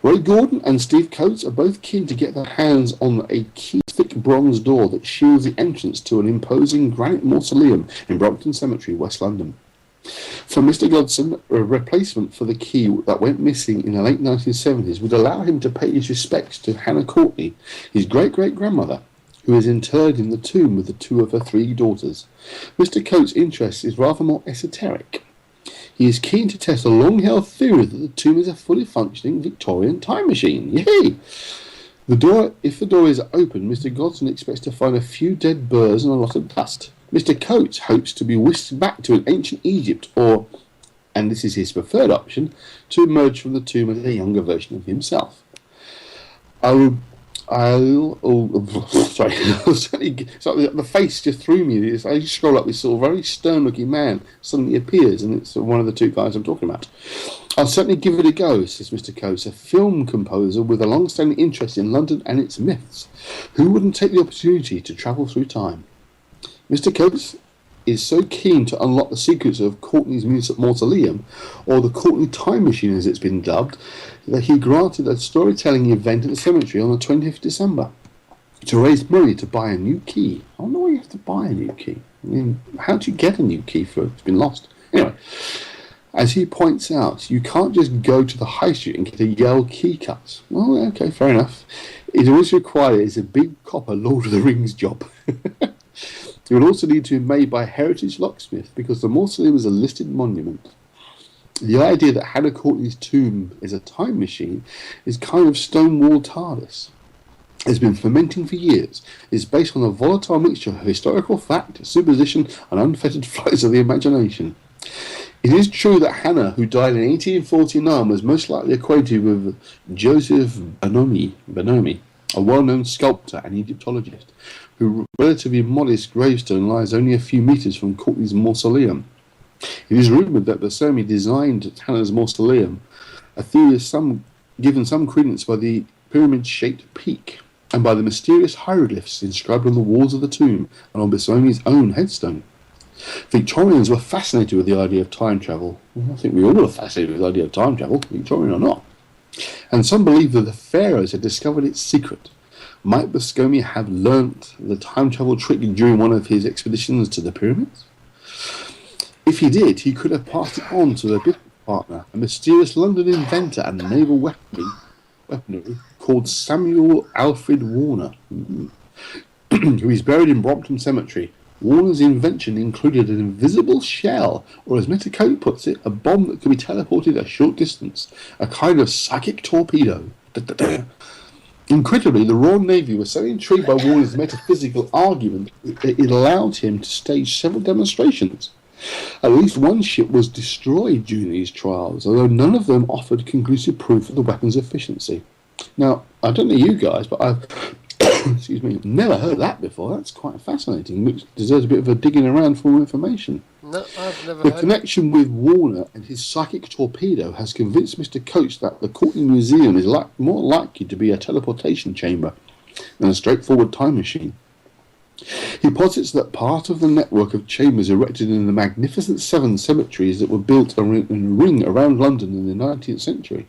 Ray Gordon and Steve Coates are both keen to get their hands on a key thick bronze door that shields the entrance to an imposing granite mausoleum in Brompton Cemetery, West London. For Mr. Godson, a replacement for the key that went missing in the late 1970s would allow him to pay his respects to Hannah Courtney, his great-great-grandmother, who is interred in the tomb with the two of her three daughters. Mr. Coates' interest is rather more esoteric. He is keen to test a long-held theory that the tomb is a fully functioning Victorian time machine. Yay! If the door is open, Mr. Godson expects to find a few dead birds and a lot of dust. Mr. Coates hopes to be whisked back to an ancient Egypt or, and this is his preferred option, to emerge from the tomb as a younger version of himself. Sorry, the face just threw me. I scroll up, this sort of very stern-looking man suddenly appears, and it's one of the two guys I'm talking about. I'll certainly give it a go, says Mr. Coates, a film composer with a long-standing interest in London and its myths. Who wouldn't take the opportunity to travel through time? Mr. Coates is so keen to unlock the secrets of Courtney's mausoleum, or the Courtney Time Machine as it's been dubbed, that he granted a storytelling event at the cemetery on the 20th December to raise money to buy a new key. I don't know why you have to buy a new key. I mean, how do you get a new key for it's been lost? Anyway, as he points out, you can't just go to the high street and get a Yale key cut. Well, okay, fair enough. It always requires a big copper Lord of the Rings job. It will also need to be made by a heritage locksmith because the mausoleum is a listed monument. The idea that Hannah Courtney's tomb is a time machine is kind of Stonewall TARDIS. It's been fermenting for years. It's based on a volatile mixture of historical fact, superstition, and unfettered flights of the imagination. It is true that Hannah, who died in 1849, was most likely acquainted with Joseph Bonomi, a well-known sculptor and Egyptologist, whose relatively modest gravestone lies only a few metres from Courtney's mausoleum. It is rumoured that Bonomi designed Hannah's mausoleum, a theory is given some credence by the pyramid-shaped peak and by the mysterious hieroglyphs inscribed on the walls of the tomb and on Bonomi's own headstone. Victorians were fascinated with the idea of time travel. Well, I think we all are fascinated with the idea of time travel, Victorian or not. And some believe that the pharaohs had discovered its secret. Might Bonomi have learnt the time travel trick during one of his expeditions to the pyramids? If he did, he could have passed it on to a business partner, a mysterious London inventor and naval weaponry called Samuel Alfred Warner, who is buried in Brompton Cemetery. Warner's invention included an invisible shell, or as Mr. Coate puts it, a bomb that could be teleported a short distance, a kind of psychic torpedo. Incredibly, the Royal Navy was so intrigued by Warner's metaphysical argument that it allowed him to stage several demonstrations. At least one ship was destroyed during these trials, although none of them offered conclusive proof of the weapon's efficiency. Now, I don't know you guys, but I've never heard that before. That's quite fascinating, which deserves a bit of a digging around for more information. No, I've never The heard connection with Warner and his psychic torpedo has convinced Mr. Coates that the Courtney Museum is more likely to be a teleportation chamber than a straightforward time machine. He posits that part of the network of chambers erected in the magnificent 7 cemeteries that were built in a ring around London in the 19th century.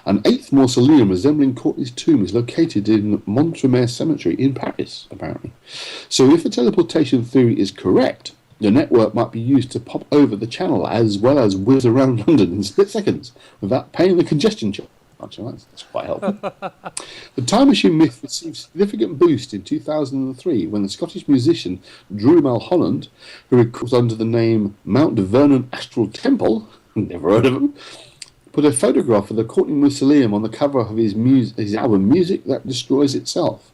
An 8th mausoleum resembling Courtney's tomb is located in Montmartre Cemetery in Paris, apparently. So if the teleportation theory is correct, the network might be used to pop over the channel as well as whiz around London in split seconds without paying the congestion charge. Actually, that's quite helpful. The time machine myth received a significant boost in 2003 when the Scottish musician Drew Mulholland, who records under the name Mount Vernon Astral Temple, never heard of him, put a photograph of the Courtney Mausoleum on the cover of his album Music That Destroys Itself.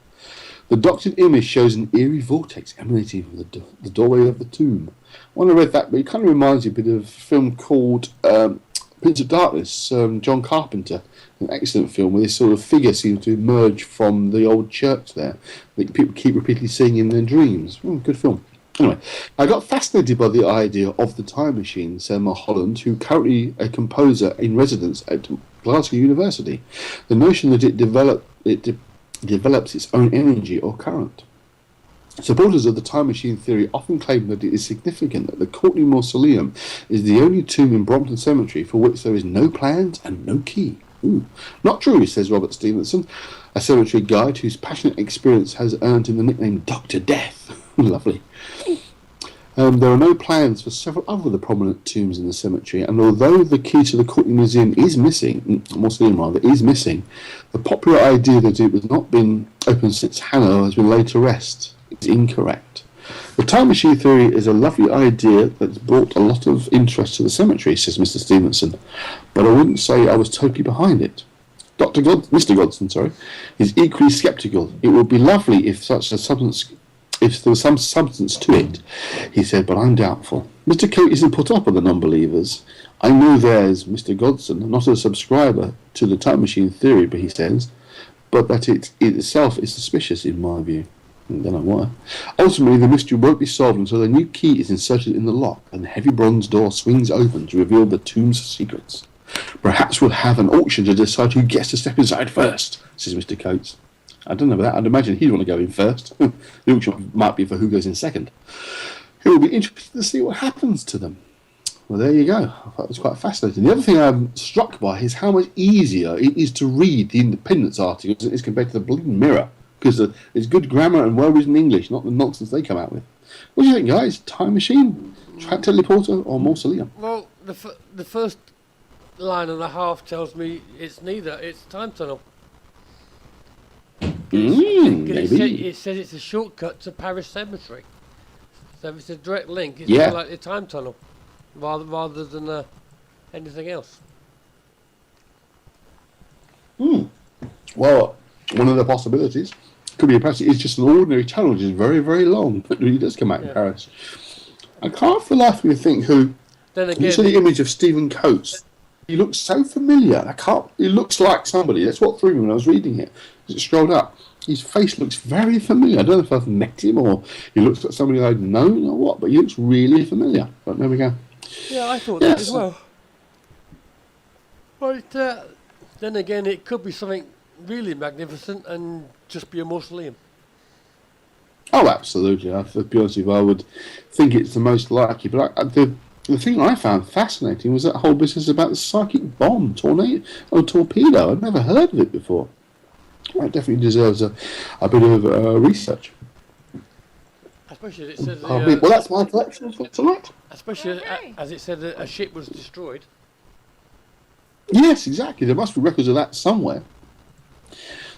The doctored image shows an eerie vortex emanating from the doorway of the tomb. When I read that, it kind of reminds me a bit of a film called Prince of Darkness, John Carpenter, an excellent film where this sort of figure seems to emerge from the old church there that people keep repeatedly seeing in their dreams. Good film. Anyway, I got fascinated by the idea of the time machine, said Mulholland, who currently a composer in residence at Glasgow University. The notion that it develops its own energy or current. Supporters of the time machine theory often claim that it is significant that the Courtney Mausoleum is the only tomb in Brompton Cemetery for which there is no plans and no key. Not true, says Robert Stevenson, a cemetery guide whose passionate experience has earned him the nickname Dr. Death. Lovely. There are no plans for several other of the prominent tombs in the cemetery, and although the key to the Courtney Museum is missing, the popular idea that it has not been open since Hannah has been laid to rest is incorrect. The time machine theory is a lovely idea that's brought a lot of interest to the cemetery, says Mr. Stevenson, but I wouldn't say I was totally behind it. Mr. Godson, is equally sceptical. It would be lovely if there was some substance to it, he said, but I'm doubtful. Mr. Coate isn't put up on the non-believers. I know there's Mr. Godson, not a subscriber to the time machine theory, but he says, but that it itself is suspicious in my view. I don't know why. Ultimately, the mystery won't be solved until a new key is inserted in the lock and the heavy bronze door swings open to reveal the tomb's secrets. Perhaps we'll have an auction to decide who gets to step inside first, says Mr. Coates. I don't know about that. I'd imagine he'd want to go in first. The auction might be for who goes in second. It will be interesting to see what happens to them. Well, there you go. I thought it was quite fascinating. The other thing I'm struck by is how much easier it is to read the Independence articles as compared to the Bleeding Mirror, because it's good grammar and well-written English, not the nonsense they come out with. What do you think, guys? Time machine, teleporter, or mausoleum? Well, the first line and a half tells me it's neither. It's time tunnel. Maybe. It says it's a shortcut to Paris Cemetery. So if it's a direct link, it's Yeah. more like a time tunnel rather than anything else. Well, one of the possibilities could be perhaps it's just an ordinary tunnel, which is very, very long, but it really does come out in Paris. I can't for the life of me think who. Then When you again, see the image of Stephen Coates, he looks so familiar. He looks like somebody. That's what threw me when I was reading it. As it strolled up, his face looks very familiar. I don't know if I've met him or he looks like somebody I've known or what, but he looks really familiar. But there we go. yeah, I thought Yes. that as well. But then again, it could be something really magnificent and just be a mausoleum. Oh, absolutely. To be honest with you, I would think it's the most likely. But the thing I found fascinating was that whole business about the psychic bomb, torpedo. I'd never heard of it before. It definitely deserves a bit of research. Especially as it said, Well, that's my collection for tonight. especially as it said, a ship was destroyed. Yes, exactly. There must be records of that somewhere.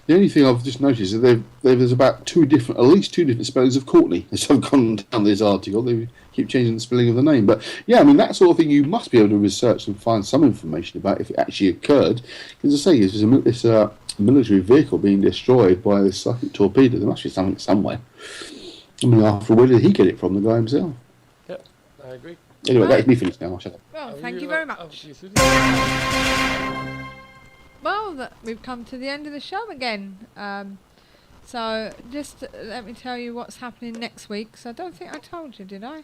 The only thing I've just noticed is that there's about at least two different spellings of Courtney. As I've gone down this article, they keep changing the spelling of the name. But yeah, I mean, that sort of thing you must be able to research and find some information about if it actually occurred. Because I say, it's a military vehicle being destroyed by this psychic torpedo. There must be something somewhere. I mean, after all, where did he get it from, the guy himself? Yep, I agree. Anyway, that's me finished now. I'll shut up. Well, thank you very much. Well, Well, we've come to the end of the show again. So just let me tell you what's happening next week. So I don't think I told you, did I?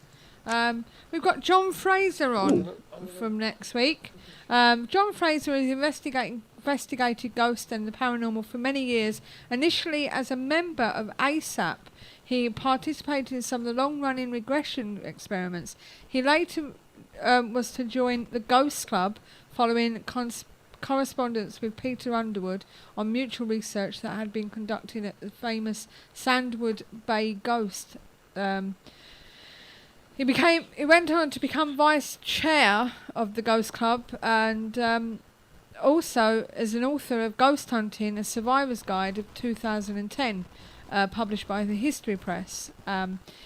We've got John Fraser on from next week. John Fraser has investigated ghosts and the paranormal for many years. Initially as a member of ASAP, he participated in some of the long-running regression experiments. He later was to join the Ghost Club following correspondence with Peter Underwood on mutual research that had been conducted at the famous Sandwood Bay Ghost. He went on to become vice chair of the Ghost Club and also as an author of Ghost Hunting, a Survivor's Guide of 2010. Published by the History Press.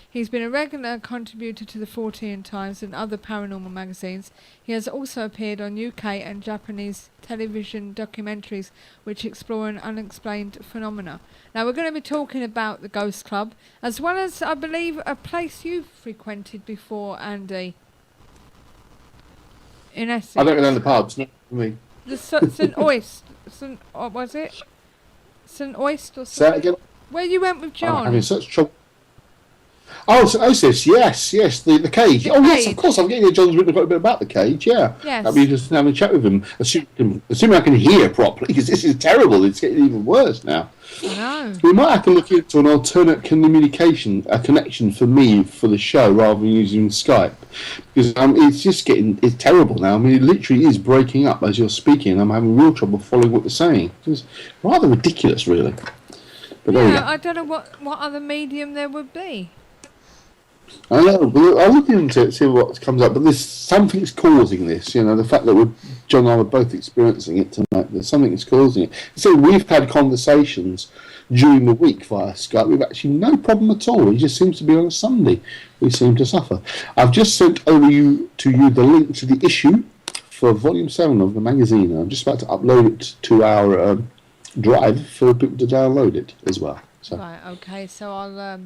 He's been a regular contributor to the Fortean Times and other paranormal magazines. He has also appeared on UK and Japanese television documentaries which explore an unexplained phenomena. Now we're going to be talking about the Ghost Club, as well as, I believe, a place you've frequented before, Andy. In Essex. I don't go down the pubs, not for me. The St. Oyster. What was it? St. Oyster or Say that something? again. Where you went with John? I'm having such trouble. Oh, St. Osis, yes, the cage. The Oh, yes, cage. of course. I'm getting John's written quite a bit about the cage, yeah. Yes. I'll be interested in having a chat with him, assuming I can hear properly, because this is terrible. It's getting even worse now. I know. We might have to look into an alternate connection for me for the show rather than using Skype, because it's terrible now. I mean, it literally is breaking up as you're speaking. I'm having real trouble following what you're saying. It's rather ridiculous, really. But there we go. Yeah, I don't know what other medium there would be. I know. I'll look into it, see what comes up. But there's something's causing this. You know, the fact that John and I were both experiencing it tonight. There's something that's causing it. So we've had conversations during the week via Skype. We've actually no problem at all. It just seems to be on a Sunday. We seem to suffer. I've just sent over to you the link to the issue for Volume 7 of the magazine. I'm just about to upload it to our drive for people to download it as well. So. Right, okay, so I'll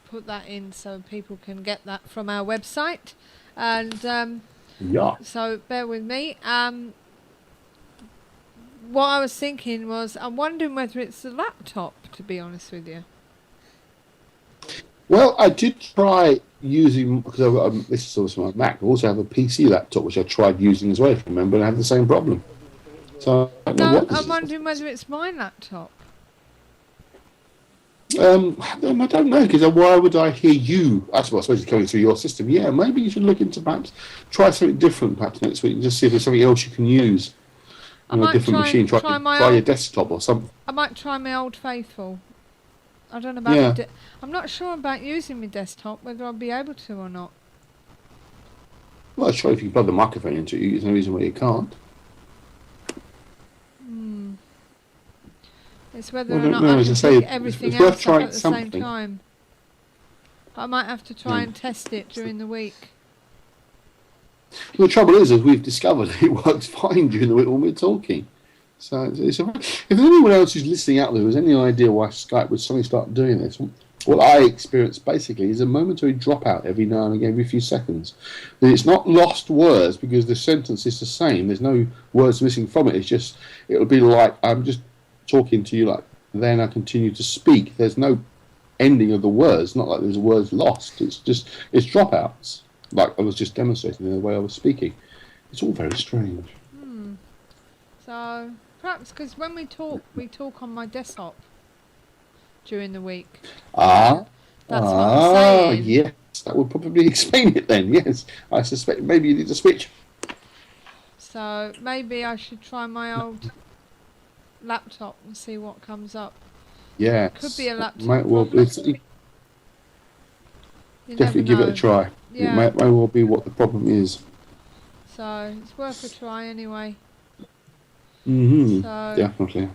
put that in so people can get that from our website. And Yeah. so bear with me. What I was thinking was, I'm wondering whether it's the laptop, to be honest with you. Well, I did try using, because I've got this is also my Mac. I also have a PC laptop which I tried using as well, if you remember, and I had the same problem. So I don't know No, what this I'm is. wondering whether it's my laptop. I don't know, because why would I hear you? I suppose it's coming through your system. Yeah, maybe you should look into perhaps try something different perhaps next week and just see if there's something else you can use on a different machine. Try your desktop or something. I might try my Old Faithful. I don't know about Yeah. I'm not sure about using my desktop, whether I'll be able to or not. Well, sure, if you can plug the microphone into it, there's no reason why you can't. It's whether Well, or not no, I as can I say, pick everything it's worth else up trying at the same something. time. I might have to try and test it during the week. Well, the trouble is, as we've discovered, it works fine during the week when we're talking. So, if there's anyone else who's listening out there who has any idea why Skype would suddenly start doing this, what I experience basically is a momentary dropout every now and again, every few seconds. And it's not lost words because the sentence is the same. There's no words missing from it. It's just, it'll be like I'm just talking to you, like then I continue to speak. There's no ending of the words. Not like there's words lost. It's dropouts. Like I was just demonstrating in the way I was speaking. It's all very strange. So perhaps because when we talk on my desktop during the week. That's what I'm saying. Yes, that would probably explain it then. Yes, I suspect maybe you need to switch. So maybe I should try my old laptop and see what comes up. Yeah, Could be a laptop. definitely give it a try. Yeah. It may well be what the problem is. So it's worth a try anyway. So, Definitely.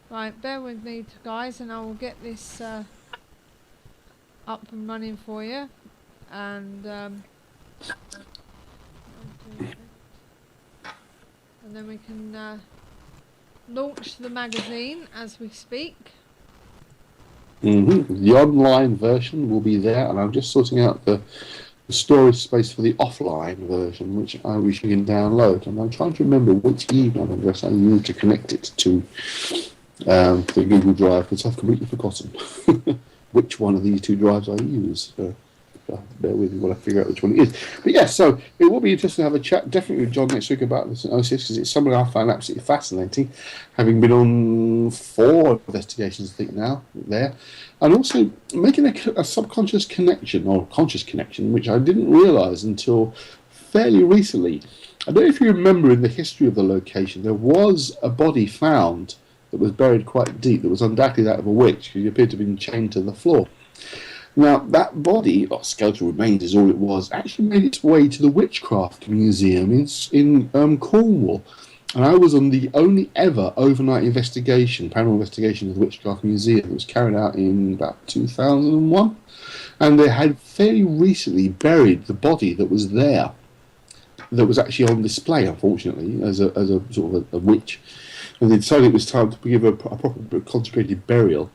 Right, bear with me, guys, and I will get this up and running for you. And then we can launch the magazine as we speak. The online version will be there, and I'm just sorting out the storage space for the offline version, which you can download. And I'm trying to remember which email address I use to connect it to the Google Drive, because I've completely forgotten which one of these two drives I use. Bear with me while I figure out which one it is. But yeah, so it will be interesting to have a chat definitely with John next week about this hypnosis, because it's something I find absolutely fascinating, having been on 4 investigations, I think, now there, and also making a subconscious connection or conscious connection, which I didn't realise until fairly recently. I don't know if you remember in the history of the location, there was a body found that was buried quite deep, that was undoubtedly that of a witch, because it appeared to have been chained to the floor. Now, that body, or skeletal remains is all it was, actually made its way to the Witchcraft Museum in Cornwall. And I was on the only ever overnight paranormal investigation of the Witchcraft Museum. It was carried out in about 2001. And they had fairly recently buried the body that was there, that was actually on display, unfortunately, as a sort of a witch. And they decided it was time to give her a proper consecrated burial.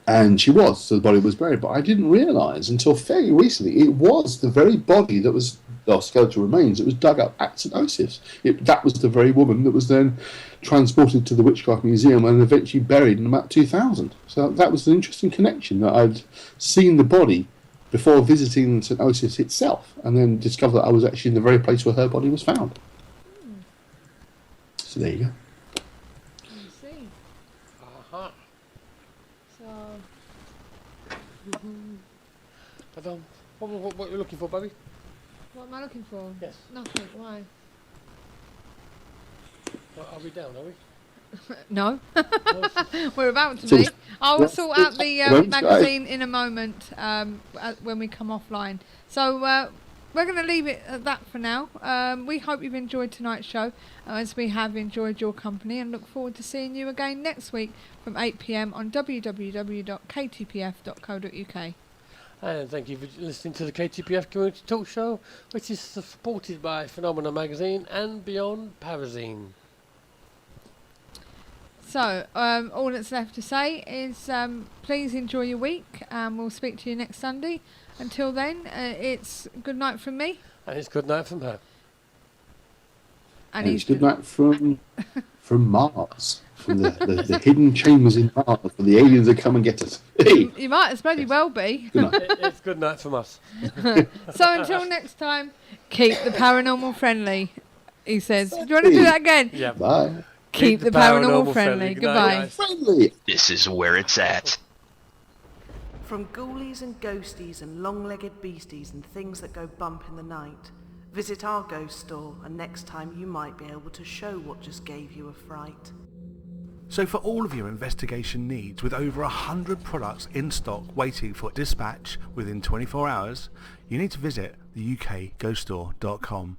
And she was, so the body was buried. But I didn't realise until fairly recently it was the very body that was, skeletal remains, that was dug up at St. Osoph's. That was the very woman that was then transported to the Witchcraft Museum and eventually buried in about 2000. So that was an interesting connection, that I'd seen the body before visiting St. Osoph's itself, and then discovered that I was actually in the very place where her body was found. So there you go. What are you looking for, Bobby? What am I looking for? Yes. Nothing. Why? Are we down, are we? No. We're about to be. I'll sort out the magazine in a moment when we come offline. So we're going to leave it at that for now. We hope you've enjoyed tonight's show, as we have enjoyed your company, and look forward to seeing you again next week from 8 p.m. on www.ktpf.co.uk. And thank you for listening to the KTPF Community Talk Show, which is supported by Phenomenal Magazine and Beyond Parazine. So, all that's left to say is please enjoy your week, and we'll speak to you next Sunday. Until then, it's good night from me. And it's good night from her. And it's good night from Mars. From the hidden chambers in Mars, where the aliens that come and get us. You might as bloody well be. It's good night from us. So until next time, keep the paranormal friendly. he says. Do you want to do that again? Yeah. Bye. Keep the paranormal friendly. Good night, Goodbye. guys. Friendly. This is where it's at. From ghoulies and ghosties and long-legged beasties and things that go bump in the night, visit our ghost store and next time you might be able to show what just gave you a fright. So for all of your investigation needs, with over 100 products in stock waiting for dispatch within 24 hours, you need to visit theukghoststore.com.